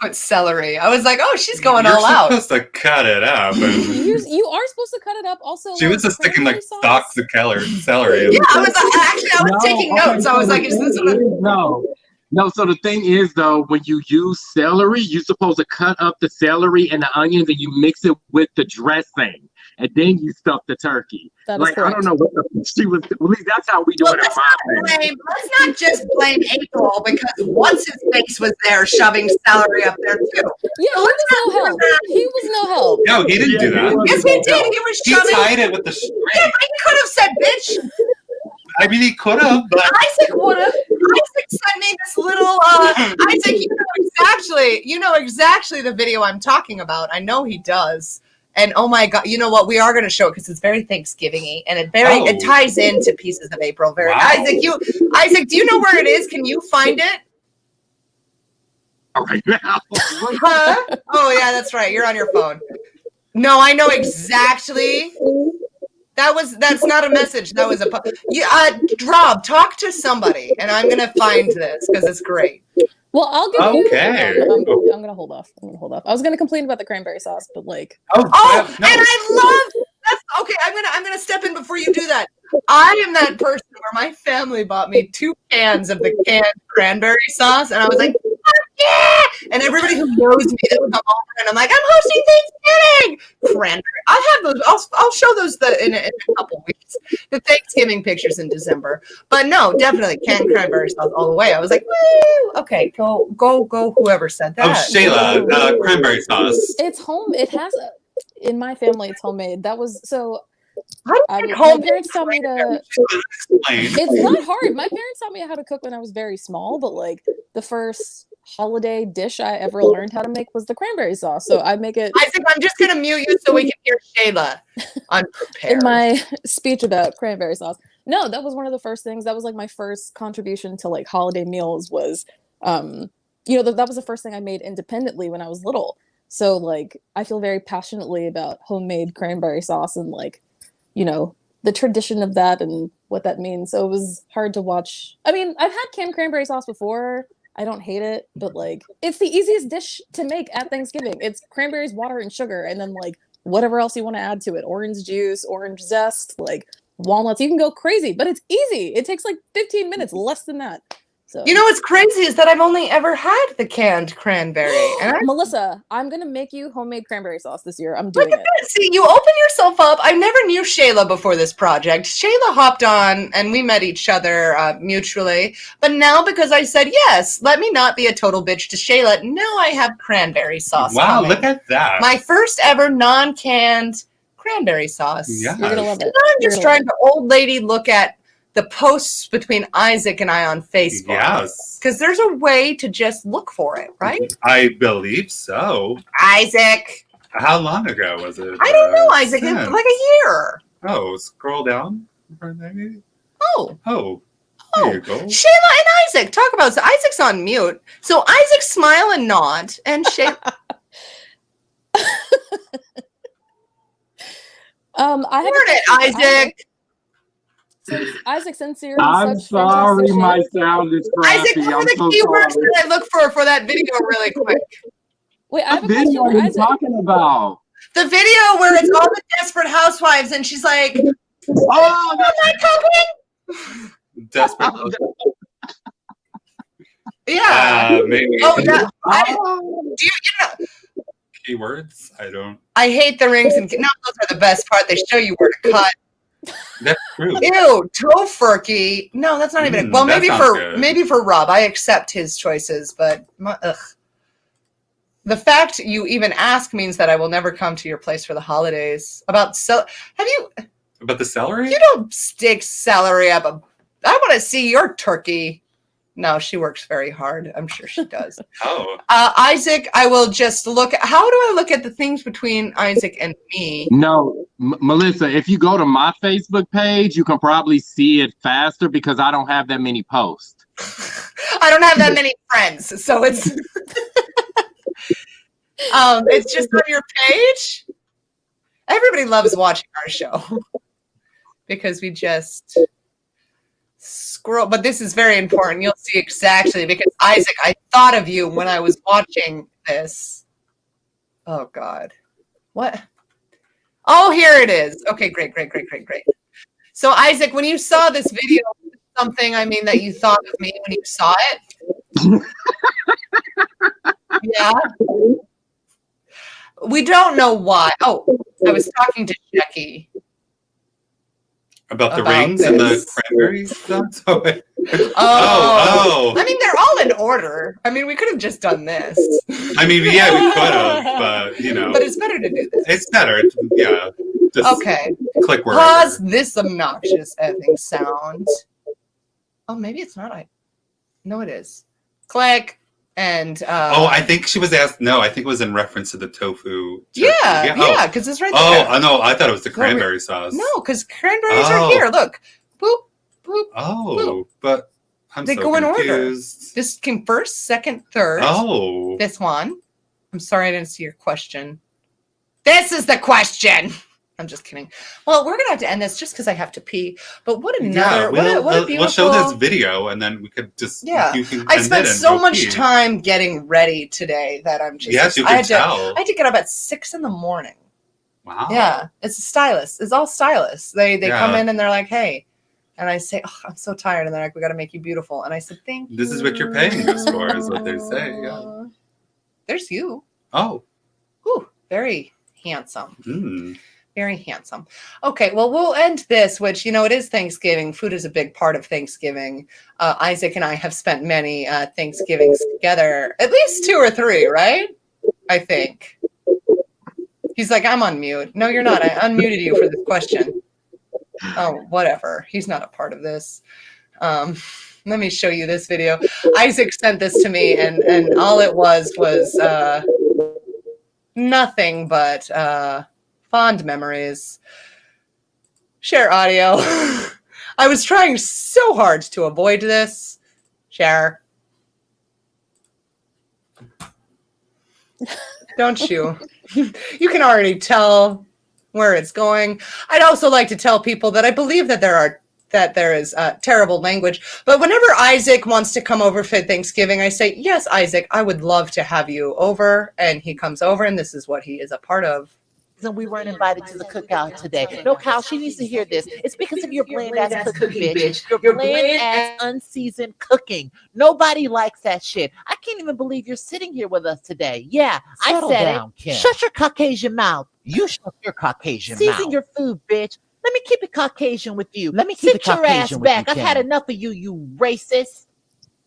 Speaker 3: put celery. I was like, oh, she's going all out.
Speaker 1: You're supposed to cut it up.
Speaker 12: You are supposed to cut it up. Also,
Speaker 1: she was just sticking stalks of celery.
Speaker 3: Yeah, I was taking notes. I was like, is this what?
Speaker 11: No, so the thing is, though, when you use celery, you're supposed to cut up the celery and the onions and you mix it with the dressing. And then you stuff the turkey.
Speaker 12: That is correct.
Speaker 11: I don't know what she was. At least that's how we do it.
Speaker 3: Let's not just blame April because what's his face was there shoving celery up there too.
Speaker 12: Yeah, he was no help. He was no help.
Speaker 1: No, he didn't do that.
Speaker 3: Yes, he did. He was shoving.
Speaker 1: He tied it with the string.
Speaker 3: Yeah, but he could have said, "Bitch."
Speaker 1: I mean, he could have, but
Speaker 3: Isaac would have. Isaac sent me this little. Isaac, you know exactly the video I'm talking about. I know he does. And oh my God, you know what? We are going to show it because it's very Thanksgiving-y, and it ties into Pieces of April. Very Isaac, do you know where it is? Can you find it?
Speaker 11: Right now.
Speaker 3: Huh? Oh yeah, that's right. You're on your phone. No, I know exactly. That's not a message. That was Rob, talk to somebody, and I'm gonna find this because it's great.
Speaker 12: Well, I'll give you.
Speaker 1: Okay.
Speaker 12: I'm gonna hold off. I was gonna complain about the cranberry sauce, but
Speaker 3: no. And I love. That's okay. I'm gonna step in before you do that. I am that person where my family bought me 2 cans of the canned cranberry sauce, and I was like, "Fuck yeah!" And everybody who knows me that would come over, and I'm like, "I'm hosting Thanksgiving cranberry." I'll have those. I'll show those in a couple weeks. The Thanksgiving pictures in December, but no, definitely canned cranberry sauce all the way. I was like, "Woo!" Okay, go. Whoever said that.
Speaker 1: Oh, Shayla, cranberry sauce.
Speaker 12: it's home. It has in my family. It's homemade. That was so.
Speaker 3: My
Speaker 12: parents taught me to. It's not hard. My parents taught me how to cook when I was very small, but the first holiday dish I ever learned how to make was the cranberry sauce. So I make it.
Speaker 3: Isaac, I'm just gonna mute you so we can hear Shayla unprepared.
Speaker 12: In my speech about cranberry sauce. No, that was one of the first things. That was my first contribution to holiday meals was, that was the first thing I made independently when I was little. So I feel very passionately about homemade cranberry sauce and the tradition of that and what that means. So it was hard to watch. I mean, I've had canned cranberry sauce before. I don't hate it, but it's the easiest dish to make at Thanksgiving. It's cranberries, water, and sugar, and then whatever else you want to add to it. Orange juice, orange zest, walnuts. You can go crazy, but it's easy. It takes 15 minutes, less than that. So.
Speaker 3: You know what's crazy is that I've only ever had the canned cranberry.
Speaker 12: Melissa, I'm going to make you homemade cranberry sauce this year. I'm doing it.
Speaker 3: See, you open yourself up. I never knew Shayla before this project. Shayla hopped on and we met each other mutually. But now because I said, yes, let me not be a total bitch to Shayla. Now I have cranberry sauce.
Speaker 1: Wow,
Speaker 3: coming.
Speaker 1: Look at that.
Speaker 3: My first ever non-canned cranberry sauce.
Speaker 1: Yeah.
Speaker 12: You're going to love it.
Speaker 3: I'm just trying to old lady look at the posts between Isaac and I on Facebook.
Speaker 1: Yes.
Speaker 3: Because there's a way to just look for it, right?
Speaker 1: I believe so.
Speaker 3: Isaac.
Speaker 1: How long ago was it?
Speaker 3: I don't know, Isaac. It's like a year.
Speaker 1: Oh, scroll down.
Speaker 3: Oh.
Speaker 1: There you go.
Speaker 3: Shayla and Isaac. Talk about it. So Isaac's on mute. So Isaac smile and nod. And Shayla.
Speaker 12: I have
Speaker 3: Darn it, Isaac.
Speaker 12: Isaac, since you're
Speaker 11: I'm
Speaker 12: such
Speaker 11: sorry,
Speaker 12: fantastic
Speaker 11: my
Speaker 12: shape.
Speaker 11: sound is
Speaker 3: Isaac,
Speaker 11: crappy.
Speaker 3: what are
Speaker 11: I'm
Speaker 3: the
Speaker 11: so
Speaker 3: keywords
Speaker 11: sorry.
Speaker 3: that I look for that video really quick?
Speaker 12: Wait, I have
Speaker 11: What
Speaker 12: a question
Speaker 11: video
Speaker 12: for
Speaker 11: are you
Speaker 12: Isaac.
Speaker 11: talking about?
Speaker 3: The video where it's all the desperate housewives and she's like,
Speaker 11: Oh,
Speaker 3: am I cooking?
Speaker 1: Desperate.
Speaker 3: Yeah.
Speaker 1: Maybe.
Speaker 3: Oh, yeah. Do you know?
Speaker 1: Keywords? I don't.
Speaker 3: I hate the rings and no, those are the best part. They show you where to cut.
Speaker 1: That's true.
Speaker 3: Ew, tofurkey. No, that's not even. Well,
Speaker 1: that
Speaker 3: maybe
Speaker 1: sounds
Speaker 3: for
Speaker 1: good.
Speaker 3: Rob, I accept his choices, but the fact you even ask means that I will never come to your place for the holidays. Have you?
Speaker 1: About the celery?
Speaker 3: You don't stick celery up. I want to see your turkey. No, she works very hard. I'm sure she does.
Speaker 1: Oh.
Speaker 3: Isaac, I will just look. How do I look at the things between Isaac and me?
Speaker 11: No, Melissa, if you go to my Facebook page, you can probably see it faster because I don't have that many posts.
Speaker 3: I don't have that many friends, so it's it's just on your page. Everybody loves watching our show because we just scroll. But this is very important. You'll see exactly because Isaac, I thought of you when I was watching this. Oh God, what? Oh, here it is. Okay, great. So Isaac, when you saw this video, something that you thought of me when you saw it. Yeah. We don't know why. Oh, I was talking to Jackie.
Speaker 1: About the rings and the cranberry stuff?
Speaker 3: Oh. I mean, they're all in order. I mean, we could have just done this.
Speaker 1: I mean, yeah, we could have, but
Speaker 3: But it's better to do this.
Speaker 1: It's better. Yeah. Just
Speaker 3: Okay.
Speaker 1: click wherever.
Speaker 3: Pause this obnoxious effing sound. Oh, maybe it's not. No, it is. Click. And
Speaker 1: I think she was asked. No, I think it was in reference to the tofu. Turkey.
Speaker 3: Yeah, because it's right there.
Speaker 1: Oh, no, I thought it was the cranberry sauce.
Speaker 3: No, because cranberries are here. Look, boop, boop.
Speaker 1: Oh,
Speaker 3: boop.
Speaker 1: But I'm
Speaker 3: They
Speaker 1: so
Speaker 3: go in order.
Speaker 1: confused.
Speaker 3: This came first, second, third.
Speaker 1: Oh,
Speaker 3: This one. I'm sorry I didn't see your question. This is the question. I'm just kidding. Well, we're gonna have to end this just because I have to pee. But what another?
Speaker 1: Yeah,
Speaker 3: what a beautiful.
Speaker 1: we'll show this video and then we could just.
Speaker 3: Yeah,
Speaker 1: you can
Speaker 3: I
Speaker 1: end
Speaker 3: spent
Speaker 1: it and
Speaker 3: so
Speaker 1: go
Speaker 3: much
Speaker 1: pee.
Speaker 3: time getting ready today that I'm just.
Speaker 1: Yes, you
Speaker 3: I
Speaker 1: can
Speaker 3: had
Speaker 1: tell.
Speaker 3: I had to get up at 6 a.m.
Speaker 1: Wow.
Speaker 3: Yeah, it's a stylist. It's all stylists. They come in and they're like, hey, and I say, oh, I'm so tired, and they're like, we got to make you beautiful, and I said, thank you.
Speaker 1: This is what you're paying us for, is what they say. Yeah.
Speaker 3: There's you.
Speaker 1: Oh.
Speaker 3: Whew, very handsome.
Speaker 1: Mm.
Speaker 3: Very handsome. Okay, well, we'll end this, which, it is Thanksgiving. Food is a big part of Thanksgiving. Isaac and I have spent many Thanksgivings together, at least 2 or 3, right? I think. He's like, I'm on mute. No, you're not. I unmuted you for this question. Oh, whatever. He's not a part of this. Let me show you this video. Isaac sent this to me, and all it was nothing but fond memories. Share audio. I was trying so hard to avoid this. Share. Don't you? You can already tell where it's going. I'd also like to tell people that I believe that there is terrible language. But whenever Isaac wants to come over for Thanksgiving, I say, yes, Isaac, I would love to have you over. And he comes over, and this is what he is a part of.
Speaker 16: And we weren't invited to the cookout today. No, Kyle, she needs to hear this. It's because of your bland-ass cooking, bitch. Your bland-ass, unseasoned cooking. Nobody likes that shit. I can't even believe you're sitting here with us today. Yeah,
Speaker 17: Settle
Speaker 16: I said
Speaker 17: down,
Speaker 16: it.
Speaker 17: Kim.
Speaker 16: Shut your Caucasian mouth.
Speaker 17: You shut your Caucasian mouth.
Speaker 16: Season your food, bitch. Let me keep it Caucasian with you.
Speaker 17: Let me keep it
Speaker 16: Sit your ass
Speaker 17: Caucasian with
Speaker 16: back.
Speaker 17: you,
Speaker 16: I've had
Speaker 17: Kim.
Speaker 16: enough of you, you racist.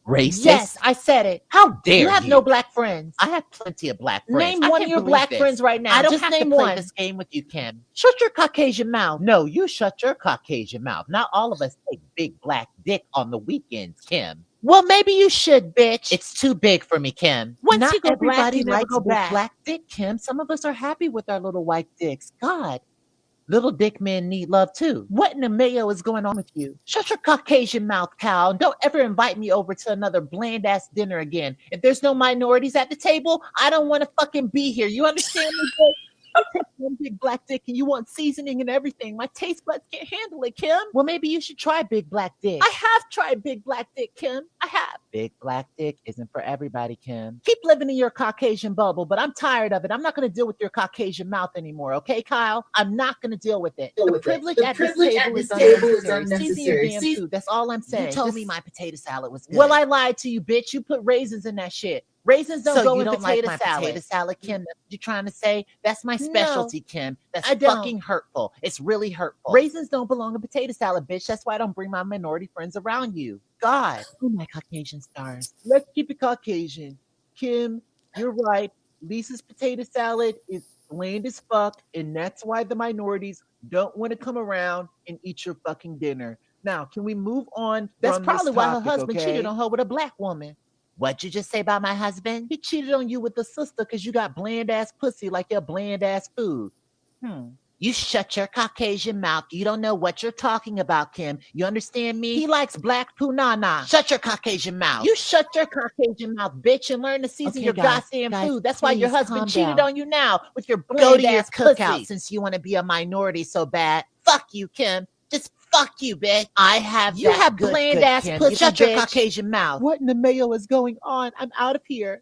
Speaker 17: Racist?
Speaker 16: Yes, I said it.
Speaker 17: How dare
Speaker 16: you? have no black friends.
Speaker 17: I have plenty of black friends.
Speaker 16: Name
Speaker 17: I
Speaker 16: one of
Speaker 17: can't
Speaker 16: your
Speaker 17: believe
Speaker 16: black
Speaker 17: this.
Speaker 16: friends right now.
Speaker 17: I don't
Speaker 16: Just
Speaker 17: have
Speaker 16: name
Speaker 17: to play
Speaker 16: one.
Speaker 17: this game with you, Kim.
Speaker 16: Shut your Caucasian mouth.
Speaker 17: No, you shut your Caucasian mouth. Not all of us take big black dick on the weekends, Kim.
Speaker 16: Well, maybe you should, bitch.
Speaker 17: It's too big for me, Kim.
Speaker 16: Once
Speaker 17: Not
Speaker 16: you go black,
Speaker 17: everybody
Speaker 16: you never
Speaker 17: likes
Speaker 16: go
Speaker 17: big
Speaker 16: back.
Speaker 17: black dick, Kim. Some of us are happy with our little white dicks. God.
Speaker 16: Little dick men need love too. What in the mayo is going on with you? Shut your Caucasian mouth, Cal. And don't ever invite me over to another bland ass dinner again. If there's no minorities at the table, I don't want to fucking be here. You understand me, bro? I take one big black dick and you want seasoning and everything. My taste buds can't handle it, Kim. Well, maybe you should try big black dick. I have tried big black dick, Kim. I have. Big black dick isn't for everybody, Kim. Keep living in your Caucasian bubble, but I'm tired of it. I'm not going to deal with your Caucasian mouth anymore, okay, Kyle? I'm not going to deal with it. The privilege at this table is unnecessary. Season your damn food. That's all I'm saying. You told me my potato salad was good. Well, I lied to you, bitch. You put raisins in that shit. Raisins don't go in potato salad. Potato salad, Kim. That's what you're trying to say? That's my specialty, Kim. That's fucking hurtful. It's really hurtful. Raisins don't belong in potato salad, bitch. That's why I don't bring my minority friends around you. God. Oh, my Caucasian stars. Let's keep it Caucasian. Kim, you're right. Lisa's potato salad is bland as fuck, and that's why the minorities don't want to come around and eat your fucking dinner. Now, can we move on? That's probably why her husband cheated on her with a black woman. What'd you just say about my husband? He cheated on you with the sister because you got bland ass pussy like your bland ass food. You shut your Caucasian mouth. You don't know what you're talking about, Kim. You understand me? He likes black punana. Shut your Caucasian mouth. You shut your Caucasian mouth, bitch, and learn to season your goddamn food. That's why your husband cheated on you now with your bland ass cookout since you want to be a minority so bad. Fuck you, Kim. Just fuck you, bitch. I have you have bland ass pussy. Shut your Caucasian mouth. What in the mayo is going on? I'm out of here.